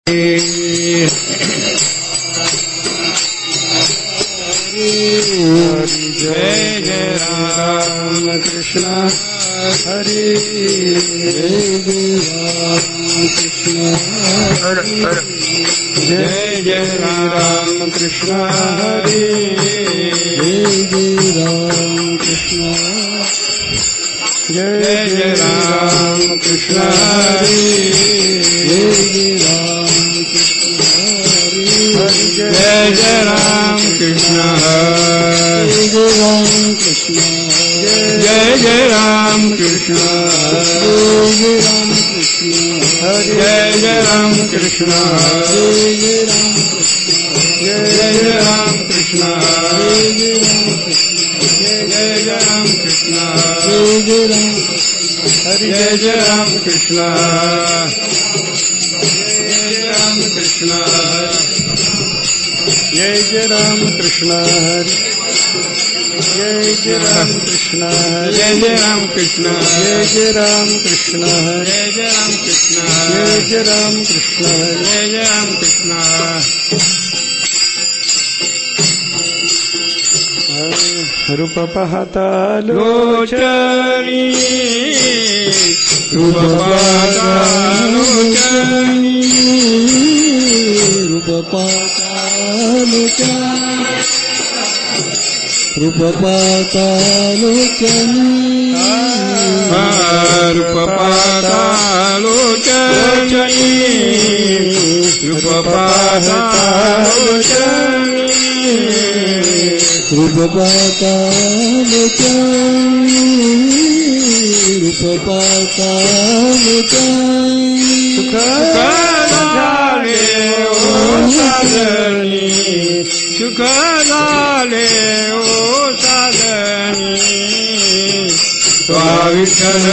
जय जय राम कृष्ण हरे जय जय राम कृष्ण हरे जय जय राम कृष्ण हरे जय जय राम कृष्ण जय जय राम कृष्ण जय जय राम कृष्ण जय जय राम कृष्ण जय जय राम कृष्ण जय जय राम कृष्ण राम कृष्ण जय जय राम कृष्ण जय जय राम कृष्ण जय जय राम कृष्ण जय जय राम कृष्ण जय जय राम कृष्ण जय जय राम कृष्ण जय जय राम कृष्ण रूप पाहता लोचनी रूप पाहता लोचनी रूप पाहता लोचनी रूप पाहता लोचनी रूप पाहता लोचनी रूप पाहता लोचनी रूप पाहता लोचनी रूप पाहता लोचनी सुख झाले ओ साधनी सुख झाले ओ साधनी विठ्ठल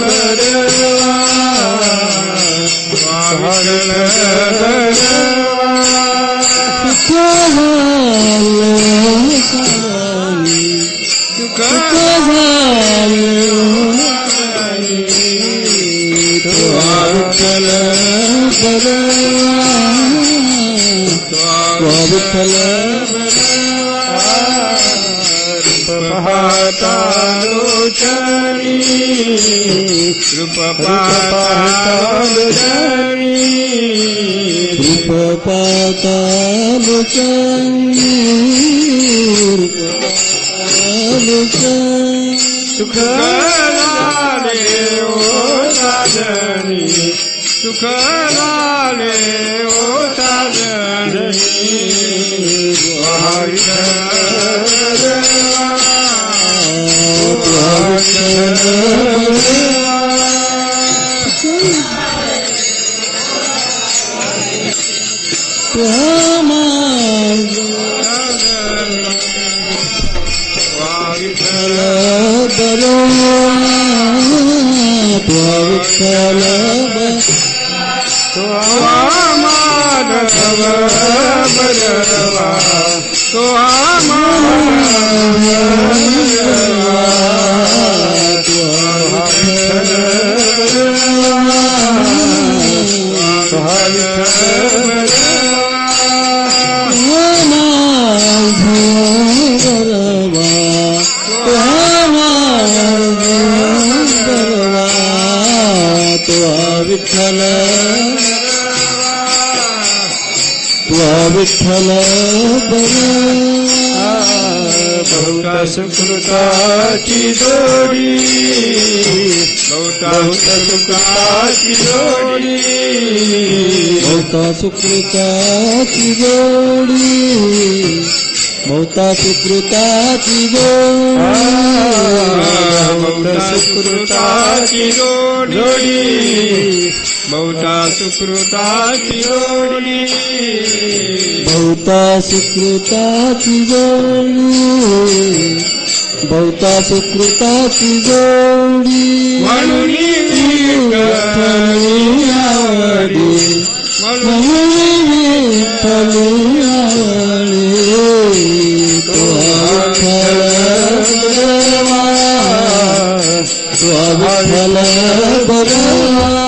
बरवा विठ्ठल बरवा सुख झाले सुख झाले विठ्ठल विठ्ठल पाहता लोचनी रूप पाहता लोचनी रूप पाहता लोचनी रूप पाहता लोचनी सुख झाले ओ साधनी सुख झाले ओ साधनी माधव बरवा तो विठ्ठल बहुता सुकृताची जोडी बहुता सुकृताची जोडी बहुता सुकृताची जोडी बहुता सुकृताची जोडी बहुता सुकृताची जोडी बहुता सुकृताची जोडी बहुता सुकृताची जोडी म्हणून विठ्ठली आवडी म्हणून विठ्ठली आवडी तो विठ्ठल बरवा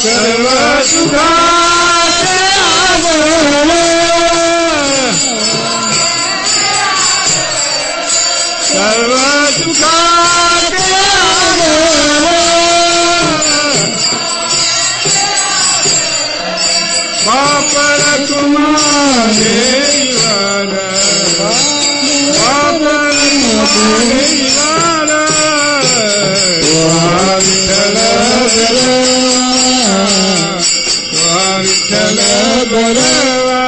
सर्व सुखाचे आधार सर्व सुखाचे आधार बापर तुम्हारे वार बापर तुम्हारे वार विठ्ठल बरवा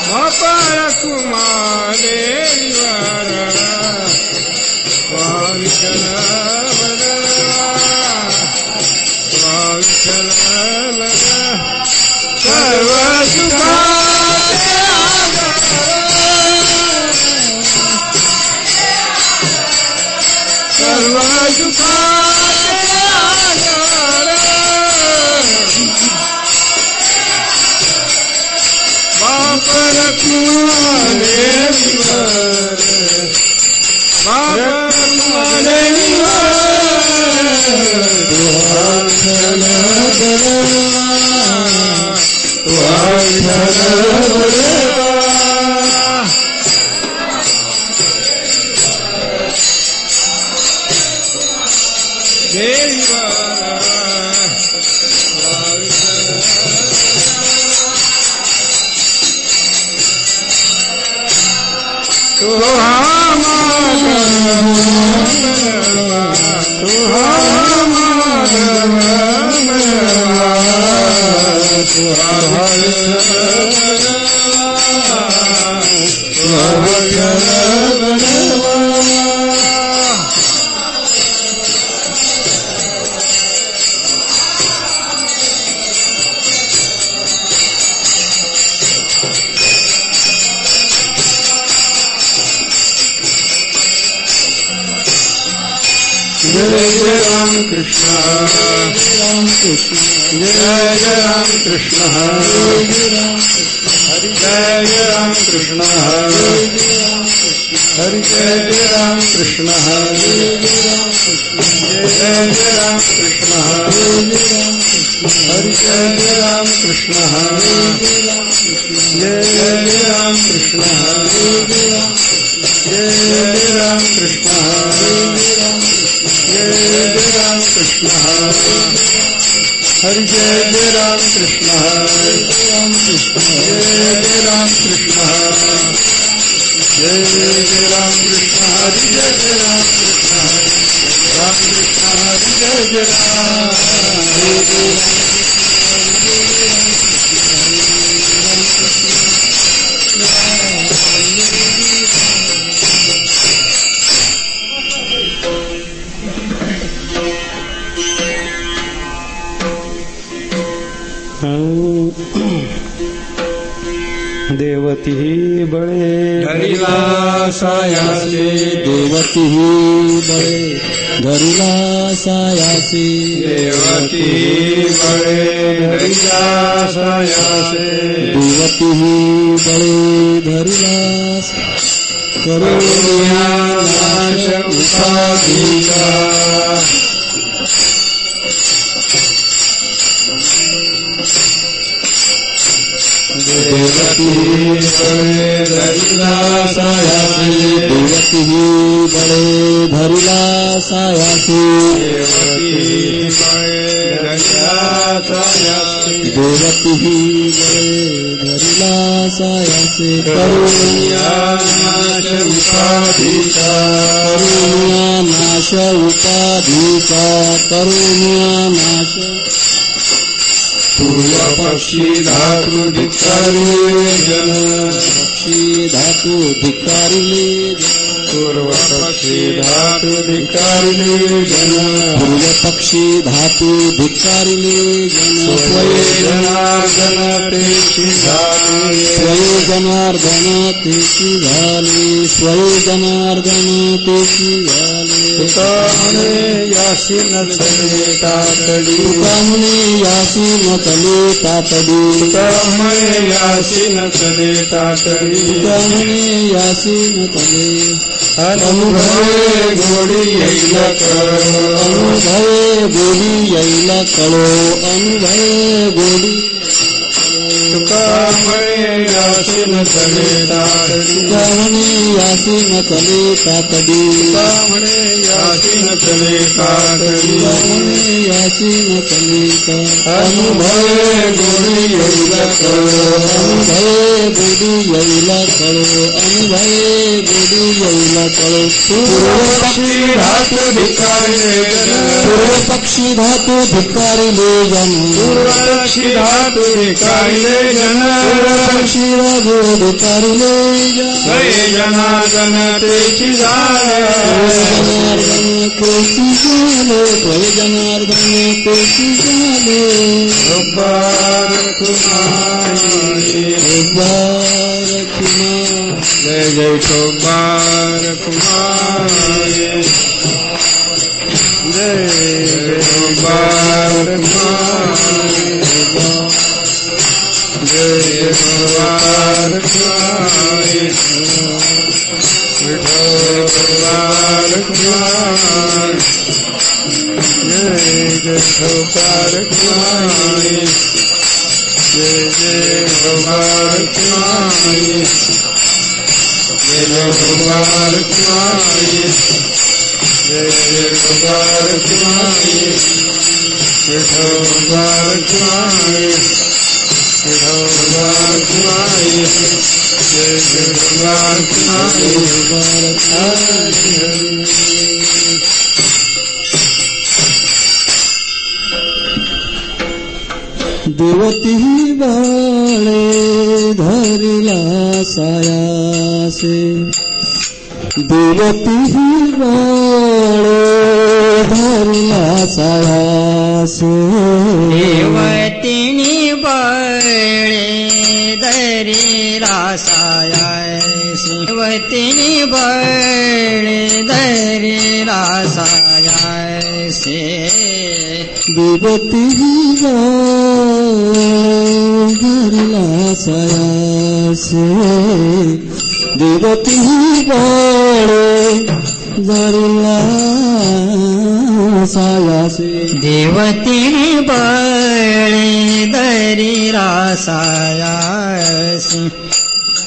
बापाय कुमारे वार विठ्ठल बरवा विठ्ठल बरवा सर्व सुखाचे सर्व सुखाचे आधार बापर कुमारे विवर बापर कुमारे जय राम कृष्ण जय राम कृष्ण हरि जय राम कृष्ण हरि जय राम कृष्ण जय राम कृष्ण हरि जय राम कृष्ण जय राम कृष्ण जय राम कृष्ण जय राम कृष्ण हरि जय राम कृष्ण जय राम कृष्ण जय राम कृष्ण हरि जय राम कृष्ण राम कृष्ण हरि जय राम देवती बळे धरिला सायासी देवती बळे धरिला सायासी देवती बळे धरिला सायासे देवती बळे धरिला करुणा नाश उपाधिका देवती बळे धरिला सायासे देवती बळे धरिला सायासी देवती बळे धरिला सायासे देवती बळे धरिला सायासे करुणा नाश उपाधिका करुणा नाश उपाधिका करुणा नाश पूर्व पक्षी धातु धिक्कारी जन पक्षी धातु धिक्कारिले जन पूर्वपक्षी धातु धिक्कारिले जन पूर्वपक्षी धातू धिक्कारिले जन स्वये जनार्दन तेची झाले स्वये जनार्दन तेची झाले स्वये जनार्दन तेची झाले तुका म्हणे यासी नचले तातडी तुका म्हणे यासी नचले तातडी तुका म्हणे यासी नचले तातडी तुका म्हणे यासी नचले अनुभवे गोडी येईल अनुभवे गोडी येईल कळो अनुभवे गोडी तुका म्हणे यासी नचले तातडी तुका म्हणे यासी नचले तातडी तुका म्हणे यासी नचले तातडी तुका म्हणे यासी नचले अनुभवे गोडी येईल अनुभवे गोडी येईल कळो अनुभवे गोडी येईल कळो पूर्वपक्षी धातु धिक्कारिले जन पूर्वपक्षी धातू धिक्कारिले जन पूर्वपक्षी धातु धिक्कारिले जन पूर्वपक्षी धातू धिक्कारिले जन स्वये जनार्दन तेची झाले जनार्दन तेची झाले स्वये जनार्दन तेची झाले मुबारक माई मुबारक माई जय जय मुबारक माई जय जय मुबारक माई जय जय मुबारक माई विठ्ठल मुबारक माई जय जय मुबारक माई जय जय मुबारक माई जय जय मुबारक माई जय जय मुबारक माई विठ्ठल मुबारक माई विठ्ठल मुबारक माई जय जय मुबारक माई मुबारक देवती बाळे धरिला सायासे देवती बाळे धरिला सायासे देवतिनी बळे दरिला सायासे देवतिनी बळे दरिला सायासे देवती धरिला सायासे देवती बाळे धरिला सायासे देवतिनी बळे दरिला सायासे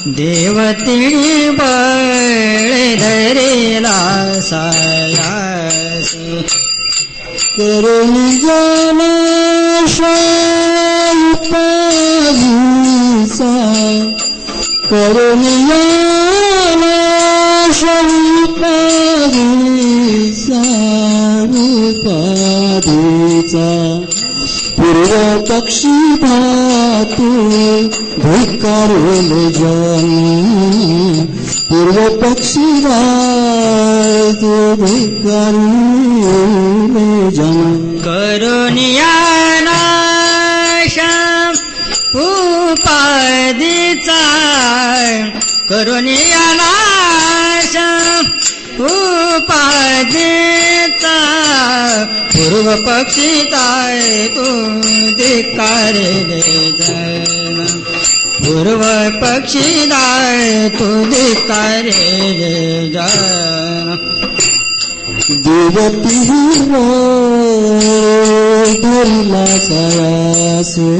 देवतिनी बळे दरिला सायासे करुणी जानाशा उपाधीचा करुणी जानाशा उपाधीचा उपाधीचा पूर्वपक्षी धातू धिक्कारिले जन पूर्वपक्षी धातू धिक्कारिले जन करुणिया नाशम उपाधीचा करुणिया नाशम उपाधीचा पूर्व पक्षीताय तू धिक्कारिले जन पूर्व पक्षीदाय तू धिक्कारिले जन देवती धरिला सायासे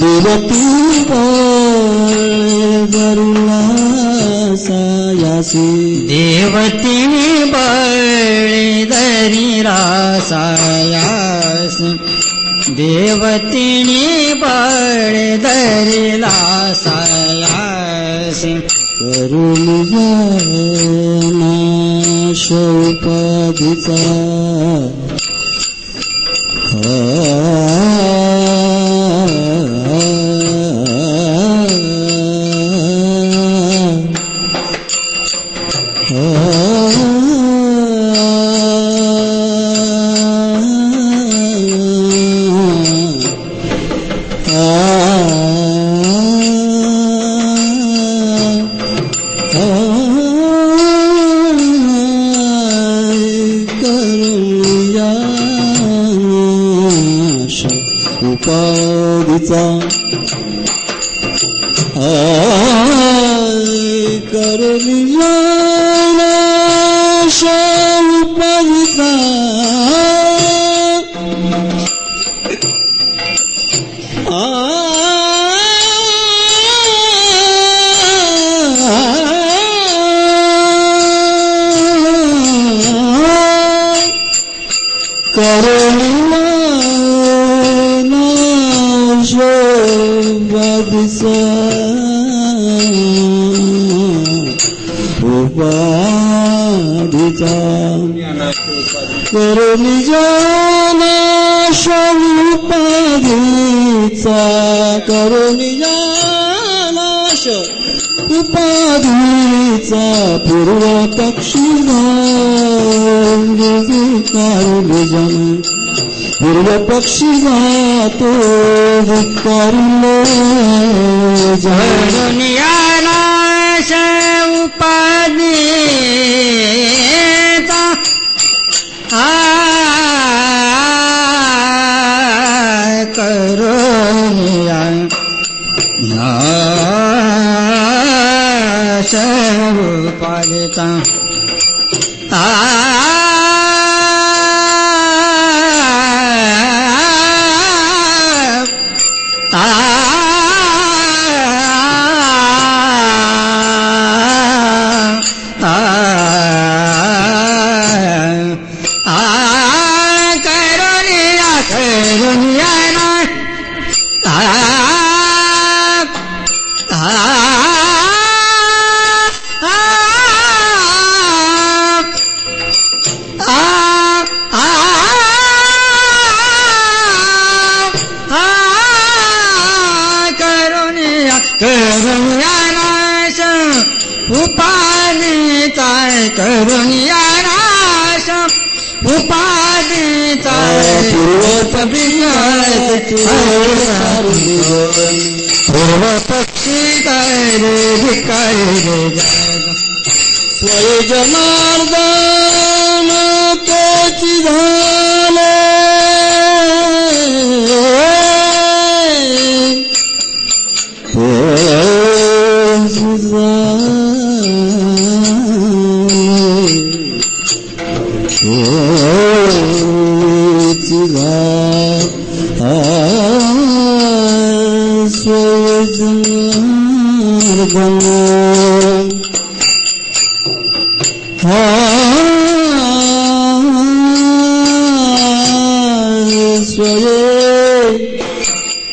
देवती धरिला सायासे देवतिनी बळे दरिला सायासे देवतिनी बळे दरिला सायासे करुणिया नाश उपाधीचा करुण्याश उपाधीचा करुण्याश उपाधीचा करुणाश उपाधीचा करुणाश उपाधीचा करुणाश उपाधीचा पूर्व पक्षी जन पूर्व पक्षी जातो धिक्कारिले करुण्याश उपाधीचा करुण्याश उपाधीचा करुण्यानाश उपाधीचा करुण्यानाश उपाधीचा पूर्व पक्षी स्वय जनार्दन त्याची झाले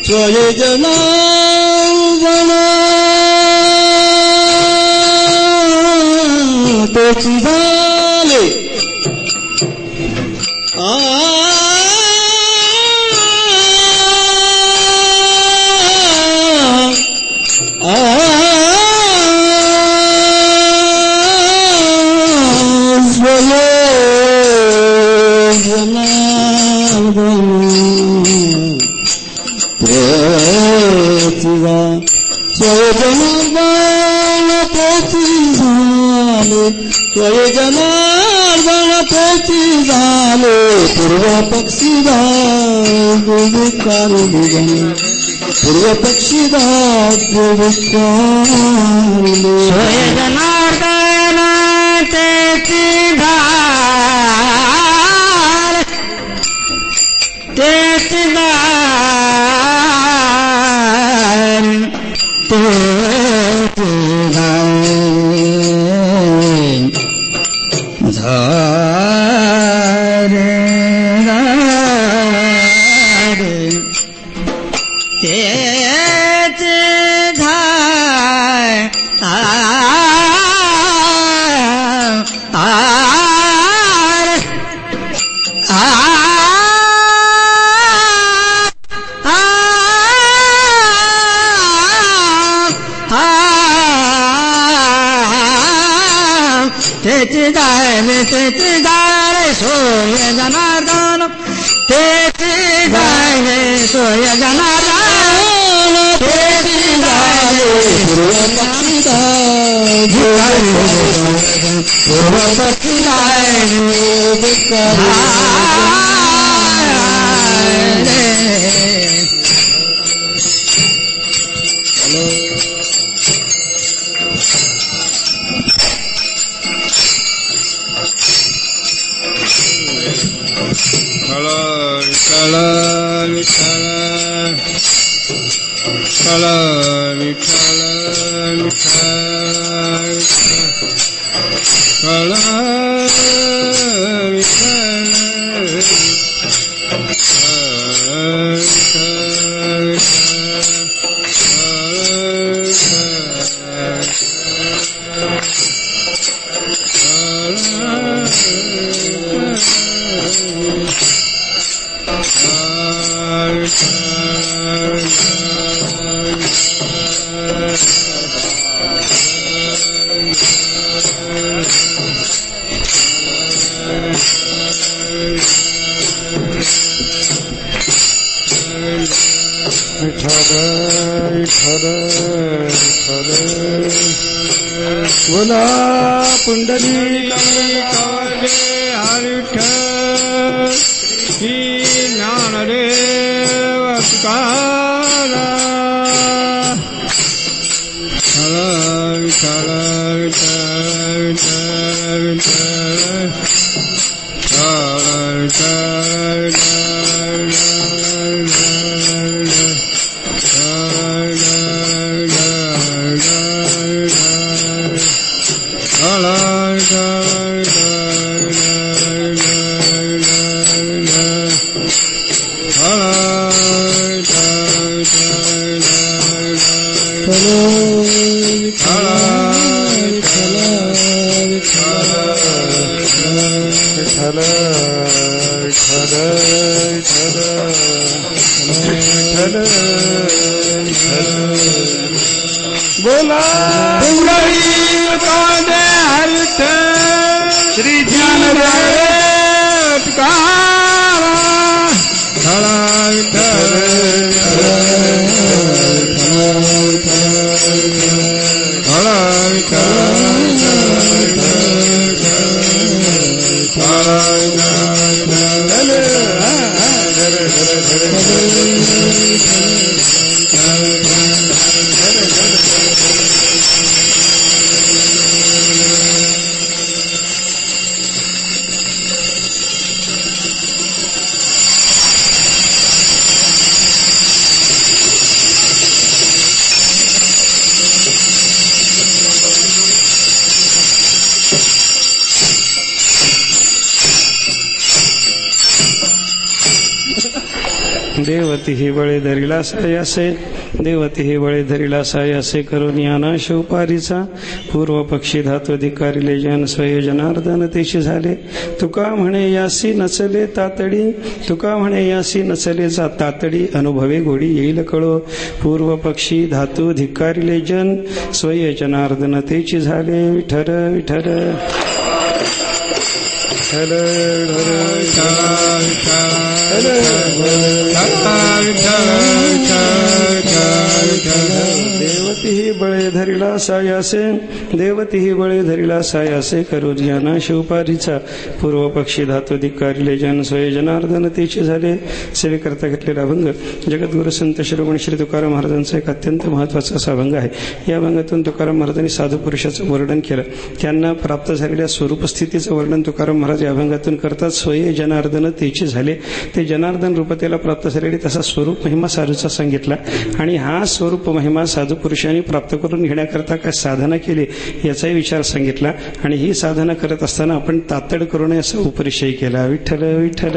स्वय जनार्दन त्याची झाले स्वय जनार्दन त्याची झाले पूर्व पक्षी पूर्व पक्षी स्वय जनार्दन त्याची त्याची सोय जनार्दन तेची गायले सोय जनार्दन तेची गायले पूर्व पक्षी बोला पुंडलिक ज्ञानदेव तुकारा बोला हरित श्री ज्ञानदेव तुकारा देवती ही बळे धरिला सायासे देवती ही बळे धरिला सायासे करून याना शिवपारीचा पूर्व पक्षी धात्वधिकारिले जन स्वय जनार्दन तेशी झाले तुका म्हणे यासी नचले तातडी तुका म्हणे यासी नचले जा तातडी अनुभवे गोडी येईल कळो पूर्व पक्षी धातू धिक्कारिले जन स्वय जनार्दन तेची झाले विठर विठर देवती ही बळे धरिला सायासे देवती ही बळे धरिला सायासे करू ज्ञाना शिवपारीचा पूर्व पक्षी धातू धिक्कारिले जन स्वय जनार्दन तेची झाले सेवेकरता घेतलेला अभंग जगद्गुरु संत शिरोमणी श्री तुकाराम महाराजांचा एक अत्यंत महत्वाचा असा अभंग आहे. या अभंगातून तुकाराम महाराजांनी साधू पुरुषाचं वर्णन केलं. त्यांना प्राप्त झालेल्या स्वरूप स्थितीचं वर्णन तुकाराम महाराज या अभंगातून करतात. स्वय जनार्दन तेची झाले ते जनार्दन रूपतेला प्राप्त झालेली तसा स्वरूप महिमा साधूचा सांगितला आणि हा स्वरूप महिमा साधू पुरुषांनी प्राप्त करून घेण्याकरता काय साधना केली याचाही विचार सांगितला आणि ही साधना करत असताना आपण तातड करू नये असा उपरिषय केला. विठ्ठल विठ्ठल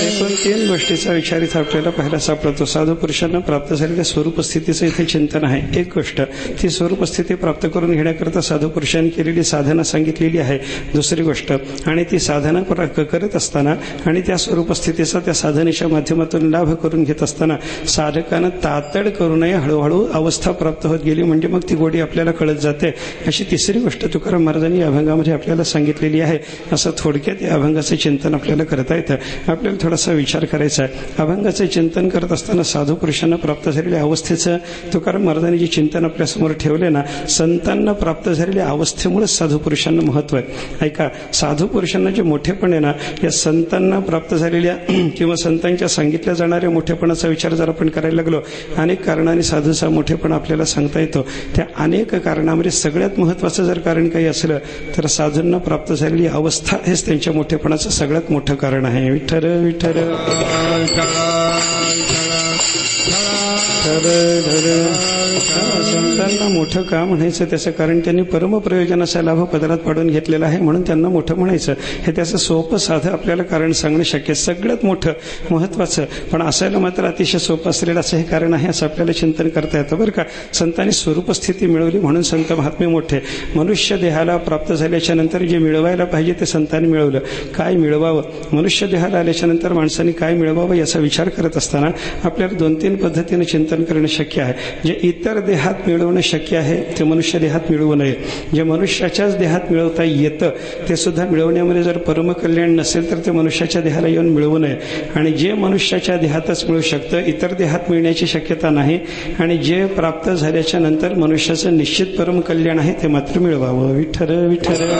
एकूण 3 गोष्टीचा विचार इथं आपल्याला पाहायला सापडतो. साधू पुरुषांना प्राप्त झालेल्या स्वरूप स्थितीचं इथे चिंतन आहे. एक गोष्ट ती स्वरूप स्थिती प्राप्त करून करून घेण्याकरता साधू पुरुषांनी केलेली साधना सांगितलेली आहे. दुसरी गोष्ट, आणि ती साधना करत असताना आणि त्या स्वरूपस्थितीचा त्या साधनेच्या माध्यमातून लाभ करून घेत असताना साधकानं तातड करू नये, हळूहळू अवस्था प्राप्त होत गेली म्हणजे मग ती गोडी आपल्याला कळत जाते. अशी तिसरी गोष्ट तुकाराम महाराजांनी या अभंगामध्ये आपल्याला सांगितलेली आहे. असं थोडक्यात या अभंगाचे चिंतन आपल्याला करता येतं. आपल्याला थोडासा विचार करायचा आहे. अभंगाचे चिंतन करत असताना साधू पुरुषांना प्राप्त झालेल्या अवस्थेचं तुकाराम महाराजांनी जे चिंतन आपल्यासमोर ठेवले ना, संतांना प्राप्त झालेल्या अवस्थेमुळे साधू पुरुषांना महत्व आहे. ऐका, साधू पुरुषांना जे मोठेपण आहे ना, या संतांना प्राप्त झालेल्या किंवा संतांच्या सांगितल्या जाणाऱ्या मोठेपणाचा विचार जर आपण करायला लागलो, अनेक कारणाने साधूचा मोठेपण आपल्याला सांगता येतो. त्या अनेक कारणामध्ये सगळ्यात महत्वाचं जर कारण काही असलं तर साधूंना प्राप्त झालेली अवस्था हेच त्यांच्या मोठेपणाचं सगळ्यात मोठं कारण आहे. विठ्ठल विठ्ठल संतांना मोठं का म्हणायचं, त्याचं कारण त्यांनी परमप्रयोजनाचा लाभ पदरात पाडून घेतलेला आहे म्हणून त्यांना मोठं म्हणायचं. हे त्याचं सोपं साधं आपल्याला कारण सांगणं शक्य आहे. सगळ्यात मोठं महत्वाचं पण असायला मात्र अतिशय सोपं असलेलं असं हे कारण आहे, असं आपल्याला चिंतन करता येतं बरं का. संतांनी स्वरूपस्थिती मिळवली म्हणून संत महात्मे मोठे. मनुष्य देहाला प्राप्त झाल्याच्या नंतर जे मिळवायला पाहिजे ते संतांनी मिळवलं. काय मिळवावं, मनुष्य देहाला आल्याच्या नंतर माणसांनी काय मिळवावं याचा विचार करत असताना आपल्याला 2-3 पद्धतीने चिंतन करणं शक्य आहे. जे इतर देहात मिळवणं शक्य आहे ते मनुष्य देहात मिळवू नये. जे मनुष्याच्याच देहात मिळवता येतं ते सुद्धा मिळवण्यामध्ये जर परमकल्याण नसेल तर ते मनुष्याच्या देहाला येऊन मिळवू नये. आणि जे मनुष्याच्या देहातच मिळू शकतं, इतर देहात मिळण्याची शक्यता नाही, आणि जे प्राप्त झाल्याच्या नंतर मनुष्याचं निश्चित परमकल्याण आहे ते मात्र मिळवावं. विठ्ठल विठ्ठल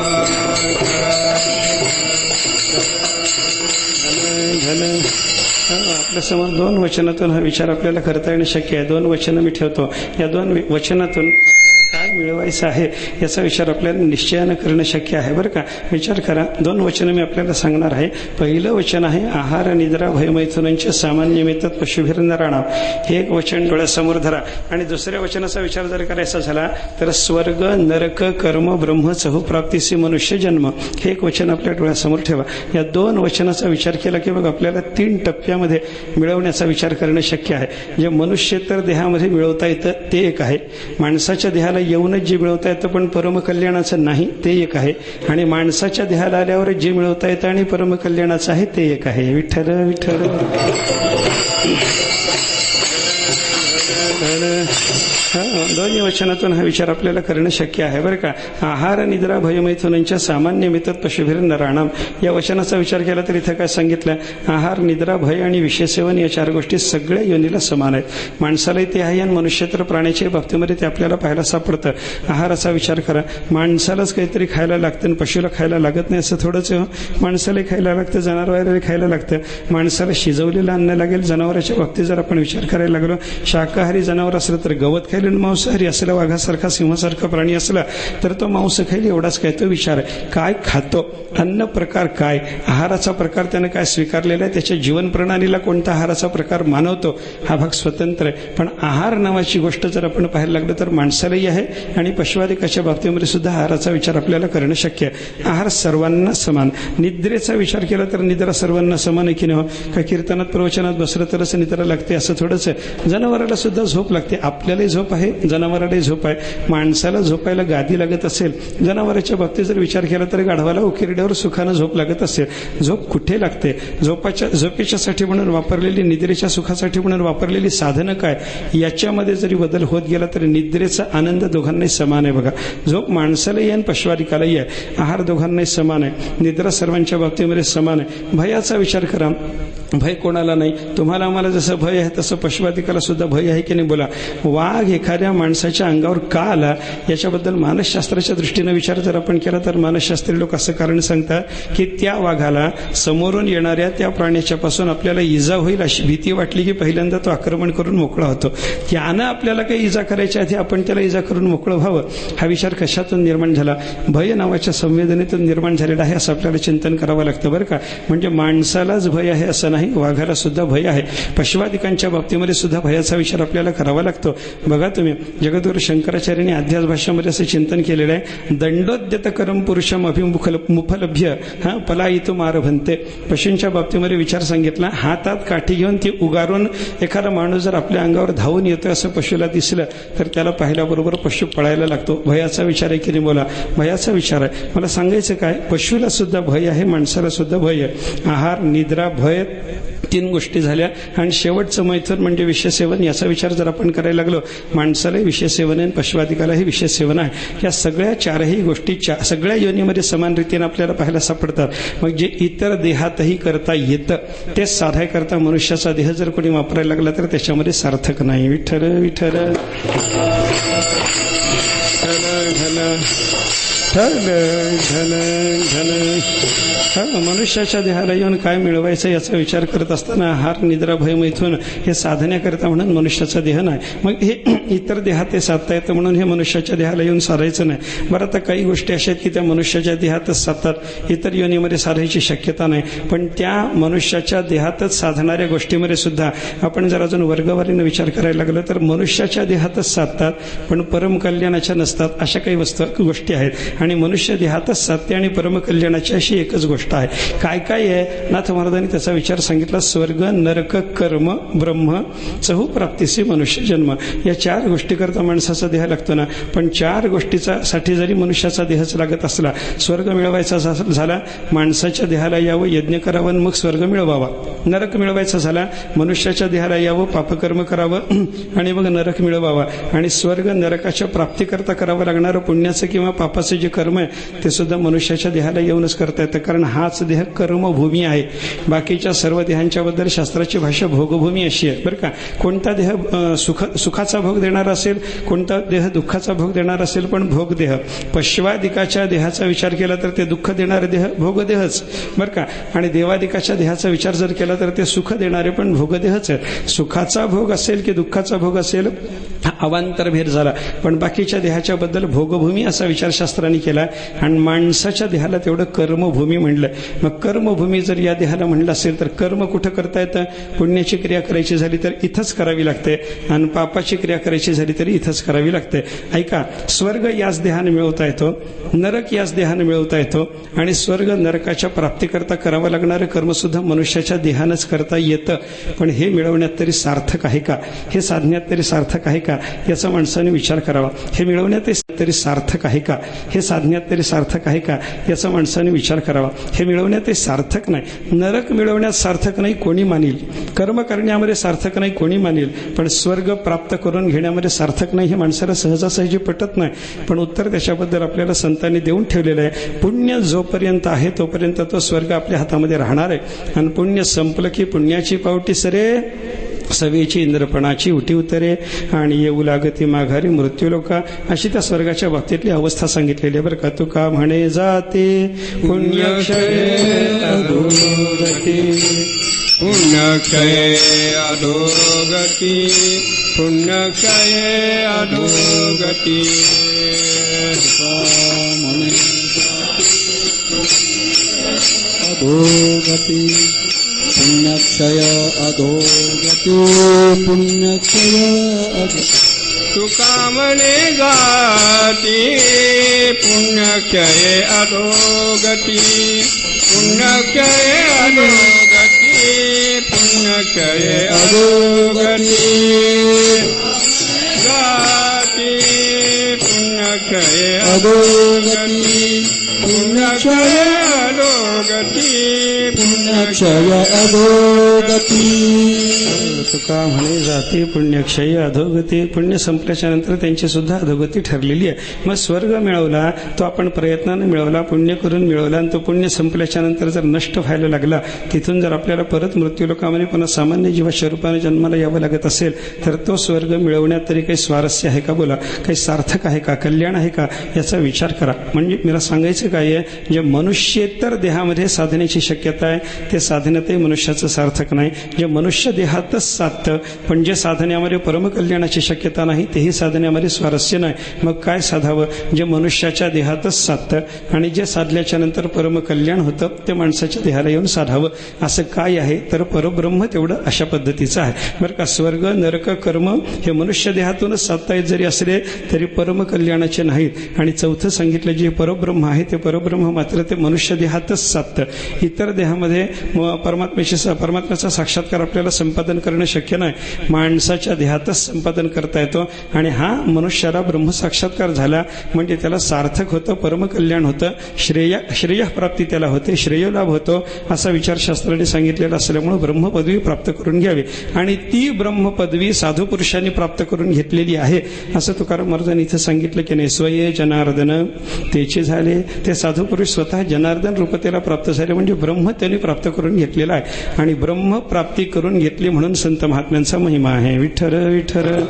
आपल्यासमोर 2 वचनातून हा विचार आपल्याला करता येणं शक्य आहे. 2 वचनं मी ठेवतो. या 2 वचनातून काय मिळवायचं आहे याचा विचार आपल्याला निश्चयानं करणं शक्य आहे बरं का. विचार करा, 2 वचनं मी आपल्याला सांगणार आहे. पहिलं वचन आहे आहार निद्रा भयमैथुनांचे सामान्य मिळतात पशुभिर नराणाम. हे एक वचन डोळ्यासमोर धरा. आणि दुसऱ्या वचनाचा विचार जर करायचा झाला तर स्वर्ग नरक कर्म ब्रह्म चहुप्राप्तीसी मनुष्य जन्म, हे एक वचन आपल्या डोळ्यासमोर ठेवा. या 2 वचनाचा विचार केला की मग आपल्याला 3 टप्प्यामध्ये मिळवण्याचा विचार करणं शक्य आहे. जे मनुष्येतर देहामध्ये मिळवता येतं ते एक आहे. माणसाच्या देहाला येऊनच जे मिळवता येतं पण परमकल्याणाचं नाही ते एक आहे. आणि माणसाच्या देहाला आल्यावर जे मिळवता येतं आणि परमकल्याणाचं आहे ते एक आहे. विठ्ठल विठ्ठल दोन्ही वचनातून हा विचार आपल्याला करणं शक्य आहे बरं का. आहार निद्रा भयमैथुनांच्या सामान्य मिळतात पशुभिर नराणाम. या वचनाचा विचार केला तर इथं काय सांगितलं, आहार निद्रा भय आणि विषयसेवन या 4 गोष्टी सगळ्या योनीला समान आहेत. माणसालाही ते आहे आणि मनुष्यतर प्राण्याच्या बाबतीमध्ये ते आपल्याला पाहायला सापडतं. आहाराचा विचार करा, माणसालाच काहीतरी खायला लागतं आणि पशुला खायला लागत नाही असं थोडंच. माणसालाही खायला लागतं, जनावरालाही खायला लागतं. माणसाला शिजवलेलं अन्न लागेल. जनावराच्या बाबतीत जर आपण विचार करायला लागलो, शाकाहारी जनावर असलं तर गवत खाईल, मांसाहारी असला वाघासारखा सिंहासारखा प्राणी असला तर तो मांस खाईल, एवढाच काय तो विचार आहे. काय खातो, अन्न प्रकार काय, आहाराचा प्रकार त्यानं काय स्वीकारलेला आहे, त्याच्या जीवन प्रणालीला कोणता आहाराचा प्रकार मानवतो हा भाग स्वतंत्र आहे. पण आहार नावाची गोष्ट जर आपण पाहायला लागलो तर माणसालाही आहे आणि पशुआदिकाच्या बाबतीमध्ये सुद्धा आहाराचा विचार आपल्याला करणं शक्य आहे. आहार सर्वांना समान. निद्रेचा विचार केला तर निद्रा सर्वांना समान आहे की नाही. का कीर्तनात प्रवचनात बसलं तरच निद्रा लागते असं थोडंच आहे. जनावराला सुद्धा झोप लागते, आपल्यालाही झोप आहे, जनावरालाही झोप आहे. माणसाला झोपायला गादी लागत असेल, जनावराच्या बाबतीत जर विचार केला तर गाढवाला उकिरड्यावर सुखानं झोप लागत असेल. झोप कुठे लागते, झोपेच्यासाठी म्हणून वापरलेली, निद्रेच्या सुखासाठी म्हणून वापरलेली साधनं काय, याच्यामध्ये जरी बदल होत गेला तर निद्रेचा आनंद दोघांनाही समान आहे. बघा, झोप माणसालाही आहे आणि पशुआदिकालाही आहे. आहार दोघांनाही समान आहे. निद्रा सर्वांच्या बाबतीमध्ये समान आहे. भयाचा विचार करा, भय कोणाला नाही. तुम्हाला आम्हाला जसं भय आहे तसं पशुआदिकाला सुद्धा भय आहे की नाही बोला. वाघ एखाद्या माणसाच्या अंगावर का आला याच्याबद्दल मानसशास्त्राच्या दृष्टीने विचार जर आपण केला तर मानसशास्त्री लोक असं कारण सांगतात की त्या वाघाला समोरून येणाऱ्या त्या प्राण्याच्या पासून आपल्याला इजा होईल अशी भीती वाटली की पहिल्यांदा तो आक्रमण करून मोकळा होतो. त्यानं आपल्याला काही इजा करायच्या आधी आपण त्याला इजा करून मोकळं व्हावं. हा विचार कशातून निर्माण झाला, भय नावाच्या संवेदनेतून निर्माण झालेला आहे असं आपल्याला चिंतन करावं लागतं बरं का. म्हणजे माणसालाच भय आहे असं नाही नाही, वाघाला सुद्धा भय आहे. पशवादिकांच्या बाबतीमध्ये सुद्धा भयाचा विचार आपल्याला करावा लागतो. बघा तुम्ही, जगद्गुरु शंकराचार्यांनी अध्यास भाष्यामध्ये असं चिंतन केलेलं आहे, दंडोद्यत करम पुरुषम अभिमुफलभ्य पलायितुम आरभन्ते. पशूंच्या बाबतीमध्ये विचार सांगितला, हातात काठी घेऊन ती उगारून एखादा माणूस जर आपल्या अंगावर धावून येतोय असं पशुला दिसलं तर त्याला पाहिल्याबरोबर पशु पळायला लागतो. भयाचा विचार आहे की नाही बोला, भयाचा विचार आहे. मला सांगायचं काय, पशुला सुद्धा भय आहे, माणसाला सुद्धा भय आहे. आहार, निद्रा, भय, 3 गोष्टी झाल्या. आणि शेवटचं मैथून म्हणजे विषयसेवन. याचा विचार जर आपण करायला लागलो, माणसालाही विषयसेवन आहे, पशुवादिकालाही विषयसेवन आहे. या सगळ्या 4ही गोष्टी सगळ्या योनीमध्ये समान रीतीने आपल्याला पाहायला सापडतात. मग जे इतर देहातही करता येतं ते साधायकरता मनुष्याचा देह जर कोणी वापरायला लागला तर त्याच्यामध्ये सार्थक नाही. विठ्ठल विठ्ठल मनुष्याच्या देहाला येऊन काय मिळवायचं याचा विचार करत असताना आहार, निद्रा, भय, मैथून हे साधण्याकरता म्हणून मनुष्याचा देह नाही. मग हे इतर देहात ते साधता येतं म्हणून हे मनुष्याच्या देहाला येऊन साधायचं नाही. बरं, आता काही गोष्टी अशा आहेत की त्या मनुष्याच्या देहातच साधतात, इतर योनीमध्ये साधायची शक्यता नाही. पण त्या मनुष्याच्या देहातच साधणाऱ्या गोष्टीमध्ये सुद्धा आपण जर अजून वर्गवारीनं विचार करायला लागलो तर मनुष्याच्या देहातच साधतात पण परमकल्याणाच्या नसतात, अशा काही गोष्टी आहेत. आणि मनुष्य देहातच साधते आणि परमकल्याणाची अशी एकच गोष्ट आहे. काय काय आहे, नाथ महाराजांनी त्याचा विचार सांगितला. स्वर्ग, नरक, कर्म, ब्रह्म, चहुप्राप्तीसी मनुष्य जन्म. या 4 गोष्टी करता माणसाचा देह लागतो ना. पण 4 गोष्टीसाठी जरी मनुष्याचा देहच लागत असला, स्वर्ग मिळवायचा झाला माणसाच्या देहाला यावं, यज्ञ करावं, मग स्वर्ग मिळवावा. नरक मिळवायचा झाला मनुष्याच्या देहाला यावं, पापकर्म करावं आणि मग नरक मिळवावा. आणि स्वर्ग नरकाच्या प्राप्तीकरता करावं लागणारं पुण्याचं किंवा पापाचं जे कर्म आहे ते सुद्धा मनुष्याच्या देहाला येऊनच करता येतं. कारण हाच देह कर्मभूमी आहे. बाकीच्या सर्व देहांच्या बद्दल शास्त्राची भाषा भोगभूमी अशी आहे बरं का. कोणता देह सुखाचा भोग देणारा असेल, कोणता देह दुःखाचा भोग देणारा असेल, पण भोग देह. पशवादिकाच्या देहाचा विचार केला तर ते दुःख देणारे देह भोगदेहच बरं का. आणि देवादिकाच्या देहाचा विचार जर केला तर ते सुख देणारे पण भोगदेहच आहेत. सुखाचा भोग असेल की दुःखाचा भोग असेल हा अवांतर भेद झाला. पण बाकीच्या देहाच्या बद्दल भोगभूमी असा विचार शास्त्राने केला. आणि माणसाच्या देहाला तेवढं कर्मभूमी म्हणलं. मग कर्मभूमी जर या देहाला म्हणलं असेल तर कर्म कुठं करता येतं, पुण्याची क्रिया करायची झाली तर इथंच करावी लागते आणि पापाची क्रिया करायची झाली तरी इथंच करावी लागते. ऐका, स्वर्ग याच देहाने मिळवता येतो, नरक याच देहाने मिळवता येतो आणि स्वर्ग नरकाच्या प्राप्तीकरता करावं लागणारं कर्म सुद्धा मनुष्याच्या देहानंच करता येतं. पण हे मिळवण्यात तरी सार्थक आहे का, हे साधण्यात तरी सार्थक आहे का, याचा माणसाने विचार करावा. हे मिळवण्यात तरी सार्थक आहे का, हे साधण्यात तरी सार्थक आहे का, याचा माणसाने विचार करावा. हे मिळवण्यात सार्थक नाही. नरक मिळवण्यात सार्थक नाही कोणी मानेल, कर्म करण्यामध्ये सार्थक नाही कोणी मानेल, पण स्वर्ग प्राप्त करून घेण्यामध्ये सार्थक नाही हे माणसाला सहजासहजी पटत नाही. पण उत्तर त्याच्याबद्दल आपल्याला संतांनी देऊन ठेवलेलं आहे. पुण्य जोपर्यंत आहे तोपर्यंत तो स्वर्ग आपल्या हातामध्ये राहणार आहे. आणि पुण्य संपलं की पुण्याची पावटी सरे, सवेची इंद्रपणाची उटी उतरे आणि येऊ लागती माघारी मृत्यूलोका. अशी त्या स्वर्गाच्या बाबतीतली अवस्था सांगितलेली आहे बरं का. तुका म्हणे जाते पुण्यक्षय अधोगती, पुण्यक्षय अधोगती, पुण्यक्षय अधोगती. अधोगती पुण्यक्षय अधोगती, पुण्यक्षय तुका म्हणे जाती पुण्यक्षय अधोगती, पुण्यक्षय अधोगती, पुण्यक्षय अधोगती जाती, पुण्यक्षय अधोगती, पुण्यक्षय अधोगती, पुण्यक्षय अधोगती. तुका म्हणे जाती पुण्यक्षय अधोगती. पुण्य संपल्याच्या नंतर त्यांची सुद्धा अधोगती ठरलेली आहे. मग स्वर्ग मिळवला तो आपण प्रयत्नाने मिळवला, पुण्य करून मिळवला आणि तो पुण्य संपल्याच्या नंतर जर नष्ट व्हायला लागला, तिथून जर आपल्याला परत मृत्यूलोकामध्ये पुन्हा सामान्य जीवाच्या रूपाने जन्माला यावं लागत असेल तर तो स्वर्ग मिळवण्यात तरी काही स्वारस्य आहे का बोला, काही सार्थक आहे का, कल्याण आहे का, याचा विचार करा. म्हणजे मला सांगायचं काय आहे, जे मनुष्येतर देहामध्ये साधण्याची शक्यता आहे ते साधण्यातही मनुष्याचं सार्थक नाही. जे मनुष्य देहातच साधतं पण जे साधण्यामध्ये परमकल्याणाची शक्यता नाही तेही साधण्यामध्ये स्वारस्य नाही, मग काय साधावं. जे मनुष्याच्या देहातच साधतं आणि जे साधल्याच्या नंतर परमकल्याण होतं ते माणसाच्या देहाला येऊन साधावं. असं काय आहे तर परब्रह्म तेवढं अशा पद्धतीचं आहे बरं का. स्वर्ग नरक कर्म हे मनुष्य देहातूनच साधता येत जरी असले तरी परमकल्याणाचे नाहीत. आणि चौथं सांगितलं जे परब्रह्म आहे ते परब्रह्म मात्र ते मनुष्य देहातच साधतं. इतर देहामध्ये परमात्म्याचा साक्षात्कार आपल्याला संपादन करणं शक्य नाही, माणसाच्या देहातच संपादन करता येतो. आणि हा मनुष्याला ब्रह्मसाक्षात्कार झाला म्हणजे त्याला सार्थक होतं, परमकल्याण होतं, श्रेयप्राप्ती त्याला होते, श्रेयलाभ होतो असा विचारशास्त्राने सांगितलेला असल्यामुळे ब्रह्मपदवी प्राप्त करून घ्यावी. आणि ती ब्रह्मपदवी साधू पुरुषांनी प्राप्त करून घेतलेली आहे असं तुकाराम महाराजांनी इथं सांगितलं की नाही. स्वये जनार्दन तेचे झाले, ते साधू पुरुष स्वतः जनार्दन रूपतेला प्राप्त झाले म्हणजे ब्रह्म त्यांनी प्राप्त करून घेतलेला आहे. आणि ब्रह्म प्राप्ती करून घेतली म्हणून संत महात्म्यांचा महिमा आहे. विठ्ठल विठ्ठल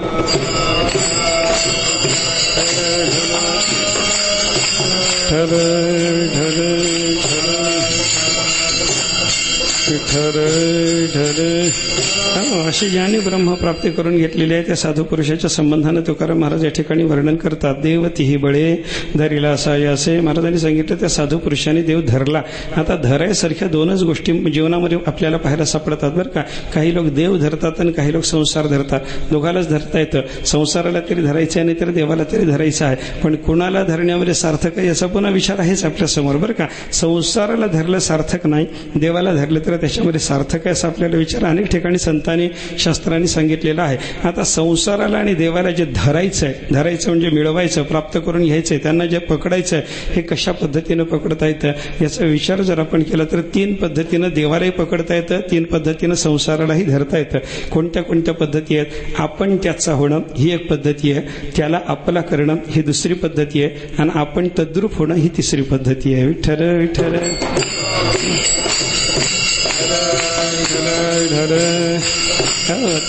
अशी ज्याने ब्रह्मप्राप्ती करून घेतलेली आहे त्या साधू पुरुषाच्या संबंधानं तुकाराम महाराज या ठिकाणी वर्णन करतात. देव तिही बळे धरिला असा असे महाराजांनी सांगितलं त्या साधू पुरुषांनी देव धरला. आता धरायसारख्या दोनच गोष्टी जीवनामध्ये आपल्याला पाहायला सापडतात बरं का. काही लोक देव धरतात आणि काही लोक संसार धरतात. दोघालाच धरता येतं, संसाराला तरी धरायचं आहे नाही तर देवाला तरी धरायचं आहे. पण कुणाला धरण्यामध्ये सार्थक आहे याचा पुन्हा विचार आहेच आपल्यासमोर बरं का. संसाराला धरलं सार्थक नाही, देवाला धरलं तर त्याच्यामध्ये सार्थक आहे असा आपल्याला विचार अनेक ठिकाणी संतांनी शास्त्रांनी सांगितलेलं आहे. आता संसाराला आणि देवाला जे धरायचं म्हणजे मिळवायचं, प्राप्त करून घ्यायचंय, त्यांना जे पकडायचं आहे हे कशा पद्धतीनं पकडता येतं याचा विचार जर आपण केला तर 3 पद्धतीनं देवालाही पकडता येतं, 3 पद्धतीनं संसारालाही धरता येतं. कोणत्या कोणत्या पद्धती आहेत. आपण त्याचा होणं ही एक पद्धती आहे, त्याला आपला करणं ही दुसरी पद्धती आहे आणि आपण तद्रूप होणं ही तिसरी पद्धती आहे. विठ्ठल विठ्ठल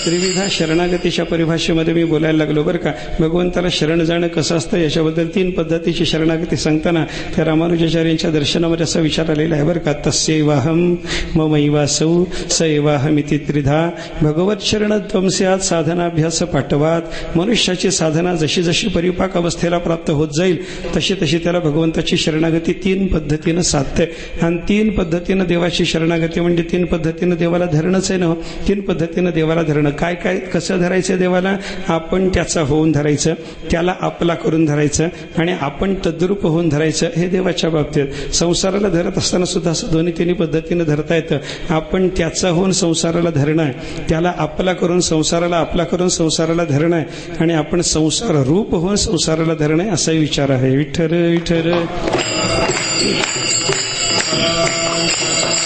त्रिविधा शरणागतीच्या परिभाषेमध्ये मी बोलायला लागलो बरं का. भगवंताला शरण जाणं कसं असतं याच्याबद्दल 3 पद्धतीची शरणागती सांगताना त्या रामानुजाचार्यांच्या दर्शनामध्ये असा विचार आलेला आहे बरं का. तस्यैवाहम ममैवासौ सैवाहमिति त्रिधा भगवत शरणत्वं स्यात् साधनाभ्यास पाठवात. मनुष्याची साधना जशी जशी परिपाक अवस्थेला प्राप्त होत जाईल तशी तशी त्याला भगवंताची शरणागती 3 पद्धतीनं साधते. आणि 3 पद्धतीनं देवाची शरणागती म्हणजे 3 पद्धतीनं देवाला धरणंच आहे ना. 3 पद्धतीनं देवाला धरणं काय काय कसं धरायचं देवाला. आपण त्याचा होऊन धरायचं, त्याला आपला करून धरायचं आणि आपण तद्रूप होऊन धरायचं. हे देवाच्या बाबतीत. संसाराला धरत असताना सुद्धा असं 2-3 पद्धतीनं धरता येतं. आपण त्याचा होऊन संसाराला धरणं आहे, त्याला आपला करून संसाराला आपला करून संसाराला धरणं आहे आणि आपण संसार रूप होऊन संसाराला धरणं आहे असाही विचार आहे. विठ्ठल विठ्ठल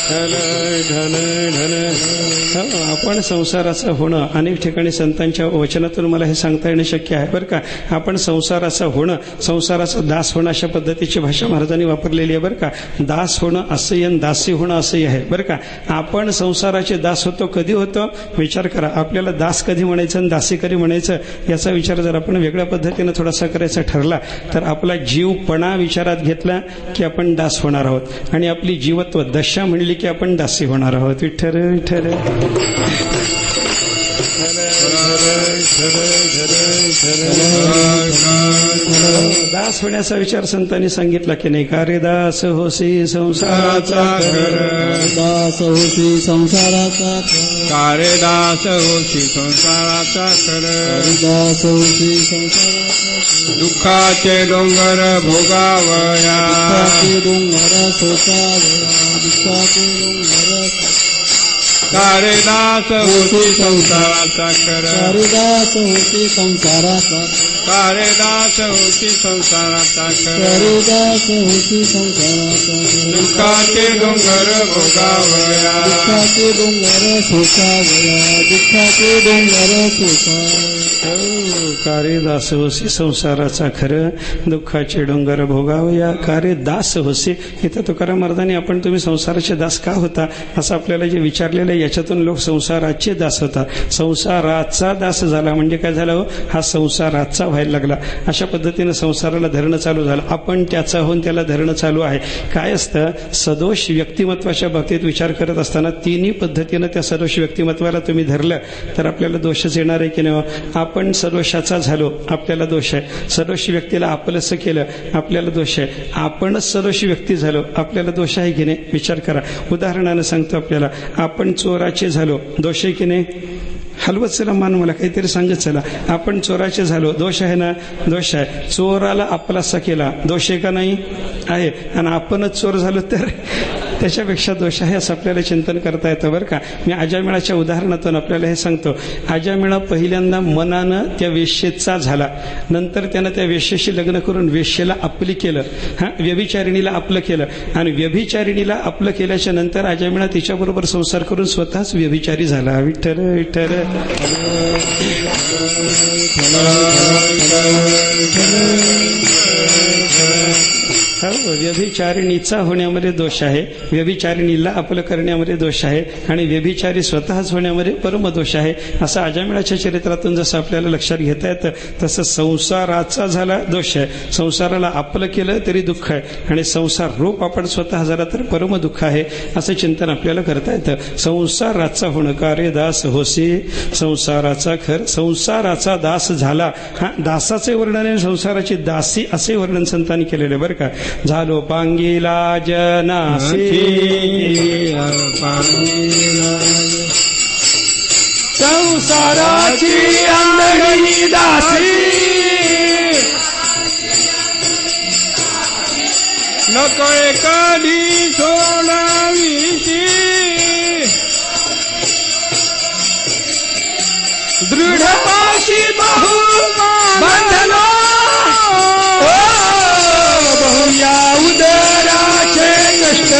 धन धन आपण संसाराचं होणं अनेक ठिकाणी संतांच्या वचनातून मला हे सांगता येणं शक्य आहे बरं का. आपण संसाराचं होणं, संसाराचा दास होणं अशा पद्धतीची भाषा महाराजांनी वापरलेली आहे बरं का. दास होणं असंही आणि दासी होणं असंही आहे बरं का. आपण संसाराचे दास होतो कधी होतो विचार करा. आपल्याला दास कधी म्हणायचं आणि दासी कधी म्हणायचं याचा विचार जर आपण वेगळ्या पद्धतीनं थोडासा करायचा ठरला तर आपला जीवपणा विचारात घेतला की आपण दास होणार आहोत आणि आपली जीवत्व दशा म्हणली की आपण दासी होणार आहोत. विठ्ठल विठ्ठल दास होण्याचा विचार संतांनी सांगितला की नाही. का रे दास होसी संसाराचा दास होसी संसाराचा का रे दास होसी संसाराचा दास होसी संसाराचा दुःखाचे डोंगर भोगावया डोंगर सोसावया दुःखाचे डोंगर कारेदास होती संसाराचा कारिदास होती संसाराचा कारेदास होती संसाराचा कारिदास होती संसाराचा दुःखाचे डोंगर भोगावया दुःखाचे डोंगर सोसावया दुःखाचे डोंगर सोसावया. कारिदास होसी संसाराचा खरं दुःखाचे डोंगर भोगावया कारे दास होसी. इथं तुकाराम महाराजांनी आपण तुम्ही संसाराचे दास का होता असं आपल्याला जे विचारलेलं आहे याच्यातून लोक संसाराचे दास होतात. संसाराचा दास झाला म्हणजे काय झालं. हा संसाराचा व्हायला लागला. अशा पद्धतीनं संसाराला धरणं चालू झालं. आपण त्याचा होऊन त्याला धरणं चालू आहे. काय असतं, सदोष व्यक्तिमत्वाच्या बाबतीत विचार करत असताना तिन्ही पद्धतीनं त्या सदोष व्यक्तिमत्वाला तुम्ही धरलं तर आपल्याला दोषच येणार आहे की नाही. आपण सदोषाचा झालो, आपल्याला दोष आहे. सदोष व्यक्तीला आपलंसं केलं, आपल्याला दोष आहे. आपणच सदोष व्यक्ती झालो, आपल्याला दोष आहे की नाही. विचार करा. उदाहरणानं सांगतो आपल्याला, आपण चोराचे झालो, दोष आहे की नाही. हलवत चला मान, मला काहीतरी सांगत चला. आपण चोराचे झालो, दोष आहे ना. दोष आहे. चोराला आपलासा केला, दोष आहे का नाही. आहे. आणि आपणच चोर झालो तर त्याच्यापेक्षा दोष आहे असं आपल्याला चिंतन करता येतं बरं का. मी अजामिळाच्या उदाहरणातून आपल्याला हे सांगतो. अजामिळा पहिल्यांदा मनानं त्या वेश्येचा झाला, नंतर त्यानं त्या वेश्येशी लग्न करून वेश्येला आपली केलं. व्यभिचारिणीला आपलं केलं, आणि व्यभिचारिणीला आपलं केल्याच्या नंतर अजामिळा तिच्याबरोबर संसार करून स्वतःच व्यभिचारी झाला. विठ्ठल विठ्ठल. व्यभिचारिणीचा होण्यामध्ये दोष आहे, व्यभिचारिणीला आपलं करण्यामध्ये दोष आहे, आणि व्यभिचारी स्वतःच होण्यामध्ये परमदोष आहे. असं अजामिळाच्या चरित्रातून जसं आपल्याला लक्षात घेता येतं तसं संसाराचा झाला दोष आहे. संसाराला आपलं केलं तरी दुःख आहे, आणि संसार रूप आपण स्वतः झाला तर परम दुःख आहे. असं चिंतन आपल्याला करता येतं. संसाराचा होणं कार्य दास होसी, संसाराचा खर संसाराचा दास झाला. दासाचे वर्णन आहे, संसाराची दासी असे वर्णन संतांनी केलेले बरं का. झालो पांगीला जनासी, संसाराची अंधळी दासी, नकळे कधी सोडावीशी, दृढपाशी बहु बांधलो, बहुया उदराचे कष्ट,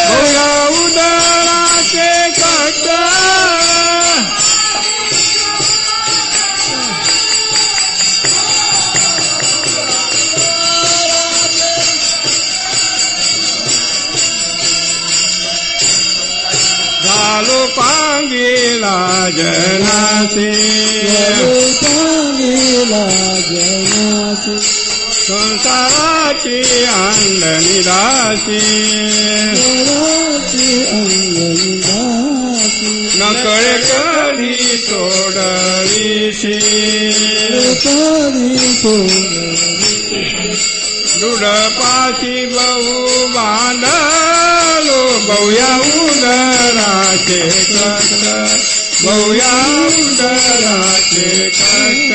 बहुया उदराचे कष्ट, झालो पांगीला जनासी, संसाराची अंधळी दासी, नकळे कधी सोडवीशी, दृढपाशी बहु बांधलो, बहुया उदराचे कष्ट, बहुया उदराचे कष्ट,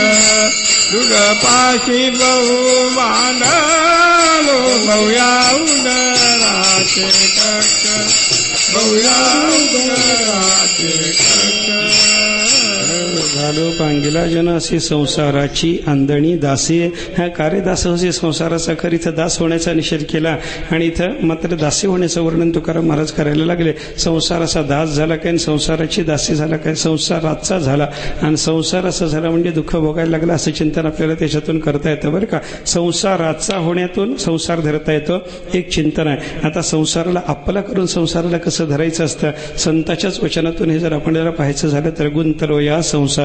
दृढपाशी बहु बांधलो, बहुया उदराचे कष्ट, बहुया उदराचे कष्ट. झालो पांगिला जनासी, संसाराची अंधणी दासी. कार्य दास होसी, संसाराचा खर इथं दास होण्याचा निषेध केला, आणि इथं मात्र दासी होण्याचं वर्णन तुकाराम महाराज करायला लागले. संसाराचा दास झाला काय, संसाराची दासी झाला काय, संसाराचा झाला, आणि संसाराचा झाला म्हणजे दुःख भोगायला लागला असं चिंतन आपल्याला त्याच्यातून करता येतं बरं का. संसाराचा होण्यातून संसार धरता येतो, एक चिंतन आहे. आता संसाराला आपला करून संसाराला कसं धरायचं असतं, संताच्याच वचनातून हे जर आपल्याला पाहायचं झालं तर, गुंतलो या संसारे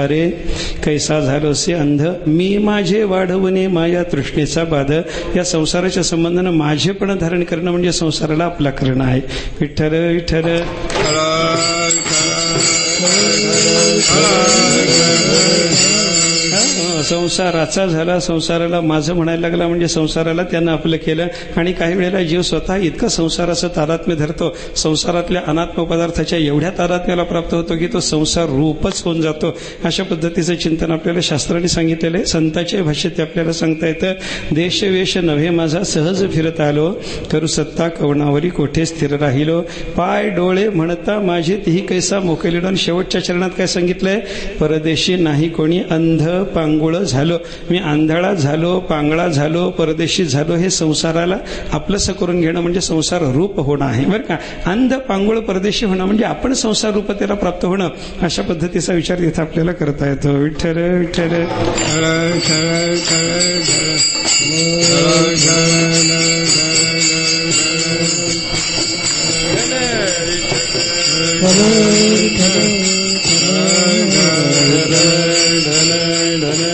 कैसा झालोसे अंध, मी माझे वाढवणे माया तृष्णेचा बाध. या संसाराच्या संबंधानं माझेपण धारण करणं म्हणजे संसाराला आपला करणं आहे. विठ्ठल विठ्ठल. संसाराचा झाला, संसाराला माझं म्हणायला लागला म्हणजे संसाराला त्यानं आपलं केलं. आणि काही वेळेला जीव स्वतः इतकं संसाराचं तादात्म्य धरतो, संसारातल्या अनात्म पदार्थाच्या एवढ्या तादात्म्याला प्राप्त होतो की तो संसार रूपच होऊन जातो. अशा पद्धतीचं चिंतन आपल्याला शास्त्राने सांगितलेलं आहे. संतांच्या भाषेत ते आपल्याला सांगता येतं. देशवेश नव्हे माझा सहज फिरत आलो, करू सत्ता कवनावरी कोठे स्थिर राहिलो, पाय डोळे म्हणता माझे तीही कैसा मोकेलिडो. आणि शेवटच्या चरणात काय सांगितलंय, परदेशी नाही कोणी अंध पांगुळ झालो. मी आंधळा झालो, पांगळा झालो, परदेशी झालो. हे संसाराला आपलंसं करून घेणं म्हणजे संसार रूप होणं आहे बरं का. अंध पांगुळ परदेशी होणं म्हणजे आपण संसार रूपतेला प्राप्त होणं. अशा पद्धतीचा विचार इथं आपल्याला करता येतो. विठ्ठल विठ्ठल.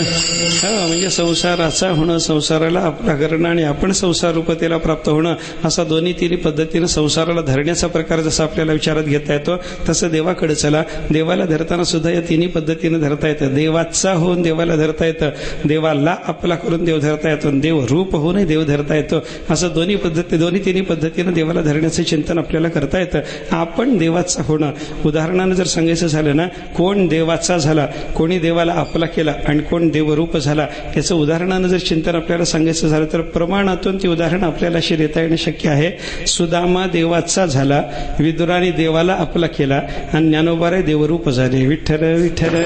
म्हणजे संसाराचा होणं, संसाराला आपला करणं आणि आपण संसार रूपतेला प्राप्त होणं, असा दोन्ही तिन्ही पद्धतीनं संसाराला धरण्याचा प्रकार जसा आपल्याला विचारात घेता येतो तसं देवाकडे चला. देवाला धरताना सुद्धा या तिन्ही पद्धतीनं धरता येतं. देवाचा होऊन देवाला धरता येतं, देवाला आपला करून देव धरता येतो, देव रूप होऊनही देव धरता येतो. असं दोन्ही तिन्ही पद्धतीनं देवाला धरण्याचं चिंतन आपल्याला करता येतं. आपण देवाचा होणं, उदाहरणानं जर सांगायचं झालं ना, कोण देवाचा झाला, कोणी देवाला आपला केला आणि कोण देवरूप झाला, याचं उदाहरणानं जर चिंतन आपल्याला सांगायचं झालं तर प्रमाणातून ती उदाहरणं आपल्याला अशी देता येणं शक्य आहे. सुदामा देवाचा झाला, विदुराने देवाला आपला केला आणि ज्ञानोबारे देवरूप झाले. विठ्ठल विठ्ठल.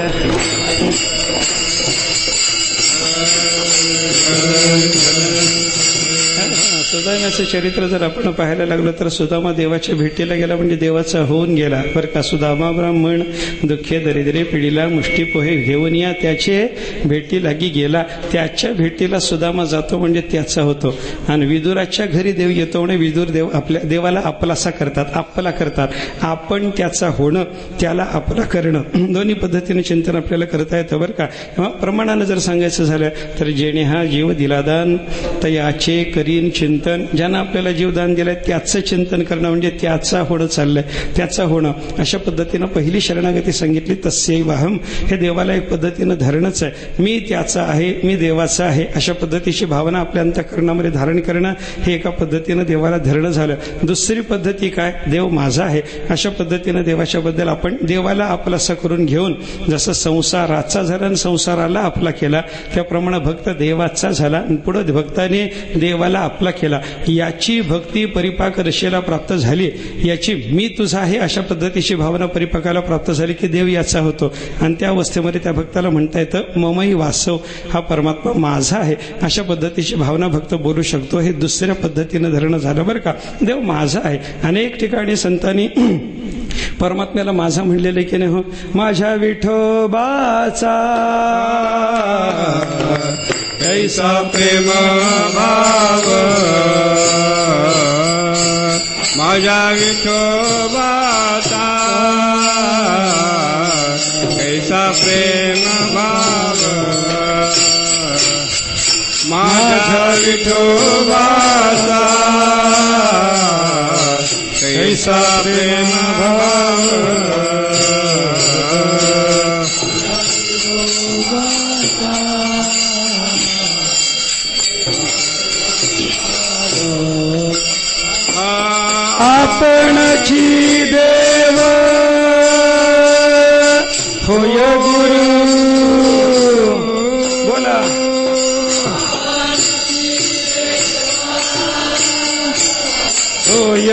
सुदामाचं चरित्र जर आपण पाहायला लागलो तर सुदामा देवाच्या भेटीला गेला म्हणजे देवाचा होऊन गेला बरं का. सुदामा ब्राह्मण दुःखे दरिद्रे पिढीला मुष्टी पोहे घेऊन या, त्याचे भेटी लागी गेला. त्याच्या भेटीला सुदामा जातो म्हणजे त्याचा होतो. आणि विदुराच्या घरी देव येतो म्हणजे विदुर देव आपल्या देवाला आपलासा करतात, आपला करतात. आपण त्याचा होणं, त्याला आपला करणं, दोन्ही पद्धतीने चिंतन आपल्याला करता येतं बरं का. किंवा प्रमाणानं जर सांगायचं झालं तर जेणे हा जीव दिलादान तयाचे करीन चिंतन. ज्यानं आपल्याला जीवदान दिलंय त्याचं चिंतन करणं म्हणजे त्याचा होणं चाललंय, त्याचा होणं. अशा पद्धतीनं पहिली शरणागती सांगितली. तस्यैवाहम, हे देवाला एक पद्धतीनं धरणच आहे. मी त्याचा आहे, मी देवाचा आहे, अशा पद्धतीची भावना आपल्या अंतःकरणामध्ये धारण करणं हे एका पद्धतीनं देवाला धरणं झालं. दुसरी पद्धती काय, देव माझा आहे, अशा पद्धतीनं देवाच्या बद्दल आपण देवाला आपलासा करून घेऊन जसं संसाराचा झाला आणि संसाराला आपला केला त्याप्रमाणे भक्त देवाचा झाला आणि पुढे भक्ताने देवाला आपला केला. याची भक्ती परिपाक रशेला प्राप्त झाली, याची मी तुझा आहे अशा पद्धतीची भावना परिपाकाला प्राप्त झाली की देव याचा होतो. आणि त्या अवस्थेमध्ये त्या भक्ताला म्हणता येतं ममई वासव, हा परमात्मा माझा आहे, अशा पद्धतीची भावना भक्त बोलू शकतो. हे दुसऱ्या पद्धतीनं धरणं झालं बरं का. देव माझा आहे. अनेक ठिकाणी संतांनी परमात्म्याला माझा म्हणलेलं आहे की नाही. हो, माझ्या विठोबाचा कैसा प्रेम भाव, माझ्या विठोबाचा कैसा प्रेम भाव, माझ्या विठोबाचा कैसा प्रेम भाव. आपणची देव होय गुरु. बोला. होय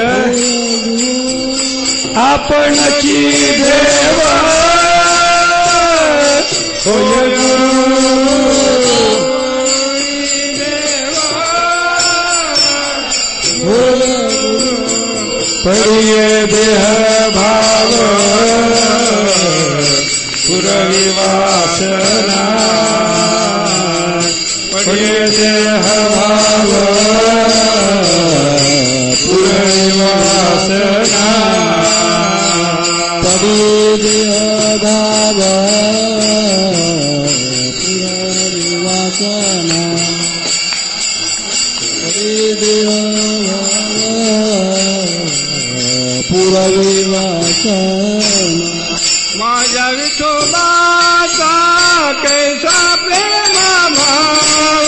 आपणची देव होय गुरु. परिये देह भाव पुरविवासना, परिये देह भाव पुरविवासना, परिये देह भाव पुरविवासना, परिये देह माझ्या विठोबाचा कैसा प्रेम भाव,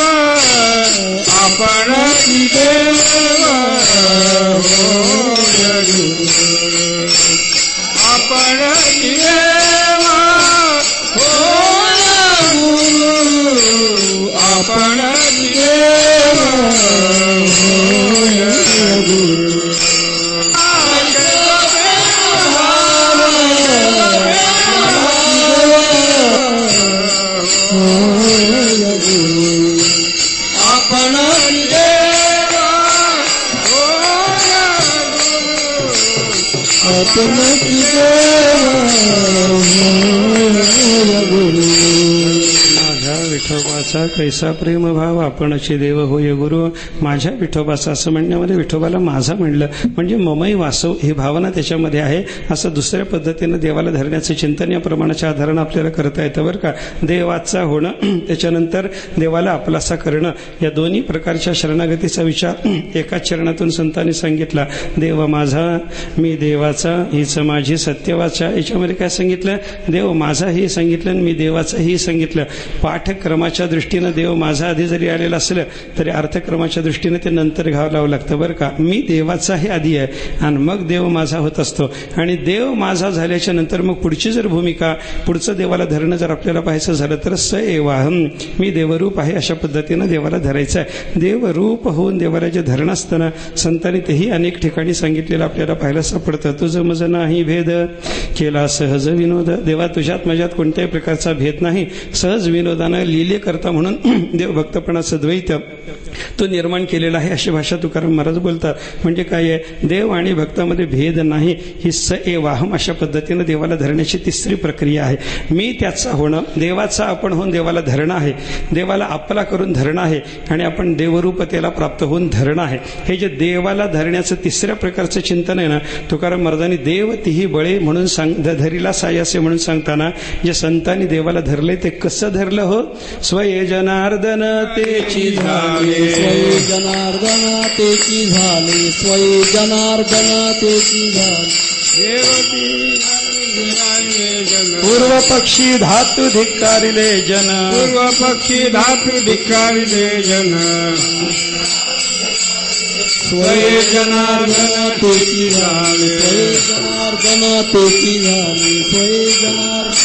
आपण देव होय गुरु, आपण देव होय गुरु, आपण देव होय गुरु. आपण माझ्या विठोबाचा कैसा प्रेम भाव आपणची देव होय गुरु. माझ्या विठोबाचा असं म्हणण्यामध्ये विठोबाला माझा म्हणलं म्हणजे ममई वासव ही भावना त्याच्यामध्ये आहे. असं दुसऱ्या पद्धतीनं देवाला धरण्याचं चिंतन या प्रमाणाच्या आधारानं आपल्याला करता येतं बरं का. देवाचा होणं त्याच्यानंतर देवाला आपलासा करणं या दोन्ही प्रकारच्या शरणागतीचा विचार एकाच चरणातून संतांनी सांगितला. देव माझा मी देवाचा हीच माझी सत्यवाचा. याच्यामध्ये काय सांगितलं? देव माझाही सांगितलं आणि मी देवाचाही सांगितलं. पाठक्रमाच्या दृष्टीनं देव माझा आधी जरी आलेला असलं तरी अर्थक्रमाच्या दृष्टीनं ते नंतर घ्यावं लावं लागतं बरं का. मी देवाचाही आधी आहे आणि मग देव माझा होत असतो. आणि देव माझा झाल्याच्या नंतर मग पुढची जर भूमिका पुढचं देवाला धरणं जर आपल्याला पाहायचं झालं तर स एवाहम मी देवरूप आहे अशा पद्धतीनं देवाला धरायचं आहे. देवरूप होऊन देवाला जे धरणं असताना संतांनी तेही अनेक ठिकाणी सांगितलेलं आपल्याला पाहायला सापडतं. तुझं मज नाही भेद केला सहज विनोद. देवा तुझ्यात माझ्यात कोणत्याही प्रकारचा भेद नाही. सहज विनोदानं लीले करता म्हणून देवभक्तपणाचं द्वैत तो निर्माण केलेला आहे अशी भाषा तुकाराम महाराज बोलतात. म्हणजे काय आहे? देव आणि भक्तामध्ये भेद नाही ही स एवाहम अशा पद्धतीनं देवाला धरण्याची तिसरी प्रक्रिया आहे. मी त्याचा होणं देवाचा आपण होऊन देवाला धरणं आहे. देवाला आपला करून धरणं आहे आणि आपण देवरूपतेला प्राप्त होऊन धरणं आहे. हे जे देवाला धरण्याचं तिसऱ्या प्रकारचं चिंतन आहे ना तुकाराम महाराजांनी देव तिही बळे म्हणून धरीला सायासे म्हणून सांगताना जे संतांनी देवाला धरले ते कसं धरलं हो? स्वये जनार्दन तेची झाले स्वये जनार्दन तेची झाली स्वये जनार्दन तेची झाली. पूर्व पक्षी धातू धिक्कारिले जन पूर्व पक्षी धातू धिक्कारिले जन स्वये जनार्दन तेची झाली स्वये जनार्दन तेची झाली स्वये जनार्दन.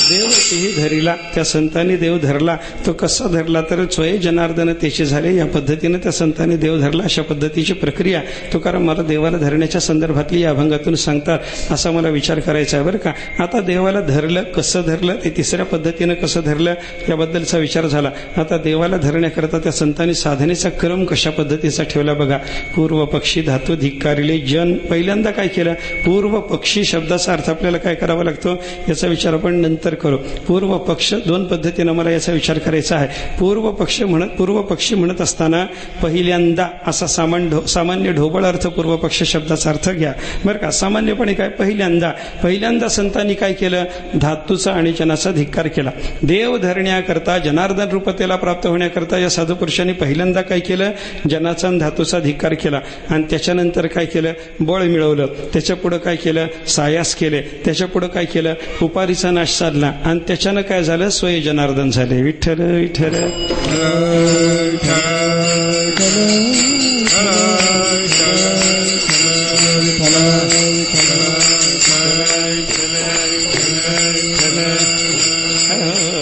देव तेही धरिला. त्या संतांनी देव धरला. तो कसा धरला तर स्वये जनार्दन तेचे झाले या पद्धतीनं त्या संतांनी देव धरला. अशा पद्धतीची प्रक्रिया तुकाराम मला देवाला धरण्याच्या संदर्भातली या अभंगातून सांगतात असा मला विचार करायचा आहे बरं का. आता देवाला धरलं कसं धरलं ते तिसऱ्या पद्धतीनं कसं धरलं याबद्दलचा विचार झाला. आता देवाला धरण्याकरता त्या संतांनी साधनेचा क्रम कशा पद्धतीचा ठेवला बघा. पूर्व पक्षी धातू धिक्कारिले जन. पहिल्यांदा काय केलं? पूर्व पक्षी शब्दाचा अर्थ आपल्याला काय करावा लागतो याचा विचार आपण नंतर करू. पूर्व पक्ष दोन पद्धतीनं मला याचा विचार करायचा आहे. पूर्व पक्षी म्हणत असताना पहिल्यांदा असा सामान्य ढोबळ अर्थ पूर्व पक्ष शब्दाचा अर्थ घ्या बरं का. सामान्यपणे काय? पहिल्यांदा संतांनी काय केलं? धातूचा आणि जनाचा धिक्कार केला. देव धरण्याकरता जनार्दन रूपतेला प्राप्त होण्याकरता या साधू पुरुषांनी पहिल्यांदा काय केलं? जनाचा आणि धातूचा धिक्कार केला. आणि त्याच्यानंतर काय केलं? बळ मिळवलं. त्याच्या पुढं काय केलं? सायास केले. त्याच्या पुढं काय केलं? उपारीचा नाश साधला. आणि त्याच्यानं काय झालं? स्वय जनार्दन झाले. विठ्ठल विठ्ठल.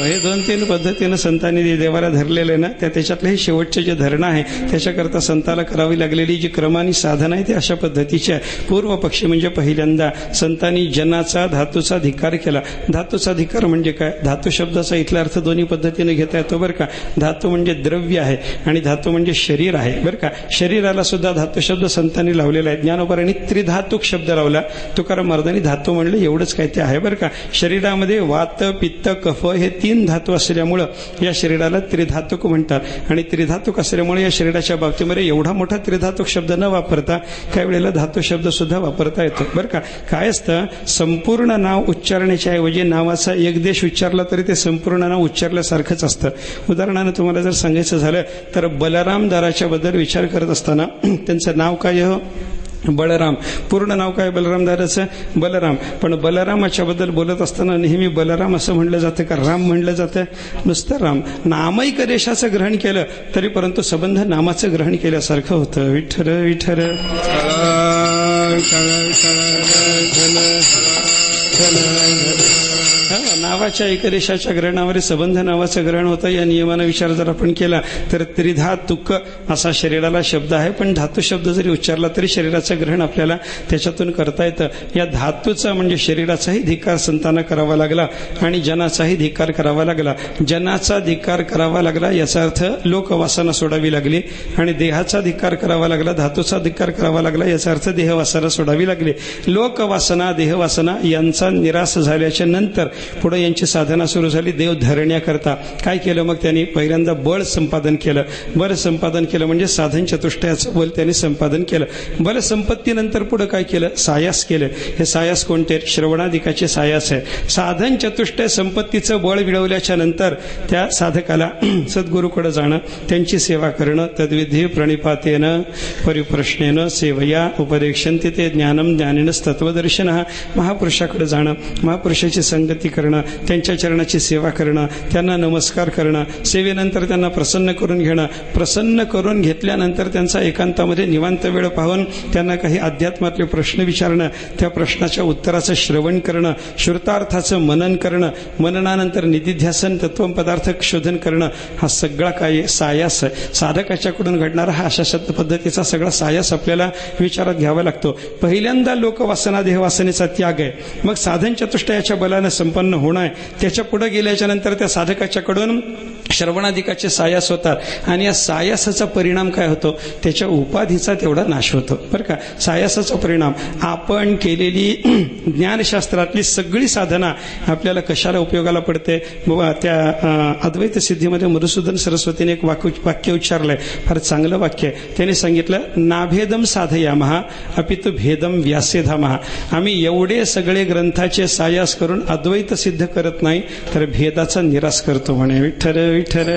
हे दोन तीन पद्धतीनं संतांनी देवाला धरलेलं ना त्याच्यातलं हे शेवटचे जे धरणं आहे त्याच्याकरता संताला करावी लागलेली जी क्रमाने साधना आहे ती अशा पद्धतीची आहे. पूर्व पक्षी म्हणजे पहिल्यांदा संतांनी जनाचा धातूचा धिक्कार केला. धातूचा धिक्कार म्हणजे काय? धातू शब्दाचा इथला अर्थ दोन्ही पद्धतीने घेता येतो बरं का. धातू म्हणजे द्रव्य आहे आणि धातू म्हणजे शरीर आहे बरं का. शरीराला सुद्धा धातू शब्द संतांनी लावलेला आहे. ज्ञानोबारांनी त्रिधातुक शब्द लावला. तुकाराम महाराजांनी धातू म्हणलं एवढंच काय ते आहे बरं का. शरीरामध्ये वात पित्त कफ हे तीन धातू असल्यामुळं या शरीराला त्रिधातुक म्हणतात. आणि त्रिधातुक असल्यामुळे या शरीराच्या बाबतीमध्ये एवढा मोठा त्रिधातुक शब्द न वापरता काही वेळेला धातू शब्द सुद्धा वापरता येतो बरं का. काय असतं? संपूर्ण नाव उच्चारण्याच्या ऐवजी नावाचा एक देश उच्चारला तरी ते संपूर्ण नाव उच्चारल्यासारखंच असतं. उदाहरणानं तुम्हाला जर सांगायचं झालं तर बलराम दाराच्या बद्दल विचार करत असताना त्यांचं नाव काय हो? बलराम. पूर्ण नाव काय बलराम दादाचं? बलराम. पण बलरामाच्या बद्दल बोलत असताना नेहमी बलराम असं म्हणलं जातं का राम म्हणलं जातं? नुसतं राम. नामैक देशाचं ग्रहण केलं तरी परंतु संबंध नामाचं ग्रहण केल्यासारखं होतं. विठ्ठल विठ्ठल. नावाच्या एकदेशाच्या ग्रहणामध्ये संबंध नावाचं ग्रहण होतं. या नियमानं विचार जर आपण केला तर त्रिधातुक असा शरीराला शब्द आहे. पण धातू शब्द जरी उच्चारला तरी शरीराचं ग्रहण आपल्याला त्याच्यातून करता येतं. या धातूचा म्हणजे शरीराचाही धिक्कार संतांना करावा लागला आणि जनाचाही धिक्कार करावा लागला. जनाचा धिक्कार करावा लागला याचा अर्थ लोकवासना सोडावी लागली आणि देहाचा धिक्कार करावा लागला. धातूचा धिक्कार करावा लागला याचा अर्थ देहवासना सोडावी लागली. लोकवासना देहवासना यांचा देवाचा निराश झाल्याच्या नंतर पुढे यांची साधना सुरू झाली देव धरण्याकरता. काय केलं मग त्यांनी? पहिल्यांदा बळ संपादन केलं. बळ संपादन केलं म्हणजे साधन चतुष्टयाचं बल त्यांनी संपादन केलं. बल संपत्तीनंतर पुढे काय केलं? सायास केलं. हे सायास कोणते? श्रवणाधिकाचे सायास आहे. साधन चतुष्टय संपत्तीचं बळ मिळवल्याच्या नंतर त्या साधकाला सद्गुरूकडे जाणं, त्यांची सेवा करणं, तद्विधी प्रणिपातेन परिप्रश्नेन सेवया उपदेक्षन्ते ते ज्ञानम ज्ञानेन तत्वदर्शन. महापुरुषाकडे जाणं, महापुरुषाची संगती करणं, त्यांच्या चरणाची सेवा करणं, त्यांना नमस्कार करणं, सेवेनंतर त्यांना प्रसन्न करून घेणं, प्रसन्न करून घेतल्यानंतर त्यांचा एकांतामध्ये निवांत वेळ पाहून त्यांना काही अध्यात्मातले प्रश्न विचारणं, त्या प्रश्नाच्या उत्तराचं श्रवण करणं, श्रुतार्थाचं मनन करणं, मननानंतर निधिध्यासन तत्व पदार्थ शोधन करणं, हा सगळा काय सायास आहे. साधकाच्याकडून घडणारा हा अशा पद्धतीचा सगळा सायास आपल्याला विचारात घ्यावा लागतो. पहिल्यांदा लोकवासना देहवासनेचा त्याग आहे. मग साधन चतुष्टयाच्या बलानं संपन्न होणं आहे. त्याच्या पुढे गेल्याच्या नंतर त्या साधकाच्याकडून श्रवणाधिकाचे सायास होतात आणि या सायासाचा परिणाम काय होतो? त्याच्या उपाधीचा तेवढा नाश होतो. बरं का? सायासाचा परिणाम आपण केलेली ज्ञानशास्त्रातली सगळी साधना आपल्याला कशाला उपयोगाला पडते? त्या अद्वैत सिद्धीमध्ये मधुसूदन सरस्वतीने एक वाक्य उच्चारलंय, फार चांगलं वाक्य आहे. त्याने सांगितलं, नाभेदम साधयामहा अपितु भेदम व्यासेधामहा. आम्ही एवढे सगळे ग्रंथाचे सायास करून अद्वैत सिद्ध करत नाही, तर भेदाचा निराश करतो म्हणे. विठ्ठल विठ्ठल.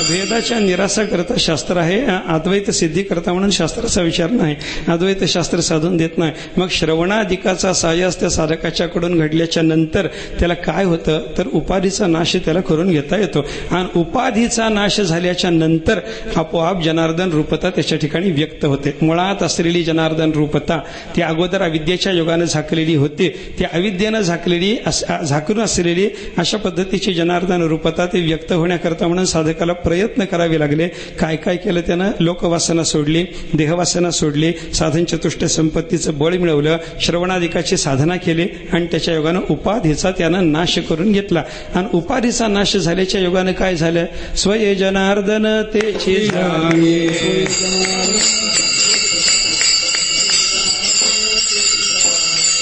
भेदाच्या निराशा करता शास्त्र आहे. अद्वैत सिद्धी करता म्हणून शास्त्राचा विचार नाही. अद्वैत शास्त्र साधून देत नाही. मग श्रवणाधिकाचा सायास त्या साधकाच्याकडून घडल्याच्या नंतर त्याला काय होतं? तर उपाधीचा नाश त्याला करून घेता येतो. आणि उपाधीचा नाश झाल्याच्या नंतर आपोआप जनार्दन रूपता त्याच्या ठिकाणी व्यक्त होते. मुळात असलेली जनार्दन रूपता ती अगोदर अविद्येच्या योगाने झाकलेली होती. ती अविद्येनं झाकून असलेली अशा पद्धतीची जनार्दन रूपता ती व्यक्त होण्याकरता म्हणून साधकाला प्रयत्न करावे लागले. काय काय केलं त्यानं? लोकवासना सोडली, देहवासना सोडली, साधन चतुष्टय संपत्तीचं बळ मिळवलं, श्रवणाधिकाची साधना केली आणि त्याच्या योगानं उपाधीचा त्यानं नाश करून घेतला. आणि उपाधीचा नाश झाल्याच्या योगानं काय झालं? स्वये जनार्दन तेची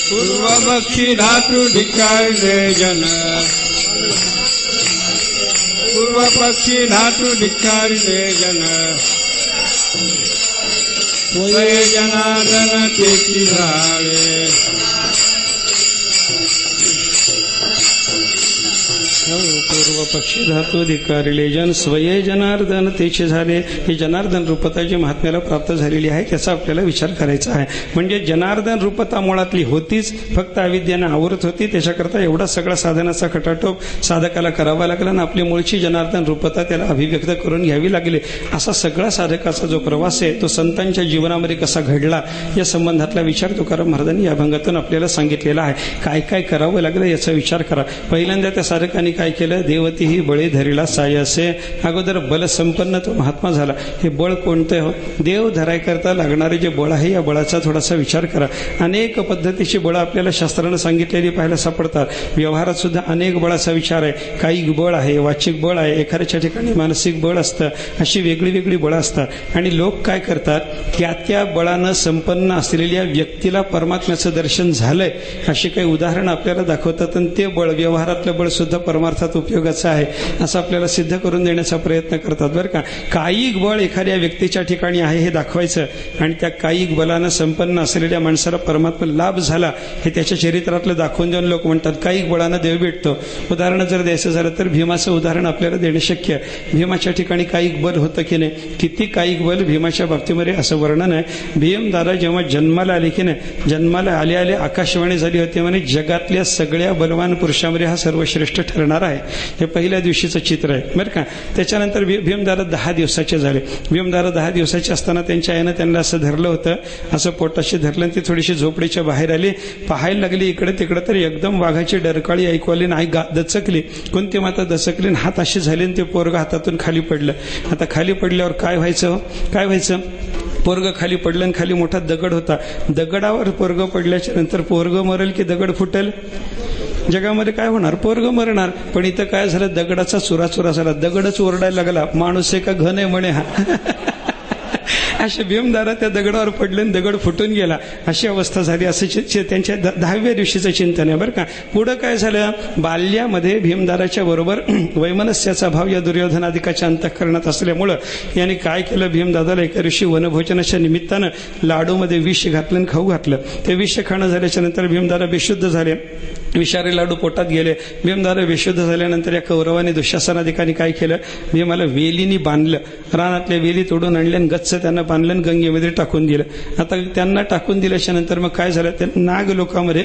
पूर्वपक्षी धातु धिक्कारले जन, पूर्वपक्षी धातु धिक्कारले जन, स्वये जनार्दन तेची झाले. पूर्व पक्षी धातू धिक्कारिले जन स्वये जनार्दन तेचे झाले. ही जनार्दन रूपता जी महात्म्याला प्राप्त झालेली आहे त्याचा आपल्याला विचार करायचा आहे. म्हणजे जनार्दन रूपता मुळातली होतीच, फक्त अविद्याने आवरत होती. त्याच्याकरता एवढा सगळा साधनाचा खटाटोप साधकाला करावा लागला आणि आपली मूळची जनार्दन रूपता त्याला अभिव्यक्त करून घ्यावी लागली. असा सगळा साधकाचा जो प्रवास आहे तो संतांच्या जीवनामध्ये कसा घडला या संबंधातला विचार तुकाराम महाराजांनी या अभंगातून आपल्याला सांगितलेला आहे. काय काय करावं लागलं याचा विचार करा. पहिल्यांदा त्या साधकांनी काय केलं? देवती ही बळे धरिला सायासे. अगोदर बल संपन्न तो महात्मा झाला. हे बळ कोणतं हो? देव धरायकरता लागणारे जे बळ आहे या बळाचा थोडासा विचार करा. अनेक पद्धतीची बळं आपल्याला शास्त्रानं सांगितलेली पाहायला सापडतात. व्यवहारात सुद्धा अनेक बळाचा विचार आहे. काही बळ आहे, वाचिक बळ आहे, एखाद्याच्या ठिकाणी मानसिक बळ असतं. अशी वेगळी वेगळी बळं असतात आणि लोक काय करतात? त्या बळानं संपन्न असलेल्या व्यक्तीला परमात्म्याचं दर्शन झालंय अशी काही उदाहरणं आपल्याला दाखवतात आणि ते बळ व्यवहारातलं बळ सुद्धा परमार्थात उपयोगाचं आहे असं आपल्याला सिद्ध करून देण्याचा प्रयत्न करतात. बरं का? कायिक बळ एखाद्या व्यक्तीच्या ठिकाणी आहे हे दाखवायचं आणि त्या कायिक बलानं संपन्न असलेल्या माणसाला परमात्मा लाभ झाला हे त्याच्या चरित्रातलं दाखवून देऊन लोक म्हणतात कायिक बळानं देव भेटतो. उदाहरण जर द्यायचं झालं तर भीमाचं उदाहरण आपल्याला देणं शक्य आहे. भीमाच्या ठिकाणी कायिक बल होतं की नाही? किती कायिक बल भीमाच्या बाबतीमध्ये असं वर्णन आहे. भीम दादा जेव्हा जन्माला आले की नाही, जन्माला आले आले आकाशवाणी झाली होती म्हणे जगातल्या सगळ्या बलवान पुरुषांमध्ये हा सर्वश्रेष्ठ ठरणार आहे. हे पहिल्या दिवशीचं चित्र आहे. बरं का? त्याच्यानंतर भीमदादा 10 दिवसाचे झाले. भीमदादा 10 दिवसाचे असताना त्यांच्या आईनं त्यांना असं धरलं होतं, असं पोटाशी धरलं आणि ती थोडीशी झोपडीच्या बाहेर आली. पाहायला लागली इकडे तिकडे तर एकदम वाघाची डरकाळी ऐकू आली आणि आई दचकली. कोणती माता दचकली आणि हात अशी झाली आणि ते पोरगं हातातून खाली पडलं. आता खाली पडल्यावर काय व्हायचं? काय व्हायचं? पोरगं खाली पडलं आणि खाली मोठा दगड होता. दगडावर पोरगं पडल्याच्या नंतर पोरगं मरेल की दगड फुटेल? जगामध्ये काय होणार, पोरग मरणार. पण इथं काय झालं, दगडाचा चुराचुरा झाला, दगडच ओरडायला लागला, माणूस आहे का घन आहे म्हणे हा. असे भीमदारा त्या दगडावर पडले आणि दगड फुटून गेला, अशी अवस्था झाली. असं त्यांच्या 10व्या दिवशीचं चिंतन आहे बरं का. पुढं काय झालं, बाल्यामध्ये भीमदाराच्या बरोबर वैमनस्याचा भाव या दुर्योधनादिकाच्या अंतःकरणात असल्यामुळं यांनी काय केलं, भीमदादाला एका दिवशी वनभोजनाच्या निमित्तानं लाडूमध्ये विष घातलं आणि खाऊ घातलं. ते विष खाणं झाल्याच्या नंतर भीमदारा बेशुद्ध झाले, विषारी लाडू पोटात गेले. भीमदारा बेशुद्ध झाल्यानंतर या कौरवाने दुःशासनाधिकाने काय केलं, भीमाला वेलीनी बांधलं, रानातल्या वेली तोडून आणल्या आणि गच्च त्यांना बांधलं आणि गंगेमध्ये टाकून दिलं. आता त्यांना टाकून दिल्याच्या नंतर मग काय झालं, ते नागलोकामध्ये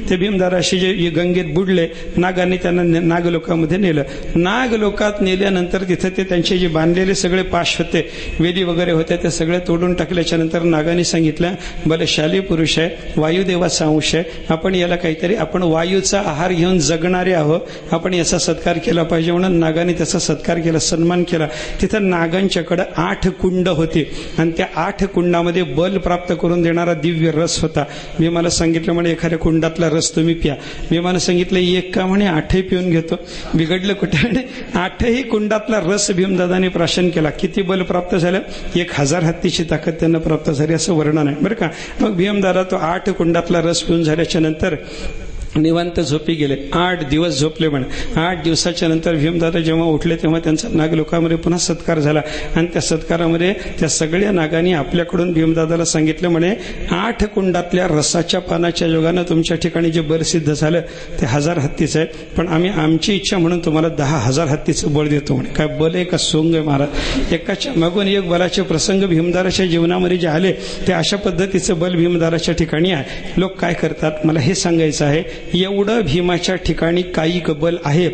ते भीमदाराशी जे गंगेत बुडले, नागांनी त्यांना नागलोकामध्ये नेलं. नागलोकात नेल्यानंतर तिथं ते त्यांचे जे बांधलेले सगळे पाश होते, वेली वगैरे होत्या, ते सगळे तोडून टाकल्याच्या नंतर नागांनी सांगितलं, बलशाली पुरुष आहे, वायुदेवाचा अंश आहे, आपण याला काहीतरी, आपण वायूचा आहार घेऊन जगणारे आहोत, आपण याचा सत्कार केला पाहिजे. म्हणून नागांनी त्याचा सत्कार केला, सन्मान केला. तिथं नागांच्याकडे 8 कुंड होते आणि त्या 8 कुंडामध्ये बल प्राप्त करून देणारा दिव्य रस होता. मी मला सांगितलं म्हणे एखाद्या कुंडातला रस तुम्ही प्या. मी मला सांगितलं एक का म्हणे 8ही पिऊन घेतो, बिघडलं कुठे म्हणे. 8ही कुंडातला रस भीमदादाने प्राशन केला. किती बल प्राप्त झालं, 1000 हत्तीची ताकद त्यांना प्राप्त झाली, असं वर्णन आहे बरं का. मग भीमदादा तो 8 कुंडातला रस पिऊन झाल्याच्या नंतर निवांत झोपी गेले. 8 दिवस झोपले म्हणे. 8 दिवसाच्या नंतर भीमदादा जेव्हा उठले तेव्हा त्यांचा नागलोकामध्ये पुन्हा सत्कार झाला आणि त्या सत्कारामध्ये त्या सगळ्या नागांनी आपल्याकडून भीमदादाला सांगितलं म्हणे 8 कुंडातल्या रसाच्या पानाच्या योगानं तुमच्या ठिकाणी जे बल सिद्ध झालं ते 1000 हत्तीचं आहे, पण आम्ही आमची इच्छा म्हणून तुम्हाला 10,000 हत्तीचं बळ देतो म्हणे. काय बल आहे का सोंग आहे महाराज. एकाच्या मागून एक बलाचे प्रसंग भीमदाराच्या जीवनामध्ये जे आले ते अशा पद्धतीचं बल भीमदाराच्या ठिकाणी आहे. लोक काय करतात, मला हे सांगायचं आहे, एवढं भीमाच्या ठिकाणी कायिक बल आहे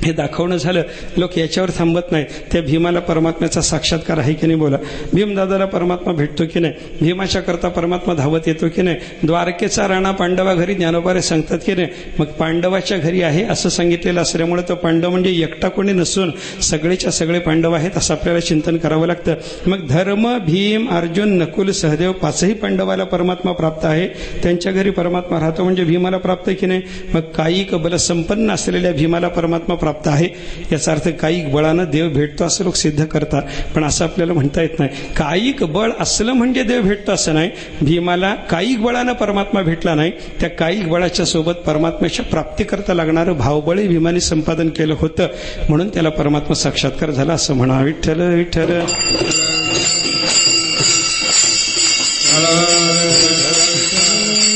हे दाखवणं झालं. लोक याच्यावर थांबत नाही. त्या भीमाला परमात्म्याचा साक्षात्कार आहे की नाही बोला. भीमदादाला परमात्मा भेटतो की नाही, भीमाच्या करता परमात्मा धावत येतो की नाही. द्वारकेचा राणा पांडवा घरी ज्ञानोबारे सांगतात की नाही. मग पांडवाच्या घरी आहे असं सांगितलेलं असल्यामुळे तो पांडव म्हणजे एकटा कोणी नसून सगळेच्या सगळे पांडव आहेत असं आपल्याला चिंतन करावं लागतं. मग धर्म, भीम, अर्जुन, नकुल, सहदेव 5ही पांडवाला परमात्मा प्राप्त आहे. त्यांच्या घरी परमात्मा राहतो म्हणजे भीमाला प्राप्त की नाही. मग कायिक बल संपन्न असलेल्या भीमाला परमात्मा प्राप्त आहे. याचा अर्थ कायिक बळानं देव भेटतो असं लोक सिद्ध करतात, पण असं आपल्याला म्हणता येत नाही. कायिक बळ असलं म्हणजे देव भेटतो असं नाही. भीमाला कायिक बळानं परमात्मा भेटला नाही, त्या कायिक बळाच्या सोबत परमात्म्याच्या प्राप्तीकरता लागणारं भावबळही भीमाने संपादन केलं होतं, म्हणून त्याला परमात्मा साक्षात्कार झाला असं म्हणा. विठ्ठल विठ्ठल.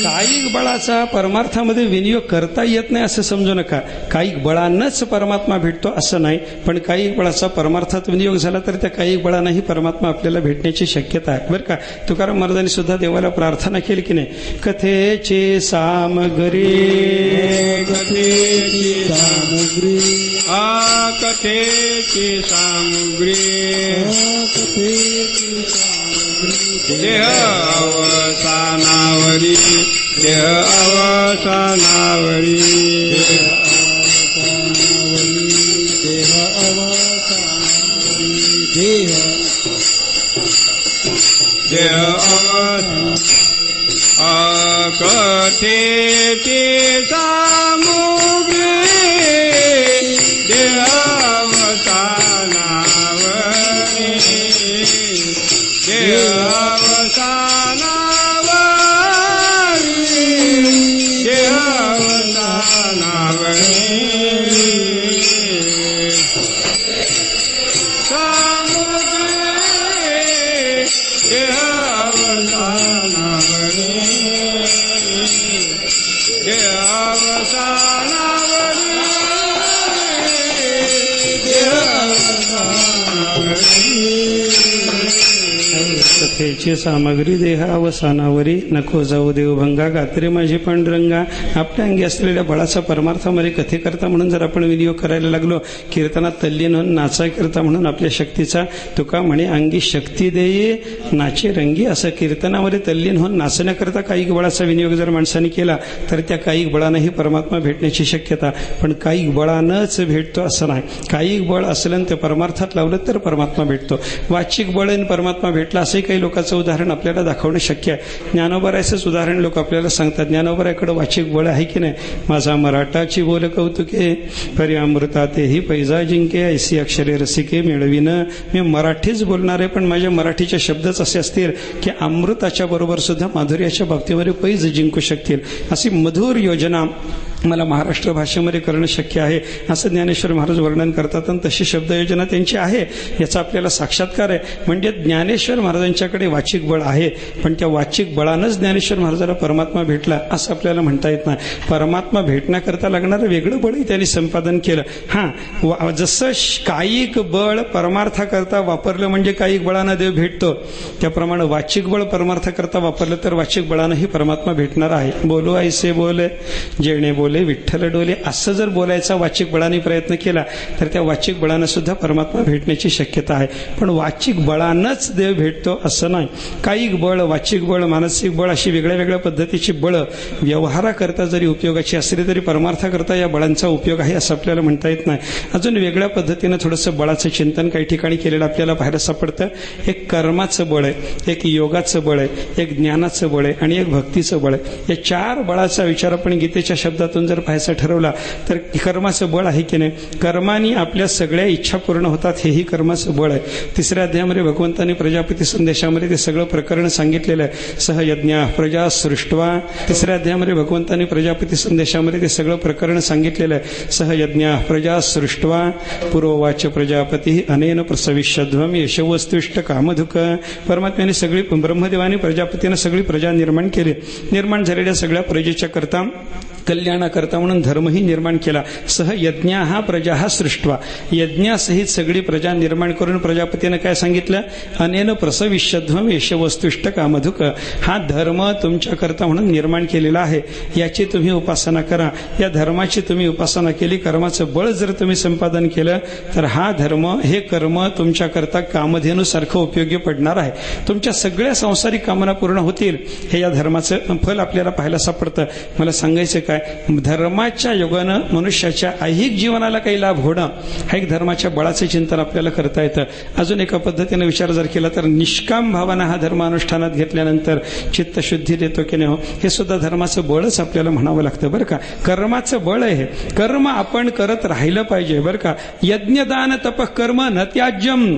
कायिक बळाचा परमार्थामध्ये विनियोग करता येत नाही असं समजू नका. कायिक बळानंच परमात्मा भेटतो असं नाही, पण कायिक बळाचा परमार्थात विनियोग झाला तर त्या कायिक बळानंही परमात्मा आपल्याला भेटण्याची शक्यता आहे बरं का. तुकाराम महाराजांनी सुद्धा देवाला प्रार्थना केली की नाही, कथेची सामग्री, कथेची सामुग्री, कथेची सामुग्री, कथेची सामुग्री, देह अवसानावरी, देह अवसानावरी, देह अवसानावरी, देह देह कथेची सामुग्री, देह अवसानावरी, देह कथेची सामग्री देह अवसानावरी, नको जाऊ देवभंगा, गात्रे माझी पांडुरंगा. आपल्या अंगी असलेल्या बळाचा परमार्थामध्ये कथेकरता म्हणून जर आपण विनियोग करायला लागलो, कीर्तनात तल्लीन होऊन नाचाकरता म्हणून आपल्या शक्तीचा, तुका म्हणे अंगी शक्ती देई नाचे रंगी, असं कीर्तनामध्ये तल्लीन होऊन नाचण्याकरता कायिक बळाचा विनियोग जर माणसाने केला तर त्या कायिक बळानंही परमात्मा भेटण्याची शक्यता. पण कायिक बळानंच भेटतो असं नाही. कायिक बळ असलं ते परमार्थात लावलं तर परमात्मा भेटतो. वाचिक बळ परमात्मा भेटला असंही काही लोकांचं उदाहरण आपल्याला दाखवणं शक्य आहे. ज्ञानोबरायचंच उदाहरण लोक आपल्याला सांगतात. ज्ञानोबरायकडे वाचिक बळ आहे की नाही? माझा मराठाची बोल कौतुके परी अमृता तेही पैजा जिंके ऐसी अक्षरे रसिके मिळविन. मी मराठीच बोलणार आहे, पण माझ्या मराठीचे शब्दच असे असतील की अमृताच्या बरोबर सुद्धा माधुर्याच्या बाबतीमध्ये पैज जिंकू शकतील. अशी मधुर योजना मला महाराष्ट्र भाषेमध्ये करणं शक्य आहे असं ज्ञानेश्वर महाराज वर्णन करतात. आणि तशी शब्दयोजना त्यांची आहे याचा आपल्याला साक्षात्कार आहे. म्हणजे ज्ञानेश्वर महाराजांच्याकडे वाचिक बळ आहे, पण त्या वाचिक बळानंच ज्ञानेश्वर महाराजाला परमात्मा भेटला असं आपल्याला म्हणता येत नाही. परमात्मा भेटण्याकरता लागणारं वेगळं बळही त्यांनी संपादन केलं. हां, जसं कायिक बळ परमार्थाकरता वापरलं म्हणजे कायिक बळानं देव भेटतो, त्याप्रमाणे वाचिक बळ परमार्थाकरता वापरलं तर वाचिक बळानंही परमात्मा भेटणार आहे. बोलो ऐसे बोले जेणे बोले विठ्ठल डोले असं जर बोलायचा वाचिक बळाने प्रयत्न केला तर त्या वाचिक बळानं सुद्धा परमात्मा भेटण्याची शक्यता आहे. पण वाचिक बळानंच देव भेटतो असं नाही. कायिक बळ, वाचिक बळ, मानसिक बळ अशी वेगळ्या वेगळ्या पद्धतीची बळं व्यवहाराकरता जरी उपयोगाची असली तरी परमार्थाकरता या बळांचा उपयोग आहे असं आपल्याला म्हणता येत नाही. अजून वेगळ्या पद्धतीनं थोडंसं बळाचं चिंतन काही ठिकाणी केलेलं आपल्याला पाहायला सापडतं. एक कर्माचं बळ आहे, एक योगाचं बळ आहे, एक ज्ञानाचं बळ आहे आणि एक भक्तीचं बळ आहे. या 4 बळाचा विचार आपण गीतेच्या शब्दातून जर पाहायचा ठरवला तर कर्माचं बळ आहे की नाही? कर्मानी आपल्या सगळ्या इच्छा पूर्ण होतात, हेही कर्माचं बळ आहे. 3ऱ्या अध्यायामध्ये भगवंतांनी प्रजापती संदेशामध्ये ते सगळं प्रकरण सांगितलेलं आहे. सहयज्ञा प्रजा सृष्टवा. 3ऱ्या अध्यायामध्ये भगवंतांनी प्रजापती संदेशामध्ये ते सगळं प्रकरण सांगितलेलं आहे. सहयज्ञा प्रजा सृष्टवा पुरोवाच प्रजापती अनेन प्रसविष्यध्वम यशवस्तुष्ट कामधुक. परमात्म्याने सगळी, ब्रह्मदेवाने प्रजापतीनं सगळी प्रजा निर्माण केली. निर्माण झालेल्या सगळ्या प्रजेच्या करता कल्याणाकरता म्हणून धर्मही निर्माण केला. सहयज्ञा हा प्रजा हा सृष्टवा. यज्ञासहित सगळी प्रजा निर्माण करून प्रजापतीनं काय सांगितलं? अनेन प्रसविष्यध्वम यशवस्तुष्ट कामधुक. हा धर्म तुमच्याकरता म्हणून निर्माण केलेला आहे, याची तुम्ही उपासना करा. या धर्माची तुम्ही उपासना केली, कर्माचं बळ जर तुम्ही संपादन केलं तर हा धर्म, हे कर्म तुमच्याकरता कामधेनुसारखं उपयोगी पडणार आहे. तुमच्या सगळ्या सांसारिक कामना पूर्ण होतील. हे या धर्माचं फल आपल्याला पाहायला सापडतं. मला सांगायचं काय, धर्माच्या योगानं मनुष्याच्या ऐहिक जीवनाला काही लाभ होणं हा एक धर्माच्या बळाचं चिंतन आपल्याला करता येतं. अजून एका पद्धतीने विचार जर केला तर निष्काम भावानं हा धर्म अनुष्ठानात घेतल्यानंतर चित्तशुद्धी देतो की नाही, हे सुद्धा धर्माचं बळच आपल्याला म्हणावं लागतं बरं का. कर्माचं बळ आहे हे. कर्म आपण करत राहिलं पाहिजे बरं का. यज्ञदान तप कर्म न त्याज्यम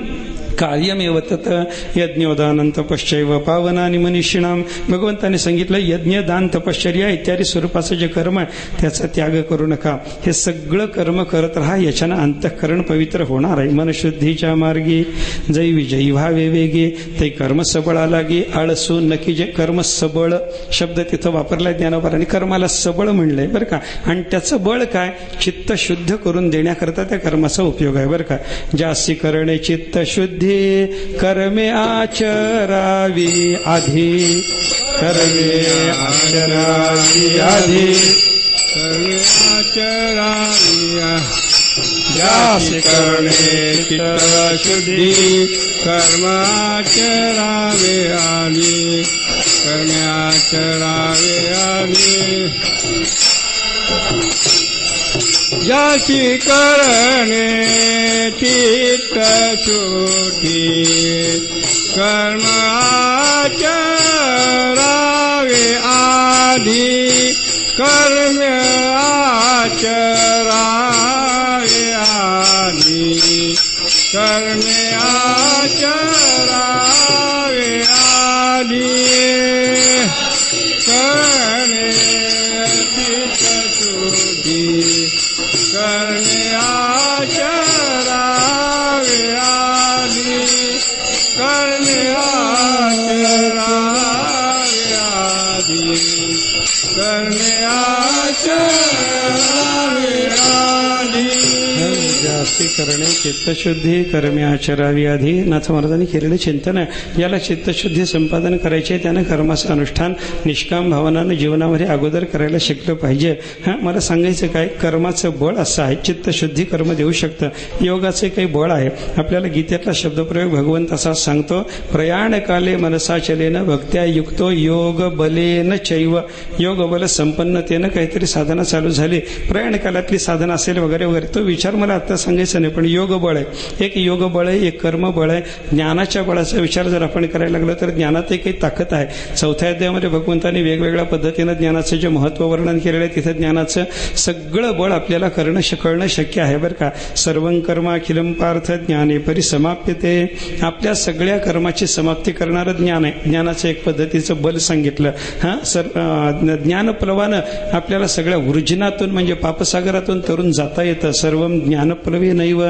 कार्यमेव तत यज्ञोदान तपश्चैव पावनानि मनीषिणाम. भगवंताने सांगितलं यज्ञ दान तपश्चर्या इत्यादी स्वरूपाचं जे कर्म आहे त्याचा त्याग करू नका. हे सगळं कर्म करत राहा, याच्यानं अंतःकरण पवित्र होणार आहे. मनशुद्धीच्या मार्गी जैवी जै व्हावे वेगे ते कर्म सबळा लागे आळसू नकी. जे कर्म सबळ शब्द तिथं वापरलाय ज्ञानोबारांनी, कर्माला सबळ म्हणलंय बरं का. आणि त्याचं बळ काय? चित्त शुद्ध करून देण्याकरता त्या कर्माचा उपयोग आहे बरं का. जासी करणे चित्त शुद्धी कर्मे आचरावी आधी. कर्मे आचरावी आधी. कर्मे आचरावी जासी करणे चित्त शुद्धी कर्म आचरावे आधी. कर्मे आचरावे आधी. जासी करणे चित्त शुद्धी कर्म आचरावे आधी. कर्म आचरावे आधी. कर्म आचरावे आधी. करणे चित्त शुद्धी कर्मे आचरावे आधी. कर्मे आचरावे आधी. कर्मे आचरावे आधी. जास्ती करणे चित्तशुद्धी कर्मे आचरावी आधी. नाथ महाराजांनी केलेलं चिंतन आहे. याला चित्तशुद्धी संपादन करायचे, त्यानं कर्माचं अनुष्ठान निष्काम भावनानं जीवनामध्ये अगोदर करायला शिकलं पाहिजे. मला सांगायचं काय, कर्माचं बळ असं आहे, चित्तशुद्धी कर्म देऊ शकतं. योगाचे काही बळ आहे. आपल्याला गीतेतला शब्दप्रयोग भगवंत असा सांगतो, प्रयाण काले मनसा चलेन भक्त्या युक्तो योग बलेन चैव. योग बल संपन्नतेनं काहीतरी साधना चालू झाली, प्रयाण कालातली साधना असेल वगैरे वगैरे. तो विचार मला आता सांगायचं नाही, पण योग बळ आहे. एक योग बळ आहे, एक कर्म बळ आहे. ज्ञानाच्या बळाचा विचार जर आपण करायला लागलो तर ज्ञानातही काही ताकद आहे. 4थ्या अध्यायामध्ये भगवंतांनी वेगवेगळ्या पद्धतीनं ज्ञानाचं जे महत्व वर्णन केलेलं आहे, तिथं ज्ञानाचं सगळं बळ आपल्याला कळणं शक्य आहे बरं का. सर्वं कर्म अखिलम पार्थ ज्ञाने परिसमाप्यते. आपल्या सगळ्या कर्माची समाप्ती करणारं ज्ञान आहे. ज्ञानाचं एक पद्धतीचं बल सांगितलं. ज्ञानप्लवानं आपल्याला सगळ्या वृजनातून म्हणजे पापसागरातून तरुण जाता येतं. सर्वं ज्ञानप्लवे नैव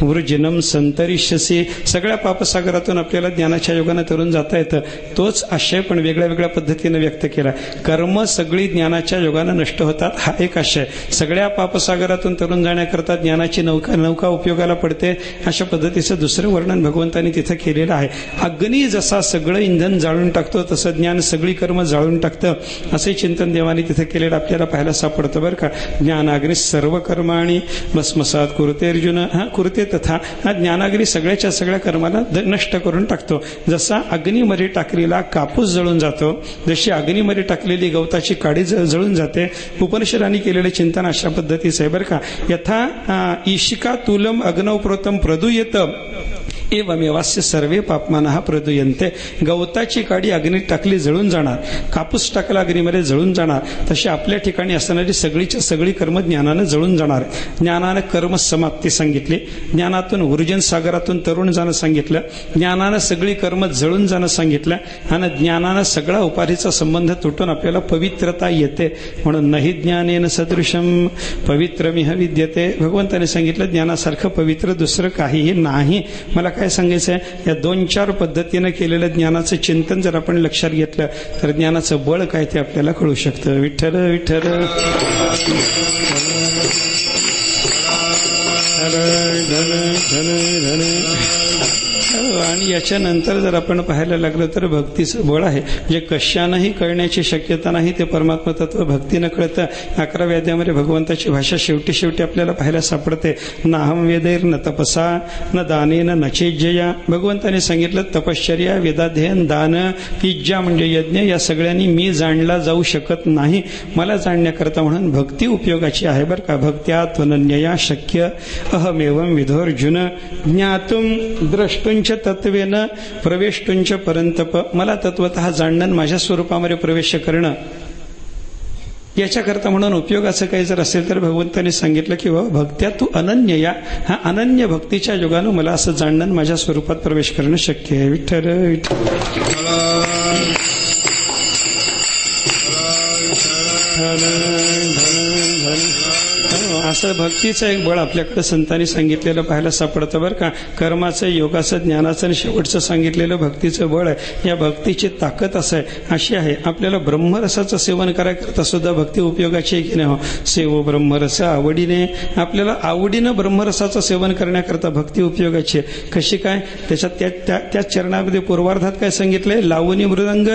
वृजनम संतरिष्यसी. सगळ्या पापसागरातून आपल्याला ज्ञानाच्या योगानं तरुण जाता येतं. तोच आशय पण वेगळ्या वेगळ्या पद्धतीनं व्यक्त केला. कर्म सगळी ज्ञानाच्या योगानं नष्ट होतात, हा एक आशय. सगळ्या पापसागरातून तरुण जाण्याकरता ज्ञानाची नौका उपयोगाला पडते, अशा पद्धतीचं दुसरं वर्णन भगवंतांनी तिथं केलेलं आहे. अग्नी जसा सगळं इंधन जाळून टाकतो तसं ज्ञान सगळी कर्म जाळून टाकतं, असे चिंतन देवाने तिथं केलेलं आपल्याला पाहायला सापडतं बरं का. ज्ञानाग्नी सर्व कर्माणी भस्मसात कुरुते अर्जुन. कुरुते तथा हा ज्ञानाग्नी सगळ्याच्या सगळ्या कर्माला नष्ट करून टाकतो. जसा अग्नीमध्ये टाकलेला कापूस जळून जातो, जशी अग्नीमध्ये टाकलेली गवताची काडी जळून जाते, उपनिषदांनी केलेले चिंतन अशा पद्धतीचं आहे बरं का. यथा ईशिका तुलम अग्नौ प्रोतम प्रदूयत एवमेवास्य सर्वे पापमानः प्रदूयन्ते. गवताची काडी अग्नीत टाकली जळून जाणार, कापूस टाकला अग्नीमध्ये जळून जाणार, तशी आपल्या ठिकाणी असणारी सगळीच्या सगळी कर्म ज्ञानानं जळून जाणार. ज्ञानानं कर्म समाप्ती सांगितली, ज्ञानातून ऊर्जन सागरातून तरुण जाणं सांगितलं, ज्ञानानं सगळी कर्म जळून जाणं सांगितलं, आणि ज्ञानानं सगळा उपाधीचा संबंध तुटून आपल्याला पवित्रता येते. म्हणून नहि ज्ञानेन सदृशम पवित्रमिह विद्यते. भगवंताने सांगितलं ज्ञानासारखं पवित्र दुसरं काहीही नाही. मला काय सांगायचं आहे, या 2-4 पद्धतीनं केलेलं ज्ञानाचं चिंतन जर आपण लक्षात घेतलं तर ज्ञानाचं बळ काय ते आपल्याला कळू शकतं. विठ्ठल विठ्ठल आणि याच्यानंतर जर आपण पाहायला लागलो तर भक्तीचं बळ आहे, जे कशानंही कळण्याची शक्यता नाही, ते परमात्मा तत्व भक्तीनं कळतं. 11व्या अध्यायामध्ये भगवंताची भाषा शेवटी आपल्याला पाहायला सापडते. नाहम वेदैर न तपसा न दानेन न चेज्जया. भगवंताने सांगितलं तपश्चर्या, वेदाध्ययन, दान, इज्जा म्हणजे यज्ञ, या सगळ्यांनी मी जाणला जाऊ शकत नाही. मला जाणण्याकरता म्हणून भक्ती उपयोगाची आहे बरं का. भक्त्या त्वनन्यया शक्य अहमेवं विधोर्जुन ज्ञातुम द्रष्टुंच तत्वेन प्रवेष्टुंच परंतप. मला तत्वतः जाणणं, माझ्या स्वरूपामध्ये प्रवेश करणं, याच्याकरता म्हणून उपयोगाचं काही जर असेल तर भगवंतांनी सांगितलं की बाबा भक्त्या तू अनन्य या, हा अनन्य भक्तीच्या योगानं मला असं जाणणं, माझ्या स्वरूपात प्रवेश करणं शक्य आहे. विठ्ठल विठ्ठल असं भक्तीचं एक बळ आपल्याकडे संतांनी सांगितलेलं पाहायला सापडतं बरं का. कर्माचं, योगाचं, ज्ञानाचं आणि शेवटचं सांगितलेलं भक्तीचं बळ आहे. या भक्तीची ताकद असं आहे, अशी आहे. आपल्याला ब्रह्मरसाचं सेवन करायकरता सुद्धा भक्ती उपयोगाची आहे की नाही हो. सेवो ब्रह्मरस आवडीने. आपल्याला आवडीनं ब्रह्मरसाचं सेवन करण्याकरता भक्ती उपयोगाची आहे. कशी काय, त्याच्यात त्या चरणामध्ये पूर्वार्धात काय सांगितलंय, लावणी मृदंग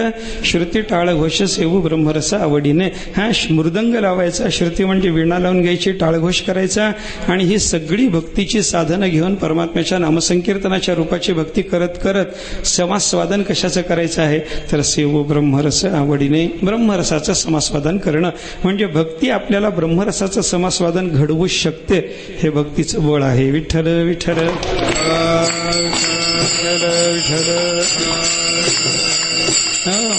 श्रुती टाळ घोष सेवो ब्रह्मरस आवडीने. हा मृदंग लावायचा, श्रुती म्हणजे वीणा लावून घ्यायची, टाळघोष करायचा, आणि ही सगळी भक्तीची साधनं घेऊन परमात्म्याच्या नामसंकीर्तनाच्या रूपाची भक्ती करत करत समास्वादन कशाचं करायचं आहे तर सेवो ब्रह्मरस आवडीने. ब्रह्मरसाचं समास्वादन करणं म्हणजे भक्ती आपल्याला ब्रह्मरसाचं समास्वादन घडवू शकते. हे भक्तीचं बळ आहे. विठ्ठल विठ्ठल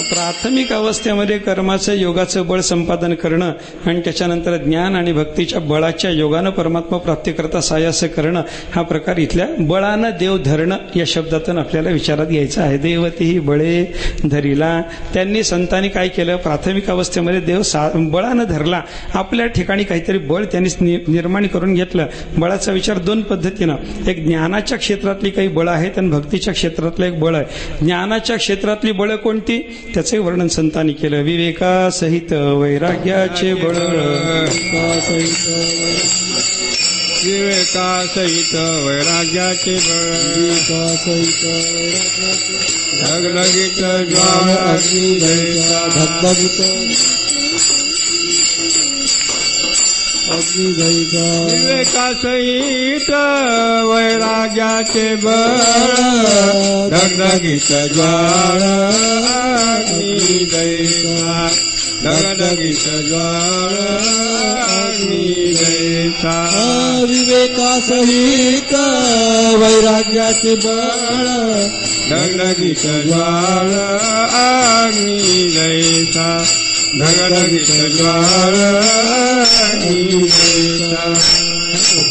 प्राथमिक अवस्थेमध्ये कर्माचं, योगाचं बळ संपादन करणं आणि त्याच्यानंतर ज्ञान आणि भक्तीच्या बळाच्या योगानं परमात्मा प्राप्तीकरता सायास करणं, हा प्रकार इथल्या बळानं देव धरणं या शब्दातून आपल्याला विचारात घ्यायचा आहे. देवतीही बळे धरिला. त्यांनी संतांनी काय केलं, प्राथमिक अवस्थेमध्ये देव बळानं धरला. आपल्या ठिकाणी काहीतरी बळ त्यांनी निर्माण करून घेतलं. बळाचा विचार 2 पद्धतीनं, एक ज्ञानाच्या क्षेत्रातली काही बळ आहेत आणि भक्तीच्या क्षेत्रातलं एक बळ आहे. ज्ञानाच्या क्षेत्रातली बळ कोणती, त्याचे वर्णन संतांनी केलं. विवेकासहित वैराग्याचे बळ, विवेकासहित वैराग्याचे बळ, ढगढगीत ज्वाळ अग्निदयचा विवेकासहित वैराग्याचे बळ, ढगढगीत ज्वाळ अग्निदयचा धगधगीत ज्वाळाग्नी जैसा विवेकासहित वैराग्याचे बळ धगधगीत ज्वाळाग्नी जैसा धगधगीत ज्वाळाग्नी जैसा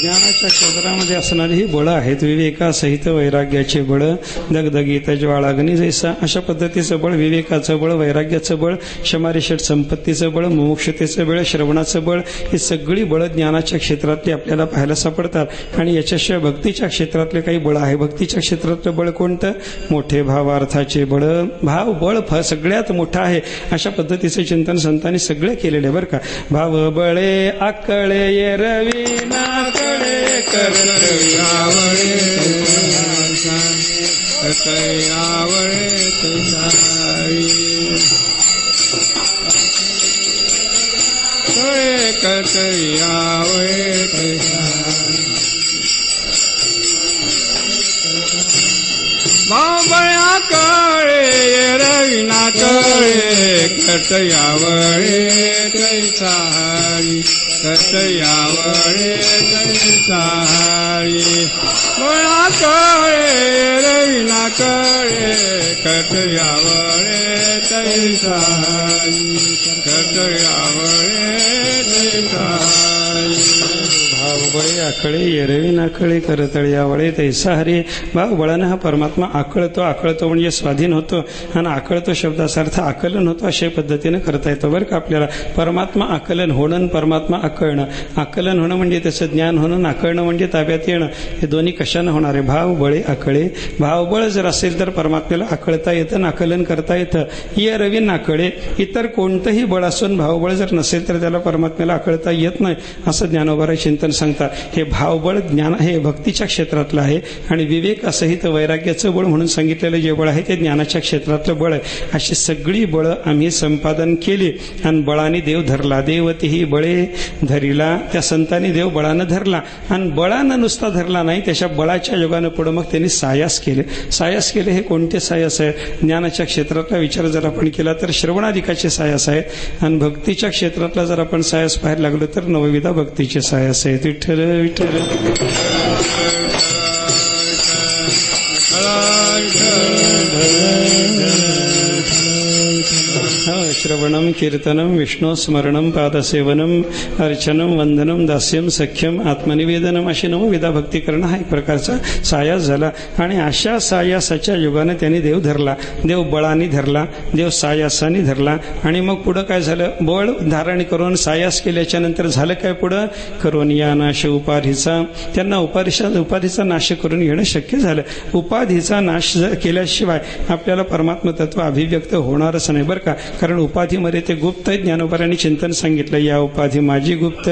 ज्ञानाच्या क्षेत्रामध्ये असणारी ही बळं आहेत. विवेकासहित वैराग्याचे बळ, दगदगीत ज्वाळाग्नी जैसा. अशा पद्धतीचं बळ, विवेकाचं बळ, वैराग्याचं बळ, शमारिषट संपत्तीचं बळ, मुमुक्षतेचं बळ, श्रवणाचं बळ, ही सगळी बळं ज्ञानाच्या क्षेत्रातली आपल्याला पाहायला सापडतात. आणि याच्याशिवाय भक्तीच्या क्षेत्रातले काही बळ आहे. भक्तीच्या क्षेत्रातलं बळ कोणतं? मोठे भावार्थाचे बळ. भाव बळ सगळ्यात मोठं आहे. अशा पद्धतीचं चिंतन संतांनी सगळे केलेले बरं का. भाव बळे आकळे येरविना कळे करतयावळे करतयावळे तुसारी कळे करतयावळे तुसारी बाबळ्या कळे रविना कळे करतयावळे तैसारी करतयावळे तैसारी बळा कळे रविना कळे करतयावळे तैसारी करतयावळे तैसारी भाव बळे आकळे येरवी नाकळे करतळ्यावळे तैसा हरी. भाव बळानं हा परमात्मा आकळतो. आकळतो म्हणजे स्वाधीन होतो, आणि आकळतो शब्दाचा अर्थ आकलन होतो. अशा पद्धतीने करता येतं बरं का आपल्याला. परमात्मा आकलन होणं, परमात्मा आकळणं. आकलन होणं म्हणजे त्याचं ज्ञान होणं, आकळणं म्हणजे ताब्यात येणं. हे दोन्ही कशानं होणार आहे? भाव बळे आकळे. भावबळ जर असेल तर परमात्म्याला आकळता येतं, आकलन करता येतं. ये रवी नाकळे. इतर कोणतंही बळ असून भावबळ जर नसेल तर त्याला परमात्म्याला आकळता येत नाही, असं ज्ञानोबाराय चिंतन सांगतात. हे भावबळ ज्ञान हे भक्तीच्या क्षेत्रातलं आहे, आणि विवेकासहित वैराग्याचं बळ म्हणून सांगितलेलं जे बळ आहे ते ज्ञानाच्या क्षेत्रातलं बळ आहे. अशी सगळी बळं आम्ही संपादन केली, आणि बळाने देव धरला. देवतीही बळे धरिला. त्या संतांनी देव बळानं धरला, आणि बळानं नुसता धरला नाही, त्याच्या बळाच्या योगानं पुढे मग त्यांनी सायास केले. सायास केले हे कोणते सायास आहे? ज्ञानाच्या क्षेत्रातला विचार जर आपण केला तर श्रवणाधिकाचे सायास आहेत, आणि भक्तीच्या क्षेत्रातला जर आपण सायास पाहायला लागलो तर नवविधा भक्तीचे सायास आहेत. विठ्ठल विठ्ठल. श्रवणम कीर्तनम विष्णू स्मरणम पादसेवनम अर्चनम वंदनम दास्यम सख्यम आत्मनिवेदनम अशी नवविधा भक्ती करणं हा एक प्रकारचा सायास झाला. आणि अशा सायासाच्या युगाने त्यांनी देव धरला. देव बळाने धरला, देव सायासाने धरला. आणि मग पुढं काय झालं? बळ धारण करून सायास केल्याच्या नंतर झालं काय पुढं? करून या नाश उपाधीचा. त्यांना उपाधीचा नाश करून घेणं शक्य झालं. उपाधीचा नाश केल्याशिवाय आपल्याला परमात्म तत्व अभिव्यक्त होणारच नाही बरं का. कारण उपाधीमध्ये ते गुप्त ज्ञानोबारांनी चिंतन सांगितलं. या उपाधी माझी गुप्त,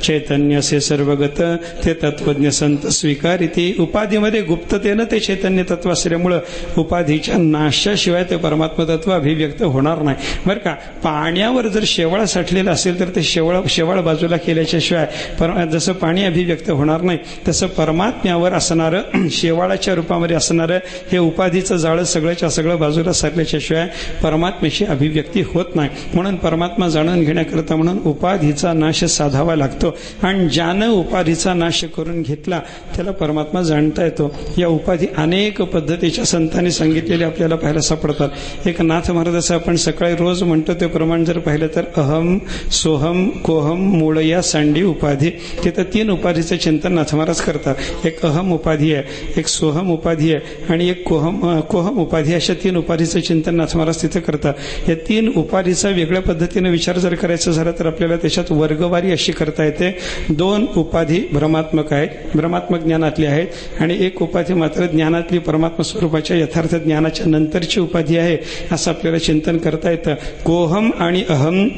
चैतन्यसे सर्वगत, ते तत्वज्ञ संत स्वीकारिती. उपाधीमध्ये गुप्ततेनं ते चैतन्य तत्व असल्यामुळं उपाधीच्या नाशाशिवाय ते परमात्म तत्व अभिव्यक्त होणार नाही बरं का. पाण्यावर जर शेवाळ साठलेलं असेल तर ते शेवाळ बाजूला केल्याच्या शिवाय जसं पाणी अभिव्यक्त होणार नाही, तसं परमात्म्यावर असणारं शेवाळाच्या रूपामध्ये असणारं हे उपाधीचं जाळं सगळ्याच्या सगळं बाजूला सरल्याच्या शिवाय परमात्म्याशी अभिव्यक्ती होत नाही. म्हणून परमात्मा जाणून घेण्याकरता म्हणून उपाधीचा नाश साधावा लागतो. आणि ज्यानं उपाधीचा नाश करून घेतला त्याला परमात्मा जाणता येतो. या उपाधी अनेक पद्धतीच्या संतांनी सांगितलेले आपल्याला पाहायला सापडतात. एक नाथ महाराजाचं आपण सकाळी रोज म्हणतो ते प्रमाण जर पाहिलं तर अहम, सोहम, कोहम, मूळ या सांडी उपाधी. तिथं 3 उपाधीचं चिंतन नाथ महाराज करतात. एक अहम उपाधी आहे, एक सोहम उपाधी आहे, आणि एक कोहम उपाधी. अशा 3 उपाधीचं चिंतन नाथ महाराज तिथं करतात. या 3 उपाधीचा वेगळ्या पद्धतीने विचार जर करायचा झाला तर आपल्याला त्याच्यात वर्गवारी अशी करता येते. 2 उपाधी भ्रमात्मक आहेत, भ्रमात्मक ज्ञानातली आहेत, आणि एक उपाधी मात्र ज्ञानातली परमात्मा स्वरूपाच्या यथार्थ ज्ञानाच्या नंतरची उपाधी आहे, असं आपल्याला चिंतन करता येतं. कोहम आणि अहम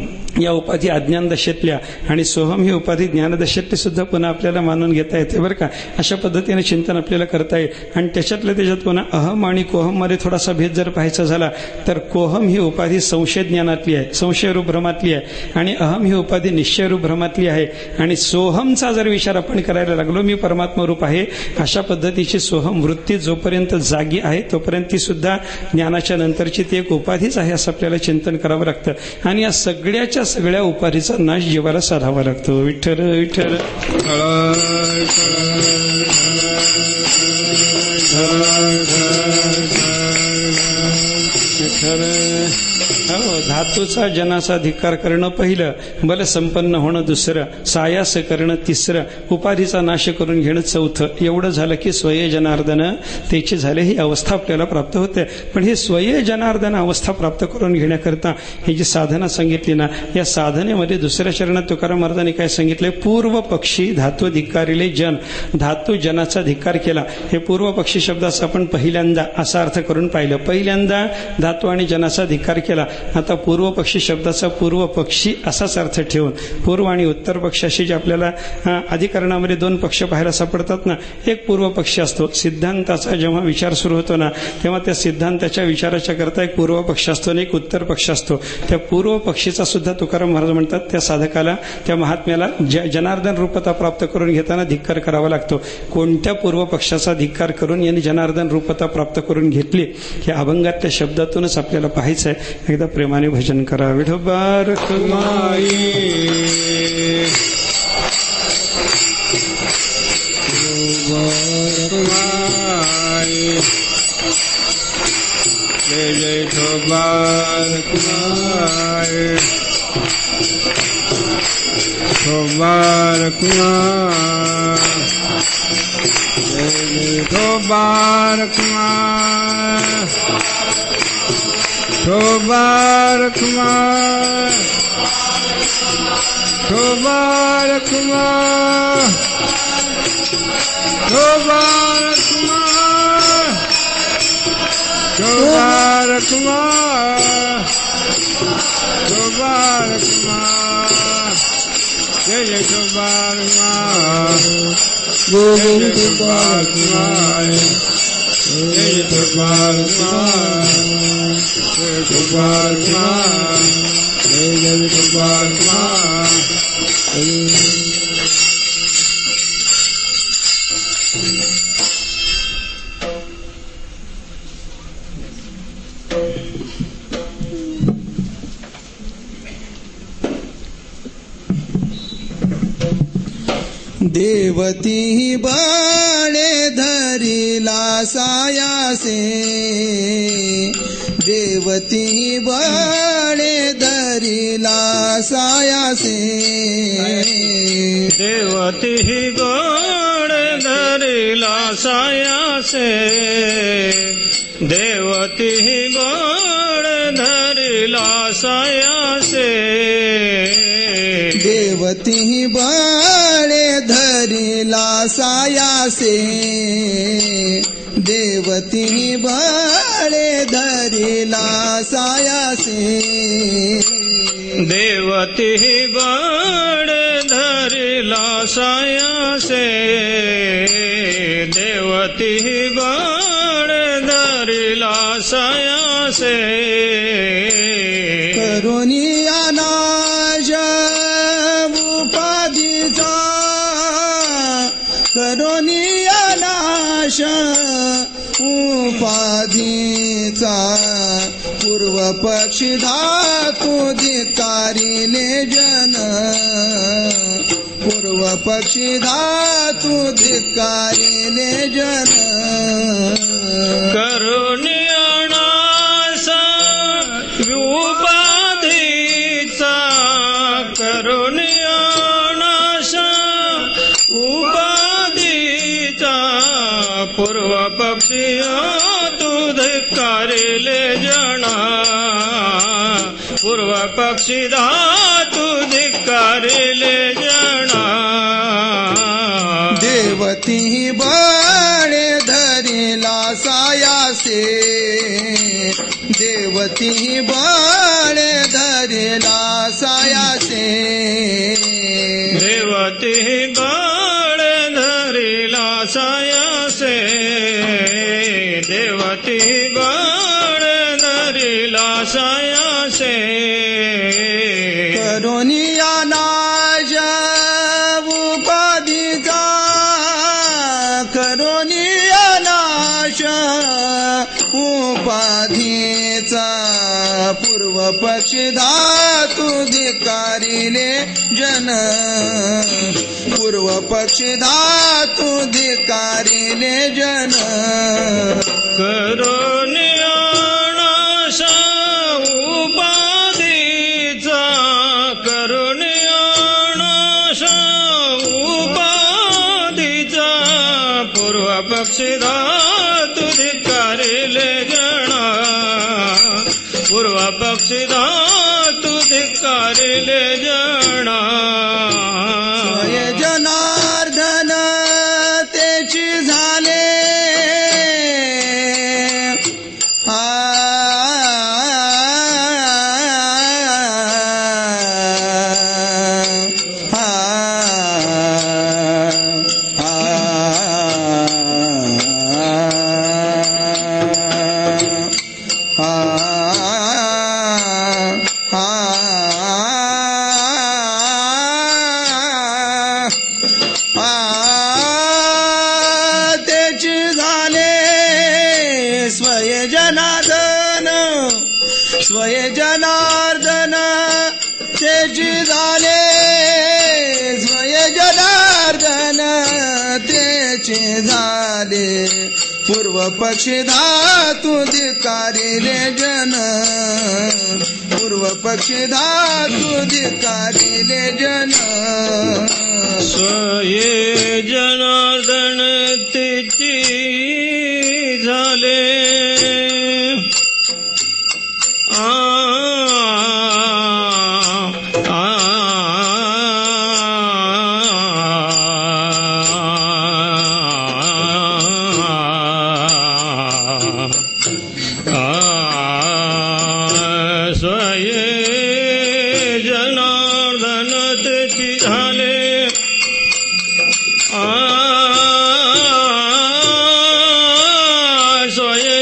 या उपाधी अज्ञान दशेतल्या आणि सोहम ही उपाधी ज्ञानदशेतली सुद्धा पुन्हा आपल्याला मानून घेता येते बरं का. अशा पद्धतीने चिंतन आपल्याला करता येईल. आणि त्याच्यात पुन्हा अहम आणि कोहम मध्ये थोडासा भेद जर पाहायचा झाला तर कोहम ही उपाधी संशय ज्ञानातली आहे, संशयरूप भ्रमातली आहे, आणि अहम ही उपाधी निश्चयरूप भ्रमातली आहे. आणि सोहमचा जर विचार आपण करायला लागलो, मी परमात्मा रूप आहे, अशा पद्धतीची सोहम वृत्ती जोपर्यंत जागी आहे तोपर्यंत ती सुद्धा ज्ञानाच्या नंतरची ती एक उपाधीच आहे असं आपल्याला चिंतन करावं लागतं. आणि या सगळ्या उपाधीचा नाश जीवाला साधावा लागतो. विठ्ठल विठ्ठल. धातूचा जनाचा धिक्कार करणं पहिलं, बल संपन्न होणं दुसरं, सायास करणं तिसरं, उपाधीचा नाश करून घेणं चौथं. एवढं झालं की स्वये जनार्दन त्याची झाले ही अवस्था आपल्याला प्राप्त होते. पण ही स्वये जनार्दन अवस्था प्राप्त करून घेण्याकरता ही जी साधना सांगितली ना, या साधनेमध्ये दुसऱ्या चरणात तुकाराम महाराजांनी काय सांगितलंय, पूर्व पक्षी धातू धिक्कारिले जन, धातू जनाचा धिक्कार केला. हे पूर्व पक्षी शब्दाचा आपण पहिल्यांदा असा अर्थ करून पाहिलं. पहिल्यांदा धातू आणि जनाचा धिक्कार केला. आता पूर्व पक्षी शब्दाचा पूर्व पक्षी असाच अर्थ ठेवून पूर्व आणि उत्तर पक्षाशी जे आपल्याला अधिकरणामध्ये दोन पक्ष पाहायला सापडतात ना, एक पूर्व पक्षी असतो. सिद्धांताचा जेव्हा विचार सुरू होतो ना तेव्हा त्या सिद्धांताच्या विचाराच्या करता एक पूर्व पक्ष असतो आणि एक उत्तर पक्ष असतो. त्या पूर्व पक्षीचा सुद्धा तुकाराम महाराज म्हणतात त्या साधकाला, त्या महात्म्याला जनार्दन रूपता प्राप्त करून घेताना धिक्कार करावा लागतो. कोणत्या पूर्व पक्षाचा धिक्कार करून यांनी जनार्दन रूपता प्राप्त करून घेतली हे अभंगातल्या शब्दातूनच आपल्याला पाहायचं आहे. एकदा प्रेमाने भजन करा. विठोबा रखमाई जय जय विठोबा रखमाई, विठोबा रखमाई, जय जय विठोबा रखमाई, विठोबा रखमाई, विठोबा रखमाई, विठोबा रखमाई, विठोबा रखमाई, विठोबा रखमाई, जय जय विठोबा रखमाई, जय जय विठोबा रखमाई, जय जय विठोबा रखमाई, जय विठोबा रखमाई, जय जय विठोबा रखमाई. देवती बाळे धरिला सायासे, देवती बाळे धरिला सायासे, देवती गोड धरिला सायासे, देवती गोड धरिला सायासे, देवती बाळे धरिला सायासे, देवती बाळे धरिला सायासे, देवती गोड धरिला सायासे, देवती गोड धरिला सायासे, करुणिया नाश उपाधीचा, करुणिया नाश उपाधीचा, पूर्व पक्षी धातू धिक्कारिले जन, पूर्व पक्षी धातू धिक्कारिले जन, करुणिया नाश उपाधीचा, करुणिया नाश उपाधीचा, पूर्व पक्षी तू धिक्कारिले जना, पूर्व पक्षी धातू धिक्कारिले जना, देवती बाळे धरिला सायासे, देवती बाळे धरिला सायासे देवती गळ धरिला सायासे देवती गळ धरिला सायासे करुणिया नाश उपाधीचा करुणिया नाश उपाधीचा पूर्व पक्षी धातू धिकारिले जन पूर्व पक्षी धातू धिकारिले जन करुणिया नाश उपाधीचा करुणिया नाश उपाधीचा पूर्व पक्षी धातू धिकारिले जन पूर्व पक्षी धातू धिकारिले जन स्वय जनार्दन तेची झाले तेची झाले स्वय जनार्दन स्वय जनार्दन तेची झाले स्वय जनार्दन तेची झाले पूर्व पक्षी धातू धिकारिले जन पूर्व पक्षी धातू धिकारिले जन स्वये जनार्दन तिची झाले स्वये जनार्दन तिची झाले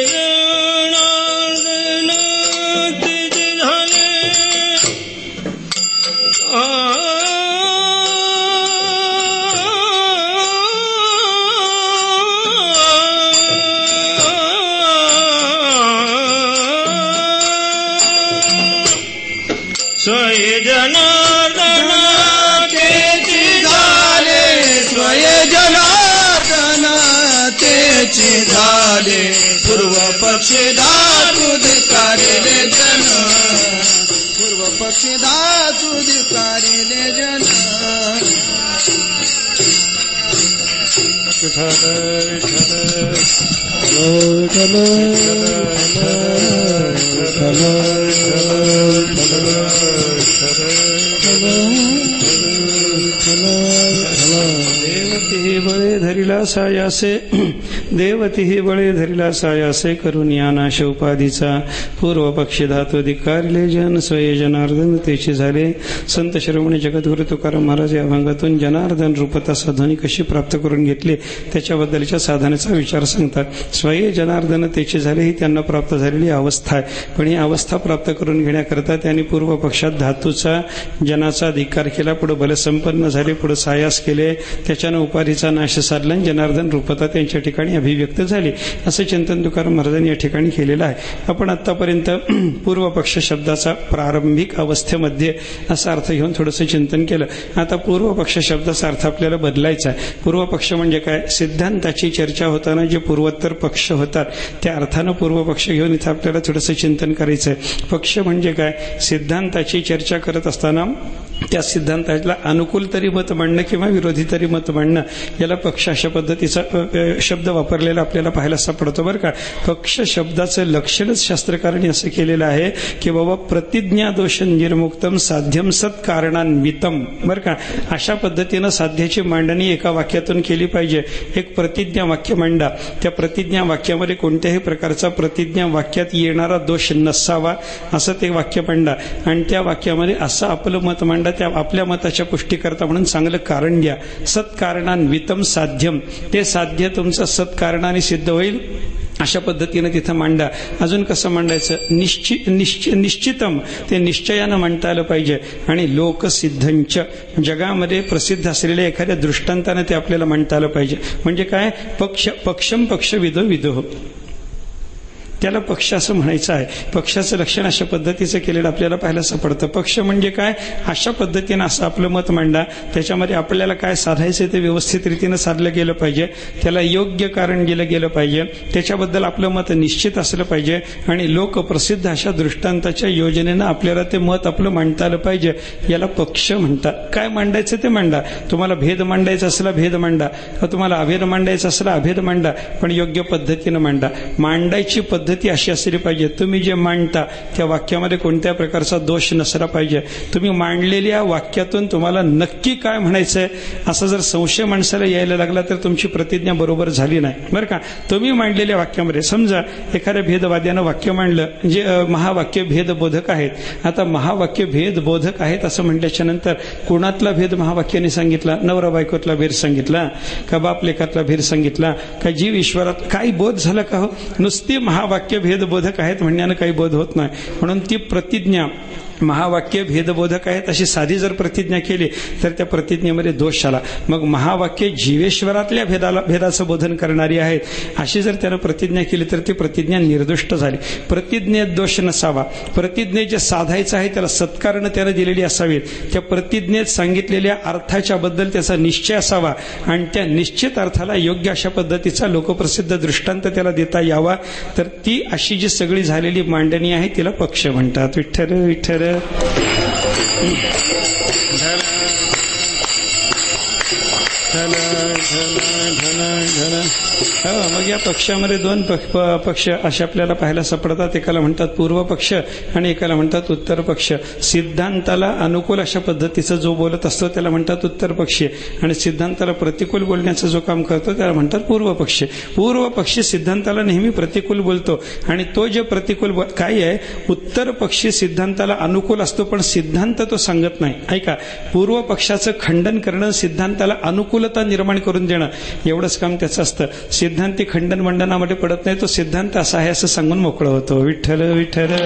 स्वये जनार्दन तिची झाले स्वये जनार्दन तेची झाले स्वय जनार्दन तेची झाले पूर्व पक्षी धातू धिकारिले जन पूर्व पक्षी धातू धिकारिले जन देवती बळे धरिला सायासे देवती बळे धरिला सायासे करून या नाश उपाधीचा पूर्व पक्षी धातू धिक्कारिले जन स्वये जनार्दन तेची झाले. संत शिरोमणी जगद्गुरु तुकाराम महाराज या अभंगातून जनार्दन रूपता साधने कशी प्राप्त करून घेतली त्याच्याबद्दलच्या साधनेचा विचार सांगतात. स्वये जनार्दन तेची झाले ही त्यांना प्राप्त झालेली अवस्था आहे. पण ही अवस्था प्राप्त करून घेण्याकरता त्यांनी पूर्व पक्षात धातूचा जनाचा अधिकार केला, पुढे बलसंपन्न झाले, पुढे सायास केले, त्याच्यानं उपाधीचा नाश साधला, जनार्दन रूपता त्यांच्या ठिकाणी अभिव्यक्त झाली. असं चिंतन तुकाराम महाराजांनी या ठिकाणी केलेलं आहे. आपण आतापर्यंत पूर्व पक्ष शब्दाचा प्रारंभिक अवस्थेमध्ये असा अर्थ घेऊन थोडंसं चिंतन केलं. आता पूर्व पक्ष शब्दाचा अर्थ आपल्याला बदलायचा आहे. पूर्व पक्ष म्हणजे काय? सिद्धांताची चर्चा होताना जे पूर्वोत्तर पक्ष होतात त्या अर्थानं पूर्व पक्ष घेऊन इथं आपल्याला थोडंसं चिंतन करायचं आहे. पक्ष म्हणजे काय? सिद्धांताची चर्चा करत असताना त्या सिद्धांताला अनुकूल तरी मत मांडणं किंवा विरोधी तरी मत मांडणं, याला पक्ष अशा पद्धतीचा शब्द वापरलेला आपल्याला पाहायला सापडतो बरं का. पक्ष शब्दाचं लक्षणच शास्त्रकारांनी असं केलेलं आहे की बाबा प्रतिज्ञा दोष निर्मुक्तम साध्यम सत्कारणान्वितम. बरं का, अशा पद्धतीनं साध्याची मांडणी एका वाक्यातून केली पाहिजे. एक प्रतिज्ञा वाक्य मांडा, त्या प्रतिज्ञा वाक्यामध्ये कोणत्याही प्रकारचा प्रतिज्ञा वाक्यात येणारा दोष नसावा असं ते वाक्य मांडा, आणि त्या वाक्यामध्ये असं आपलं मत मांडा, त्या आपल्या मताच्या पुष्टीकरता म्हणून चांगलं कारण द्या. सत्कारणान्वितम साध्यम, ते साध्य तुमचं सत्कारणाने सिद्ध होईल अशा पद्धतीनं तिथं मांडा. अजून कसं मांडायचं, निश्चितम, ते निश्चयानं मांडता आलं पाहिजे. आणि लोकसिद्धंच, जगामध्ये प्रसिद्ध असलेल्या एखाद्या दृष्टांतानं ते आपल्याला मांडता आलं पाहिजे. म्हणजे काय, पक्षम पक्षविदो विदो, त्याला पक्ष असं म्हणायचं आहे. पक्षाचं लक्षण अशा पद्धतीचं केलेलं आपल्याला पाहायला सापडतं. पक्ष म्हणजे काय, अशा पद्धतीनं असं आपलं मत मांडा, त्याच्यामध्ये आपल्याला काय साधायचं ते व्यवस्थित रीतीनं साधलं गेलं पाहिजे, त्याला योग्य कारण दिलं गेलं पाहिजे, त्याच्याबद्दल आपलं मत निश्चित असलं पाहिजे, आणि लोकप्रसिद्ध अशा दृष्टांताच्या योजनेनं आपल्याला ते मत आपलं मांडता आलं पाहिजे. याला पक्ष म्हणतात. काय मांडायचं ते मांडा. तुम्हाला भेद मांडायचा असला भेद मांडा, तुम्हाला अभेद मांडायचा असला अभेद मांडा, पण योग्य पद्धतीनं मांडा. मांडायची पद्धती अशी असली पाहिजे, तुम्ही जे मांडता त्या वाक्यामध्ये कोणत्या प्रकारचा दोष नसला पाहिजे. तुम्ही मांडलेल्या वाक्यातून तुम्हाला नक्की काय म्हणायचंय असा जर संशय माणसाला यायला लागला तर तुमची प्रतिज्ञा बरोबर झाली नाही बरं का. तुम्ही मांडलेल्या वाक्यामध्ये समजा एखाद्या भेदवाद्यानं वाक्य मांडलं जे महावाक्य भेदबोधक आहेत. आता महावाक्य भेदबोधक आहेत असं म्हटल्याच्या नंतर कोणातला भेद महावाक्याने सांगितला, नवरा बायकोतला भेद सांगितला का, बाप लेकातला भेद सांगितला का, जीव ईश्वरात काही बोध झाला का? हो, नुसती महावाक्य भेदबोधक आहेत म्हणण्यानं काही बोध होत नाही. म्हणून ती प्रतिज्ञा महावाक्य भेदबोधक आहेत अशी साधी जर प्रतिज्ञा केली तर त्या प्रतिज्ञेमध्ये दोष आला. मग महावाक्य जीवेश्वरातल्या भेदाचं बोधन करणारी आहेत अशी जर त्यानं प्रतिज्ञा केली तर ती प्रतिज्ञा निर्दोष झाली. प्रतिज्ञेत दोष नसावा. प्रतिज्ञे जे साधायचं आहे त्याला सत्कारणं त्यानं दिलेली असावीत. त्या प्रतिज्ञेत सांगितलेल्या अर्थाच्या बद्दल त्याचा निश्चय असावा, आणि त्या निश्चित अर्थाला योग्य अशा पद्धतीचा लोकप्रसिद्ध दृष्टांत त्याला देता यावा. तर ती अशी जी सगळी झालेली मांडणी आहे तिला पक्ष म्हणतात. विठ्ठल विठ्ठल. मग या पक्षामध्ये दोन पक्ष असे आपल्याला पाहायला सापडतात. एकाला म्हणतात पूर्व पक्ष आणि एकाला म्हणतात उत्तर पक्ष. सिद्धांताला अनुकूल अशा पद्धतीचं जो बोलत असतो त्याला म्हणतात उत्तर पक्षी, आणि सिद्धांताला प्रतिकूल बोलण्याचं जो काम करतो त्याला म्हणतात पूर्व पक्षी. पूर्व पक्षी सिद्धांताला नेहमी प्रतिकूल बोलतो, आणि तो जे प्रतिकूल काय आहे, उत्तर पक्षी सिद्धांताला अनुकूल असतो पण सिद्धांत तो सांगत नाही. ऐका, पूर्व पक्षाचं खंडन करणं, सिद्धांताला अनुकूलता निर्माण करून देणं एवढंच काम त्याचं असतं. सिद्धांती खंडन मंडनामध्ये पडत नाही, तो सिद्धांत असा आहे असं सांगून मोकळं होतो. विठ्ठल विठ्ठल.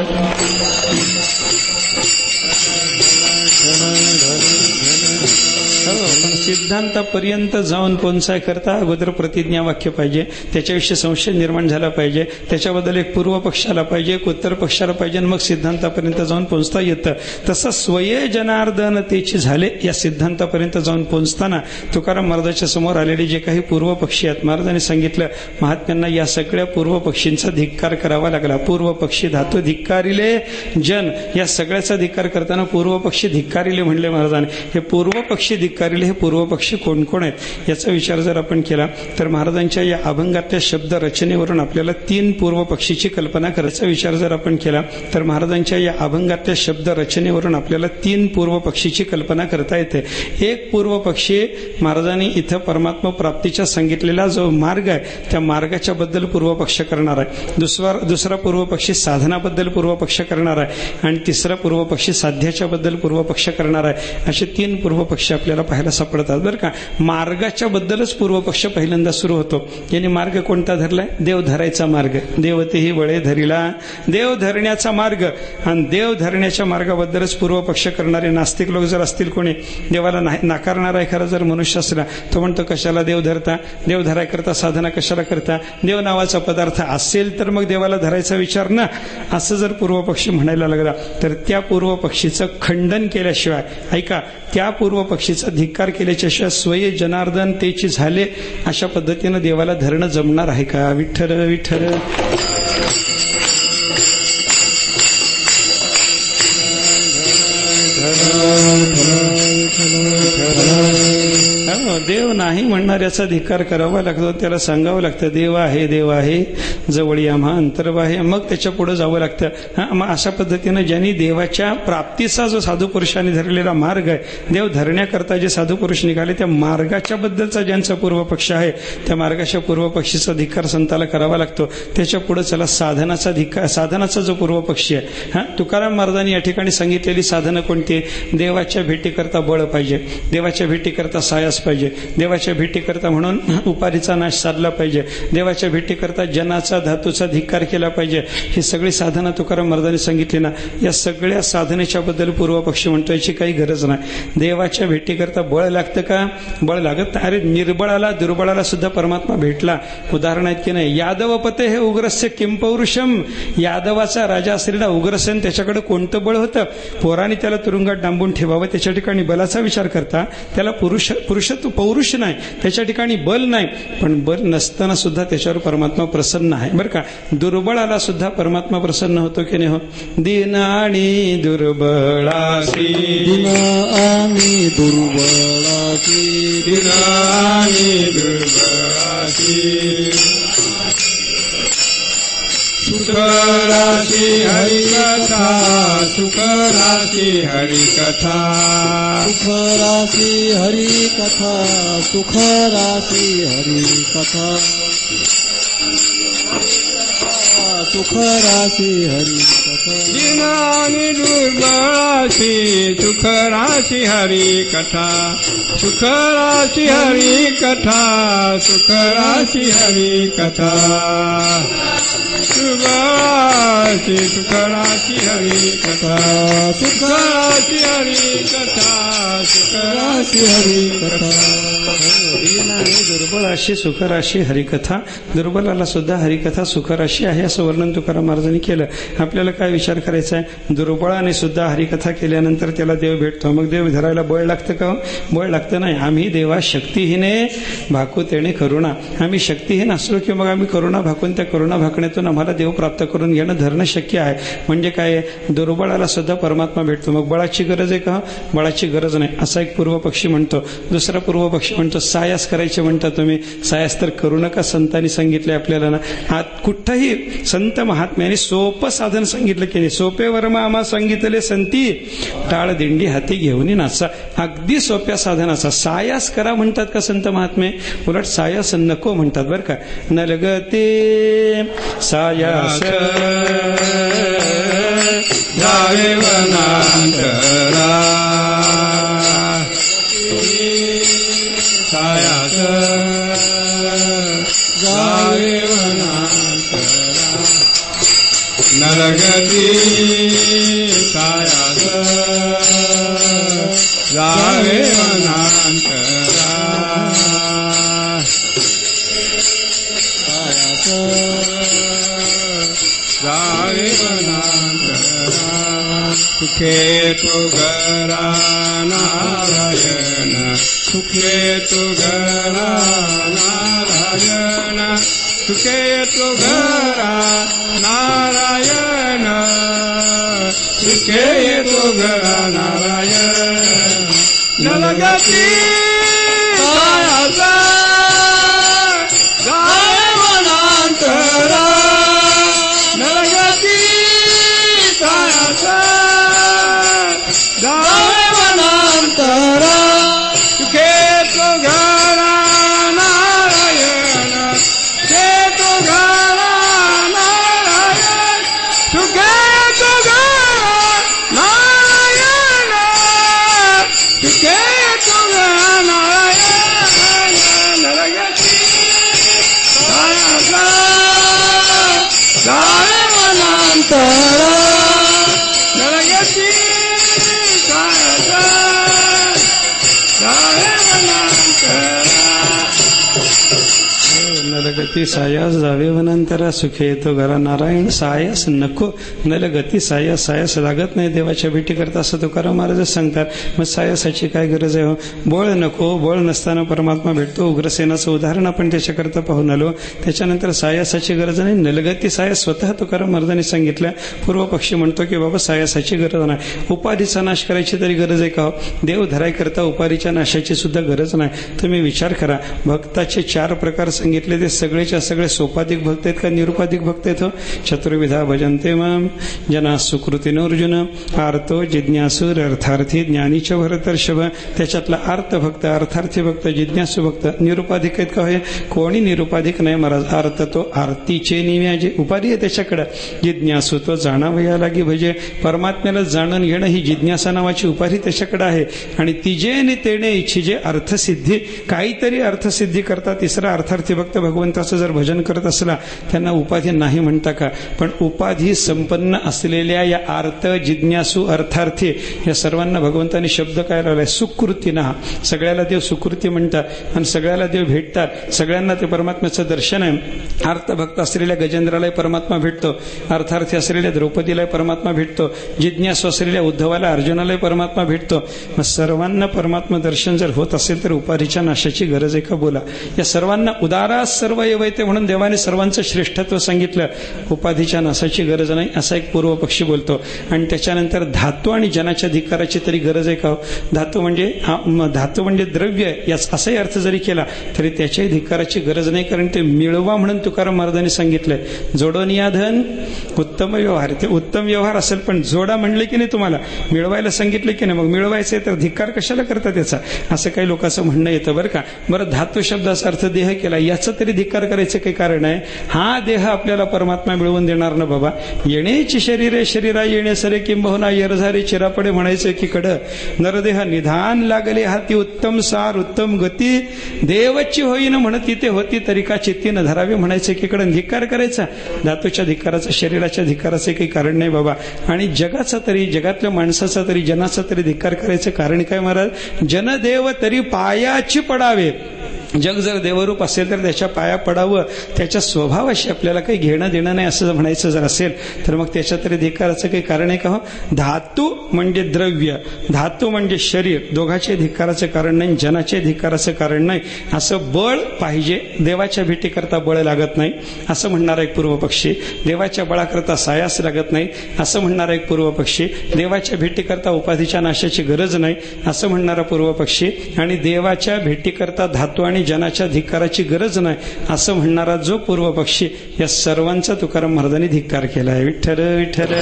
पण सिद्धांतापर्यंत जाऊन पोहोचाय करता अगोदर प्रतिज्ञा वाक्य पाहिजे, त्याच्याविषयी संशय निर्माण झाला पाहिजे, त्याच्याबद्दल एक पूर्व पक्षाला पाहिजे, एक उत्तर पक्षाला पाहिजे, मग सिद्धांतापर्यंत जाऊन पोहोचता येतं. तसं स्वये जनार्दनतेची झाले या सिद्धांतापर्यंत जाऊन पोहोचताना तुकाराम महाराजांच्या समोर आलेले जे काही पूर्व पक्षी आहेत, महाराजांनी सांगितलं महात्म्यांना या सगळ्या पूर्व पक्षींचा धिक्कार करावा लागला. पूर्व पक्षी धातू धिक्कारिले जन, या सगळ्याचा धिक्कार करताना पूर्व पक्षी धिक्कारिले म्हणले महाराजांनी. हे पूर्व पक्षी धिक्कारिले हे पूर्व पक्षी कोण कोण आहेत याचा विचार जर आपण केला तर महाराजांच्या या अभंगातल्या शब्द रचनेवरून आपल्याला 3 पूर्व पक्षीची कल्पना करायचा विचार जर आपण केला तर महाराजांच्या या अभंगातल्या शब्द रचनेवरून आपल्याला 3 पूर्व पक्षीची कल्पना करता येते. एक पूर्व पक्षी महाराजांनी इथं परमात्मा प्राप्तीचा सांगितलेला जो मार्ग आहे त्या मार्गाच्या बद्दल पूर्व पक्ष करणार आहे. दुसरा पूर्व पक्षी साधनाबद्दल पूर्व पक्ष करणार आहे, आणि तिसरा पूर्व पक्षी साध्याच्या बद्दल पूर्व पक्ष करणार आहे. असे 3 पूर्व पक्ष आपल्याला पाहायला सापडतात बरं का. मार्गाच्या बद्दलच पूर्व पक्ष पहिल्यांदा सुरू होतो. याने मार्ग कोणता धरलाय? देव धरायचा मार्ग. देवतेही बळे धरिला, देव धरण्याचा मार्ग. आणि देव धरण्याच्या मार्गाबद्दलच पूर्व पक्ष करणारे नास्तिक लोक जर असतील, कोणी देवाला नाकारणारा एखादा जर मनुष्य असला, तो म्हणतो कशाला देव धरता, देव धराय करता साधना कशाला करता, देव नावाचा पदार्थ असेल तर मग देवाला धरायचा विचार ना, असं जर पूर्व पक्षी म्हणायला लागला तर त्या पूर्व पक्षीचं खंडन केल्याशिवाय, ऐका, त्या पूर्व पक्षीचा धिक्कार केल्याच्या शिवाय स्वये जनार्दन तेची झाले अशा पद्धतीनं देवाला धरणं जमणार आहे का? विठ्ठल विठ्ठल. धन देव नाही म्हणणाऱ्याचा धिक्कार करावा लागतो, त्याला सांगावं लागतं देव आहे जवळी आम्हा अंतर्बाह्य, मग त्याच्या पुढे जावं लागतं. मग अशा पद्धतीनं ज्यांनी देवाच्या प्राप्तीचा जो साधू पुरुषांनी धरलेला मार्ग आहे, देव धरण्याकरता जे साधू पुरुष निघाले त्या मार्गाच्या बद्दलचा ज्यांचा पूर्व पक्ष आहे, त्या मार्गाच्या पूर्व पक्षीचा धिक्कार संताला करावा लागतो. त्याच्या पुढे चला साधनाचा जो पूर्व पक्षी आहे. तुकाराम महाराजांनी या ठिकाणी सांगितलेली साधनं कोणती? देवाच्या भेटीकरता बळ पाहिजे, देवाच्या भेटीकरता सायास पाहिजे, देवाच्या भेटीकरता म्हणून उपाधीचा नाश साधला पाहिजे, देवाच्या भेटीकरता जनाचा धातूचा धिक्कार केला पाहिजे. ही सगळी साधना तुकाराम महाराजांनी सांगितली ना. या सगळ्या साधनेच्या बद्दल पूर्व पक्षी म्हणतो याची काही गरज नाही. देवाच्या भेटीकरता बळ लागतं का? बळ लागत नाही. अरे निर्बळाला दुर्बळाला सुद्धा परमात्मा भेटला. उदाहरण आहेत की नाही. यादवपते हे उग्रस्य किम पौरुषम. यादवाचा राजा असलेला उग्रसेन, त्याच्याकडे कोणतं बळ होतं? पोराने त्याला तुरुंगात डांबून ठेवावं, त्याच्या ठिकाणी बलाचा विचार करता त्याला पुरुषत्व पौरुष नाही, त्याच्या ठिकाणी बल नाही. पण बल नसताना सुद्धा त्याच्यावर परमात्मा प्रसन्न आहे बरं का. दुर्बळाला सुद्धा परमात्मा प्रसन्न होतो की नाही हो? दिन आणि दुर्बळासी, दिन आणि दुर्बळासी, दिन आणि दुर्बळासी, सुखराशी हरिकथा, सुखराशी हरिकथा, सुखराशी हरिकथा, सुखराशी हरिकथा, सुखराशी हरिकथा. दिनानि दुर्बळासी सुखराशी हरिकथा, सुखराशी हरिकथा, सुखराशी हरिकथा, सुखराशी सुखराशी हरिकथा, सुखराशी हरिकथा, सुखराशी हरिकथा. दुर्बळाशी सुखराशी हरिकथा. दुर्बलाला सुद्धा हरिकथा सुखराशी आहे असं वर्णन तुकाराम महाराजांनी केलं. आपल्याला काय विचार करायचा आहे? दुर्बळाने सुद्धा हरिकथा केल्यानंतर त्याला देव भेटतो. मग देव धरायला बळ लागतं का? बळ लागतं नाही. आम्ही देवा शक्तीहीने भाकू तेणे करुणा. आम्ही शक्तीहीन असलो की मग आम्ही करुणा भाकून त्या करुणा भाकण्यातून आम्हाला देव प्राप्त करून घेणं धरणं शक्य आहे. म्हणजे काय? दुर्बळाला सुद्धा परमात्मा भेटतो. मग बळाची गरज आहे का? बळाची गरज नाही असा एक पूर्व पक्षी म्हणतो. दुसरा पूर्व पक्षी म्हणतो सायास करायचे म्हणता तुम्ही. सायास तर करू नका, संतांनी सांगितले आपल्याला ना. कुठंही संत महात्म्याने सोपं साधन सांगितलं की नाही. सोपे वर्म आम्हा सांगितले संती, टाळ दिंडी हाती घेऊन नाचा. अगदी सोप्या साधनाचा सायास करा म्हणतात का संत महात्मे? उलट सायास नको म्हणतात बरं का. नलगते सायास जावे वनांतरा, सायास जावे वनांतरा, नरगती सायास जावे वनांतरा, सायास जावे वनांतरा, सुखे तो घरा नारायण, सुखे तो घरा नारायण, सुखे तो घरा नारायण, सुखे तो घरा नारायण, नलगती सायास जावे वनांतरा, नलगती सायास जावे वनांतरा, सुखे तो घरा नारायण, सुखे तो घरा नारायण, सुखे तो घरा नारायण, सुखे तो घरा नारायण, नरगती सायास जावे वनांतरा, नरगती सायास जावे वनांतरा. नलगती सायास जावे वनांतरा सुखे येतो घरा नारायण सायास नको नलगती सायास सायास लागत नाही देवाच्या भेटी करता असं तुकाराम महाराज सांगतात. मग सायासाची काय गरज आहे हो? बळ नको, बळ नसताना परमात्मा भेटतो. उग्रसेनाचं उदाहरण आपण त्याच्याकरता पाहून आलो. त्याच्यानंतर सायासाची गरज नाही, नलगती सायास स्वतः तुकाराम महाराजांनी सांगितलं. पूर्व पक्षी म्हणतो की बाबा सायासाची गरज नाही, उपाधीचा नाश करायची तरी गरज आहे का? देव धरायकरता उपाधीच्या नाशाची सुद्धा गरज नाही. तुम्ही विचार करा, भक्ताचे 4 प्रकार सांगितले, ते सगळेच्या सगळे सोपाधिक भक्त आहेत का निरुपाधिक भक्त आहेत? चतुर्विधा भजन्ते माम जना सुकृतीनोर्जुन आर्तो जिज्ञासूर अर्थार्थी ज्ञानीच भरतर्षभ. त्याच्यातला अर्थ भक्त, अर्थार्थी भक्त, जिज्ञासू भक्त निरुपाधिक आहेत का? कोणी निरुपाधिक नाही महाराज. अर्थ तो आरतीचे निव्याजे, उपाधी आहे त्याच्याकडे. जिज्ञासू तो जाणावया लागी भजे, परमात्म्याला जाणून घेणं ही जिज्ञासा नावाची उपाधी त्याच्याकडे आहे. आणि तिजेने तेने इच्छिजे अर्थसिद्धी, काहीतरी अर्थसिद्धी करता. तिसरा अर्थार्थी भक्त भगवंताचं जर भजन करत असला त्यांना उपाधी नाही म्हणता का? पण उपाधी संपन्न असलेल्या या अर्थ जिज्ञासू अर्थार्थी या सर्वांना भगवंतांनी शब्द काय लावलाय? सुकृतीना. सगळ्याला देव सुकृती म्हणतात आणि सगळ्याला देव भेटतात. सगळ्यांना ते परमात्म्याचं दर्शन आहे. अर्थभक्त असलेल्या गजेंद्रालाही परमात्मा भेटतो, अर्थार्थी असलेल्या द्रौपदीलाही परमात्मा भेटतो, जिज्ञासू असलेल्या उद्धवाला अर्जुनालाही परमात्मा भेटतो. मग सर्वांना परमात्मा दर्शन जर होत असेल तर उपाधीच्या नाशाची गरज आहे का? बोला. या सर्वांना उदारा सर्व येवैते म्हणून देवाने सर्वांचं श्रेष्ठत्व सांगितलं. उपाधीच्या नाशाची गरज नाही असा एक पूर्व पक्षी बोलतो. आणि त्याच्यानंतर धातू आणि जनाच्या धिक्काराची तरी गरज आहे का? धातू म्हणजे द्रव्य, याच असाही अर्थ जरी केला तरी त्याच्याही धिक्काराची गरज नाही, कारण ते मिळवा म्हणून तुकाराम महाराजांनी सांगितलंय. जोडून या धन उत्तम व्यवहार. ते उत्तम व्यवहार असेल पण जोडा म्हणले की नाही, तुम्हाला मिळवायला सांगितलं की नाही, मग मिळवायचंय तर धिक्कार कशाला करता त्याचा? असं काही लोकांचं म्हणणं येतं बरं का. बरं, धातू शब्दाचा अर्थ देह केला, याचं तरी धिक्कार करायचं काही कारण आहे? हा देह आपल्याला परमात्मा मिळवून देणार ना बाबा. येणेची शरीरे शरीरा येणे सरे किंबहुना येरझारे चिरापडे म्हणायचं एकीकडं. नरदेह निधान लागले हाती उत्तम सार उत्तम गती देवची होईन म्हणती ते होती तरी का चित्तीनं धरावी म्हणायचं एकीकडं. धिक्कार करायचा धातूच्या धिक्काराचा, शरीराच्या धिक्काराचं काही कारण नाही बाबा. आणि जगाचा तरी, जगातल्या माणसाचा तरी, जनाचा तरी धिक्कार करायचं कारण काय महाराज? जनदेव तरी पायाची पडावे. जग जर देवरूप असेल तर त्याच्या पाया पडावं. त्याच्या स्वभावाशी आपल्याला काही घेणं देणं नाही असं म्हणायचं जर असेल तर मग त्याच्या तरी धिक्काराचं काही कारण आहे का हो? धातू म्हणजे द्रव्य, धातू म्हणजे शरीर, दोघांचे धिक्काराचं कारण नाही, जनाचे धिक्काराचं कारण नाही. असं बळ पाहिजे, देवाच्या भेटीकरता बळ लागत नाही असं म्हणणारा एक पूर्व पक्षी. देवाच्या बळाकरता सायास लागत नाही असं म्हणणारा एक पूर्व पक्षी. देवाच्या भेटीकरता उपाधीच्या नाशाची गरज नाही असं म्हणणारा पूर्व पक्षी. आणि देवाच्या भेटीकरता धातू आणि जनाच्या धिक्काराची गरज नाही असं म्हणणारा जो पूर्व पक्षी, या सर्वांचा तुकाराम महाराजांनी धिक्कार केला आहे. विठ्ठल विठ्ठल.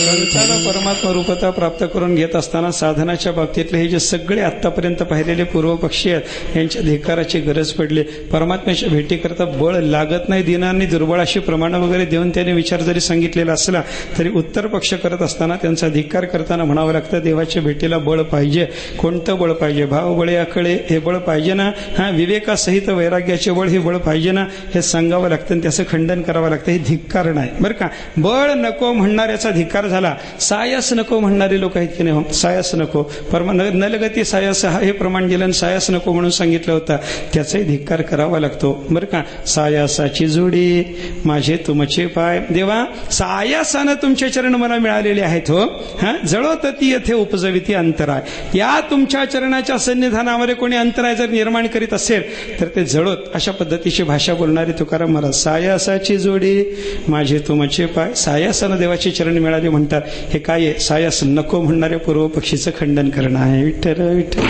संतांना परमात्मा रूपता प्राप्त करून घेत असताना साधनाच्या बाबतीतले हे जे सगळे आतापर्यंत पाहिलेले पूर्व पक्षी आहेत यांच्या धिक्काराची गरज पडली. परमात्म्याच्या भेटीकरता बळ लागत नाही, दिनांनी दुर्बळाशी प्रमाणं वगैरे देऊन त्याने विचार जरी सांगितलेला असला तरी उत्तर पक्ष करत असताना त्यांचा धिक्कार करताना म्हणावं लागतं देवाच्या भेटीला बळ पाहिजे. कोणतं बळ पाहिजे? भाव बळे आकळे हे बळ पाहिजे ना. विवेकासहित वैराग्याचे बळ हे बळ पाहिजे ना, हे सांगावं लागतं आणि त्याचं खंडन करावं लागतं. हे धिक्कार नाही बरं का. बळ नको म्हणणाऱ्याचा धिक्कार झाला. सायास नको म्हणणारे लोक आहेत की नाही, सायास नको, नलगती सायास हे प्रमाण दिलं, सायास नको म्हणून सांगितलं होतं, त्याचाही धिक्कार करावा लागतो बरं का. सायासाची जोडी माझे तुमचे पाय. देवा, सायासानं तुमचे चरण मला मिळालेले आहेत हो. जळोतती येथे उपजविती अंतराय. या तुमच्या चरणाच्या सन्निधानामध्ये कोणी अंतराय जर निर्माण करीत असेल तर ते जळोत, अशा पद्धतीची भाषा बोलणारे तुकाराम महाराज. सायासाची जोडी माझे तुमचे पाय. सायासानं देवाचे चरण मिळाले म्हणतात. हे काय आहे? सायास नको म्हणणाऱ्या पूर्व पक्षीचं खंडन करणं आहे. विठ्ठल विठ्ठल.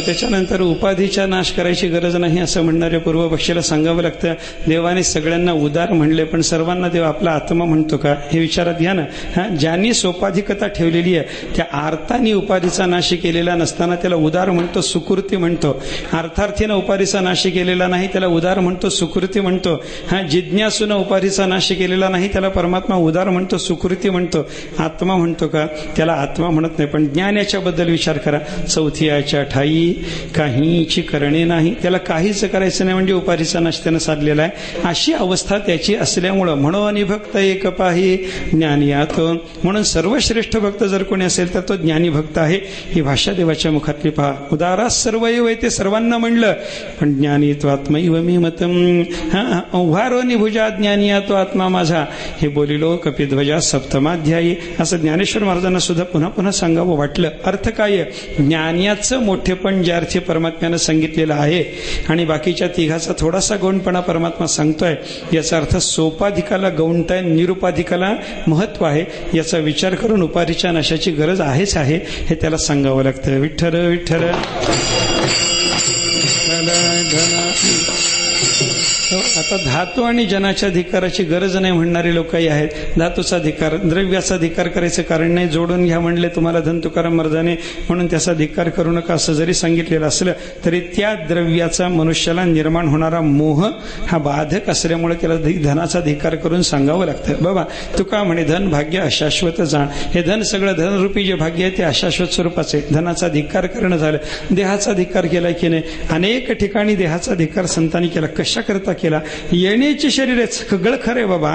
त्याच्यानंतर उपाधीचा नाश करायची गरज नाही असं म्हणणाऱ्या पूर्व पक्षीला सांगावं लागतं देवाने सगळ्यांना उदार म्हणले पण सर्वांना देव आपला आत्मा म्हणतो का हे विचारात घ्या ना. ज्यांनी सोपाधिकता ठेवलेली आहे त्या अर्थाने उपाधीचा नाश केलेला नसताना त्याला उदार म्हणतो, सुकृती म्हणतो. अर्थार्थीनं उपाधीचा नाश केलेला नाही त्याला उदार म्हणतो, सुकृती म्हणतो. जिज्ञासून उपाधीचा नाश केलेला नाही त्याला परमात्मा उदार म्हणतो, सुकृती म्हणतो. आत्मा म्हणतो का? त्याला आत्मा म्हणत नाही, पण ज्ञान याच्याबद्दल विचार करा. चौथी याच्या ठाई काहीची करणे नाही, त्याला काहीच करायचं नाही म्हणजे उपाधीचा नाश त्यानं साधलेला आहे. अशी अवस्था त्याची असल्यामुळं म्हणून भक्त एक पाही ज्ञानियात, म्हणून सर्वश्रेष्ठ भक्त जर कोणी असेल तर तो ज्ञानी भक्त आहे. ही भाषा देवाच्या मुखातली पहा. उदारात सर्व ते सर्वांना म्हणलं, पण ज्ञानी तो आत्मैव मी मतम, उभारो निभुजा ज्ञानिया तो आत्मा माझा, हे बोलिलो कपिध्वजा सप्तमाध्यायी. असं ज्ञानेश्वर महाराजांना सुद्धा पुन्हा पुन्हा सांगावं वाटलं. अर्थ काय? ज्ञानियाचं मोठेपण ज्या अर्थी परमात्म्यानं सांगितलेलं आहे आणि बाकीच्या तिघाचा थोडासा गौणपणा परमात्मा सांगतोय, याचा अर्थ सोपाधिकाला गौणताय, निरुपाधिकाला महत्व आहे, याचा विचार करून उपाधीच्या नाशाची गरज आहेच आहे हे त्याला सांगावं लागतं. विठ्ठल विठ्ठल. आता धातू आणि जनाच्या धिक्काराची गरज नाही म्हणणारे लोकही आहेत. धातूचा धिक्कार, द्रव्याचा धिक्कार करायचं कारण नाही, जोडून घ्या म्हणले तुम्हाला धन तुकाराम महाराजांनी, म्हणून त्याचा धिक्कार करू नका असं जरी सांगितलेलं असलं तरी त्या द्रव्याचा मनुष्याला निर्माण होणारा मोह हा बाधक असल्यामुळे त्याला धनाचा धिक्कार करून सांगावं लागतं. बाबा तुका म्हणे धन भाग्य अशाश्वत जाण, हे धन सगळं धनरूपी जे भाग्य आहे ते अशाश्वत स्वरूपाचे. धनाचा धिक्कार करणं झालं. देहाचा धिक्कार केला की नाही? अनेक ठिकाणी देहाचा धिक्कार संतांनी केला. कशा करता केला? येण्याचे शरीर आहे सगळं खरंय बाबा,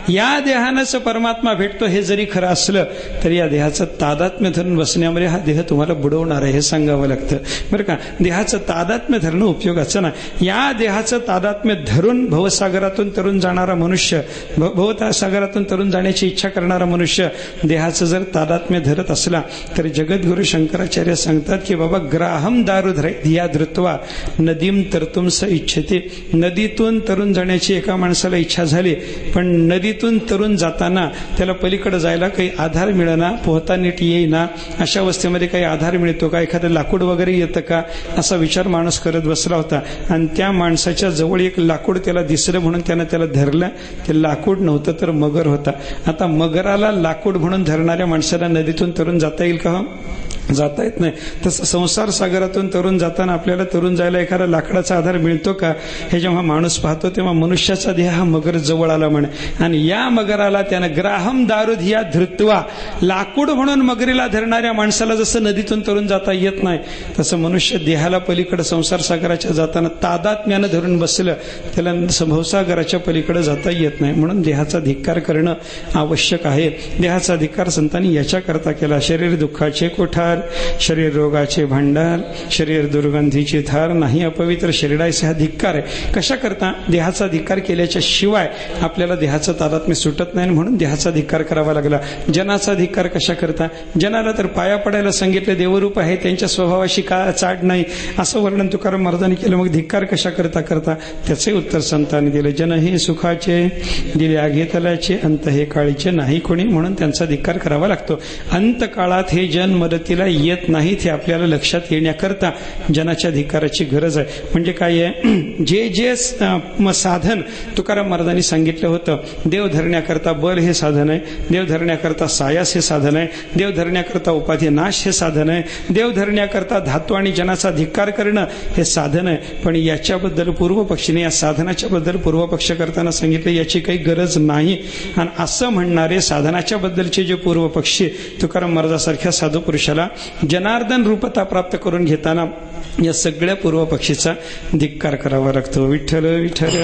या देहानंच परमात्मा भेटतो हे जरी खरं असलं तरी या देहाचं तादात्म्य धरून बसण्यामध्ये हा देह तुम्हाला बुडवणार आहे हे सांगावं लागतं बरं का. देहाचं तादात्म्य धरणं उपयोगाचं नाही. या देहाचं तादात्म्य धरून भवसागरातून तरुण जाणारा मनुष्य, भवसागरातून तरुण जाण्याची इच्छा करणारा मनुष्य देहाचं जर तादात्म्य धरत असला तर जगद्गुरु शंकराचार्य सांगतात की बाबा ग्राहम दारू धिया धृत्वा नदीम तरतुम स इच्छते. नदीतून तरुण जाण्याची एका माणसाला इच्छा झाली, पण नदीतून तरुण जाताना त्याला पलीकडे जायला काही आधार मिळेना, पोहता नीट येईना. अशा अवस्थेमध्ये काही आधार मिळतो का, एखादं लाकूड वगैरे येतं का, असा विचार माणूस करत बसला होता. आणि त्या माणसाच्या जवळ एक लाकूड त्याला दिसलं म्हणून त्यानं त्याला धरलं. ते लाकूड नव्हतं तर मगर होता. आता मगराला लाकूड म्हणून धरणाऱ्या माणसाला नदीतून तरुण जाता येईल का? जाता येत नाही. तसं संसार सागरातून तरुण जाताना आपल्याला तरुण जायला एखादा लाकडाचा आधार मिळतो का, हे जेव्हा माणूस पाहतो तेव्हा मनुष्याचा देह हा मगर जवळ आला म्हणे. आणि या मगराला त्यानं ग्राहम दारुधिया धृत्वा, लाकूड म्हणून मगरीला धरणाऱ्या माणसाला जसं नदीतून तरुण जाता येत नाही तसं मनुष्य देहाला पलीकडे संसार सागराच्या जाताना तादात्म्यानं धरून बसलं त्याला भवसागराच्या पलीकडे जाता येत नाही. म्हणून देहाचा धिक्कार करणं आवश्यक आहे. देहाचा धिक्कार संतांनी याच्याकरता केला. शरीर दुःखाचे कोठार, शरीर रोगाचे भांडार, शरीर दुर्गंधीची धार, नाही अपवित्र शरीराचे हा धिक्कार आहे. कशा करता? देहाचा धिक्कार केल्याच्या शिवाय आपल्याला देहाचं तादात्म्य सुटत नाही, म्हणून देहाचा धिक्कार करावा लागला. जनाचा धिक्कार कशा करता? जनाला तर पाया पडायला सांगितले, देवरूप आहे त्यांच्या स्वभावाशी का चाड नाही असं वर्णन तुकाराम महाराजांनी केलं. मग धिक्कार कशा करता करता त्याचे उत्तर संतांनी दिले. जन हे सुखाचे दिले आगे तलाचे, अंत हे काळीचे नाही कोणी, म्हणून त्यांचा धिक्कार करावा लागतो. अंत काळात हे जन मदतीला येत नाहीत हे आपल्याला लक्षात येण्याकरता जनाच्या धिक्काराची गरज आहे. म्हणजे काय आहे, जे जे साधन तुकाराम महाराजांनी सांगितलं होतं, देव धरण्याकरता बल हे साधन आहे, देव धरण्याकरता सायास हे साधन आहे, देव धरण्याकरता उपाधी नाश हे साधन आहे, देव धरण्याकरता धातू आणि जनाचा धिक्कार करणं हे साधन आहे. पण याच्याबद्दल पूर्वपक्षीने या साधनाच्या बद्दल पूर्वपक्ष करताना सांगितलं याची काही गरज नाही. आणि असं म्हणणारे साधनाच्या बद्दलचे जे पूर्वपक्षी तुकाराम महाराजासारख्या साधू पुरुषाला जनार्दन रूपता प्राप्त करून घेताना या सगळ्या पूर्वपक्षीचा धिक्कार करावा लागतो. विठ्ठल विठ्ठल.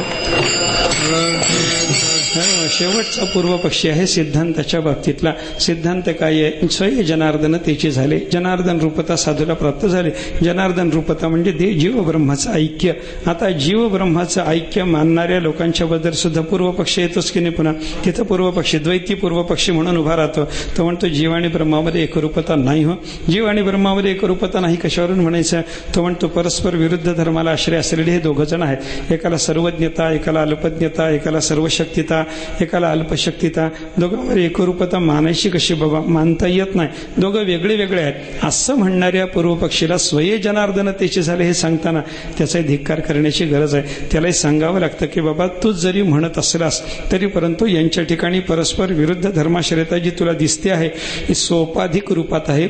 शेवटचा पूर्वपक्षी आहे सिद्धांताच्या बाबतीतला. सिद्धांत काय आहे? स्वय जनार्दन त्याची झाले, जनार्दन रूपता साधूला प्राप्त झाले. जनार्दन रूपता म्हणजे जीव ब्रह्माचं ऐक्य. आता जीव ब्रह्माचं ऐक्य मानणाऱ्या लोकांच्या बद्दल सुद्धा पूर्वपक्ष येतोच की नाही. पुन्हा तिथं पूर्वपक्षी द्वैती पूर्वपक्षी म्हणून उभा राहतो. तो म्हणतो जीव आणि ब्रह्मामध्ये एकरूपता नाही. हो, जीव आणि ब्रह्मामध्ये एकरूपता नाही कशावरून म्हणायचं? तो म्हणतो परस्पर विरुद्ध धर्माला आश्रय असलेले हे दोघ जण आहेत. एकाला सर्वज्ञता, एकाला अल्पज्ञता, एकाला सर्वशक्तिता, एकाला अल्पशक्तिता. दोघांमध्ये एकरूपता मानायची कशी बाबा? मानता येत नाही. दोघं वेगळे वेगळे आहेत असं म्हणणाऱ्या पूर्वपक्षीला स्वय जनार्दन त्याचे झाले हे सांगताना त्याचाही धिक्कार करण्याची गरज आहे. त्यालाही सांगावं लागतं की बाबा तू जरी म्हणत असलास तरी परंतु यांच्या ठिकाणी परस्पर विरुद्ध धर्माश्रयता जी तुला दिसते आहे ही सोपाधिक रूपात आहे.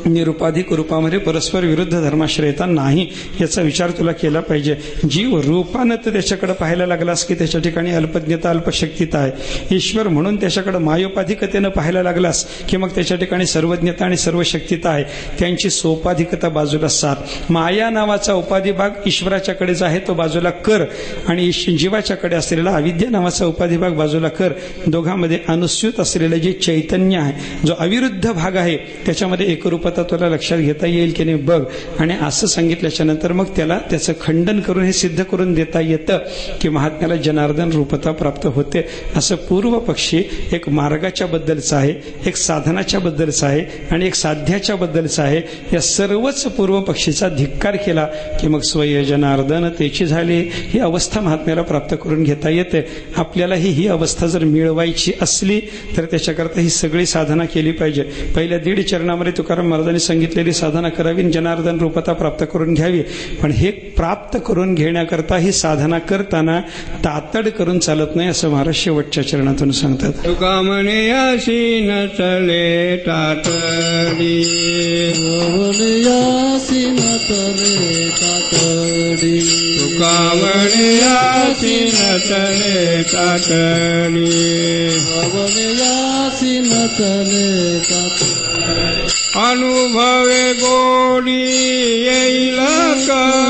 निरुपाधिक रूपामध्ये परस्पर विरुद्ध धर्माश्रयता नाही याचा विचार तुला केला पाहिजे. जीव रूपानं तर त्याच्याकडे पाहायला लागलास की त्याच्या ठिकाणी अल्पज्ञता अल्पशक्तीता आहे. ईश्वर म्हणून त्याच्याकडे मायोपाधिकतेनं पाहायला लागलास की मग त्याच्या ठिकाणी सर्वज्ञता आणि सर्वशक्तीता आहे. त्यांची सोपाधिकता बाजूला सार. माया नावाचा उपाधी भाग ईश्वराच्याकडेच आहे, तो बाजूला कर, आणि जीवाच्याकडे असलेला अविद्या नावाचा उपाधी भाग बाजूला कर. दोघांमध्ये अनुस्यूत असलेलं जे चैतन्य आहे, जो अविरुद्ध भाग आहे, त्याच्यामध्ये एकरूपता तुला लक्षात घेता येईल की नाही बघ. आणि असं सांगितल्याच्या नंतर मग त्याला त्याचं खंडन करून हे सिद्ध करून देता येतं की महात्म्याला जनार्दन रूपता प्राप्त होते. असं पूर्व पक्षी एक मार्गाच्या बद्दलचं आहे, एक साधनाच्या बद्दलचं आहे आणि एक साध्याच्या बद्दलचं आहे. या सर्वच पूर्व पक्षीचा धिक्कार केला की मग स्वय जनार्दन तेची झाली. ही अवस्था महात्म्याला प्राप्त करून घेता येते. आपल्यालाही ही अवस्था जर मिळवायची असली तर त्याच्याकरता ही सगळी साधना केली पाहिजे. पहिल्या 1.5 चरणामध्ये तुकाराम महाराजांनी सांगितलेली साधना करावी, जनार्दन रूपता प्राप्त करून घ्यावी. पण हे प्राप्त करून घेण्याकरता ही साधना करताना तातड करून चालत नाही, असं महाराज शेवटच्या चरणातून सांगतात. तुका म्हणे अशी नचले तातडी, यासी नचले तातडी, तुका म्हणे अशी नचले तातडी, यासी नचले तातडी, अनुभवे गोडी येईल का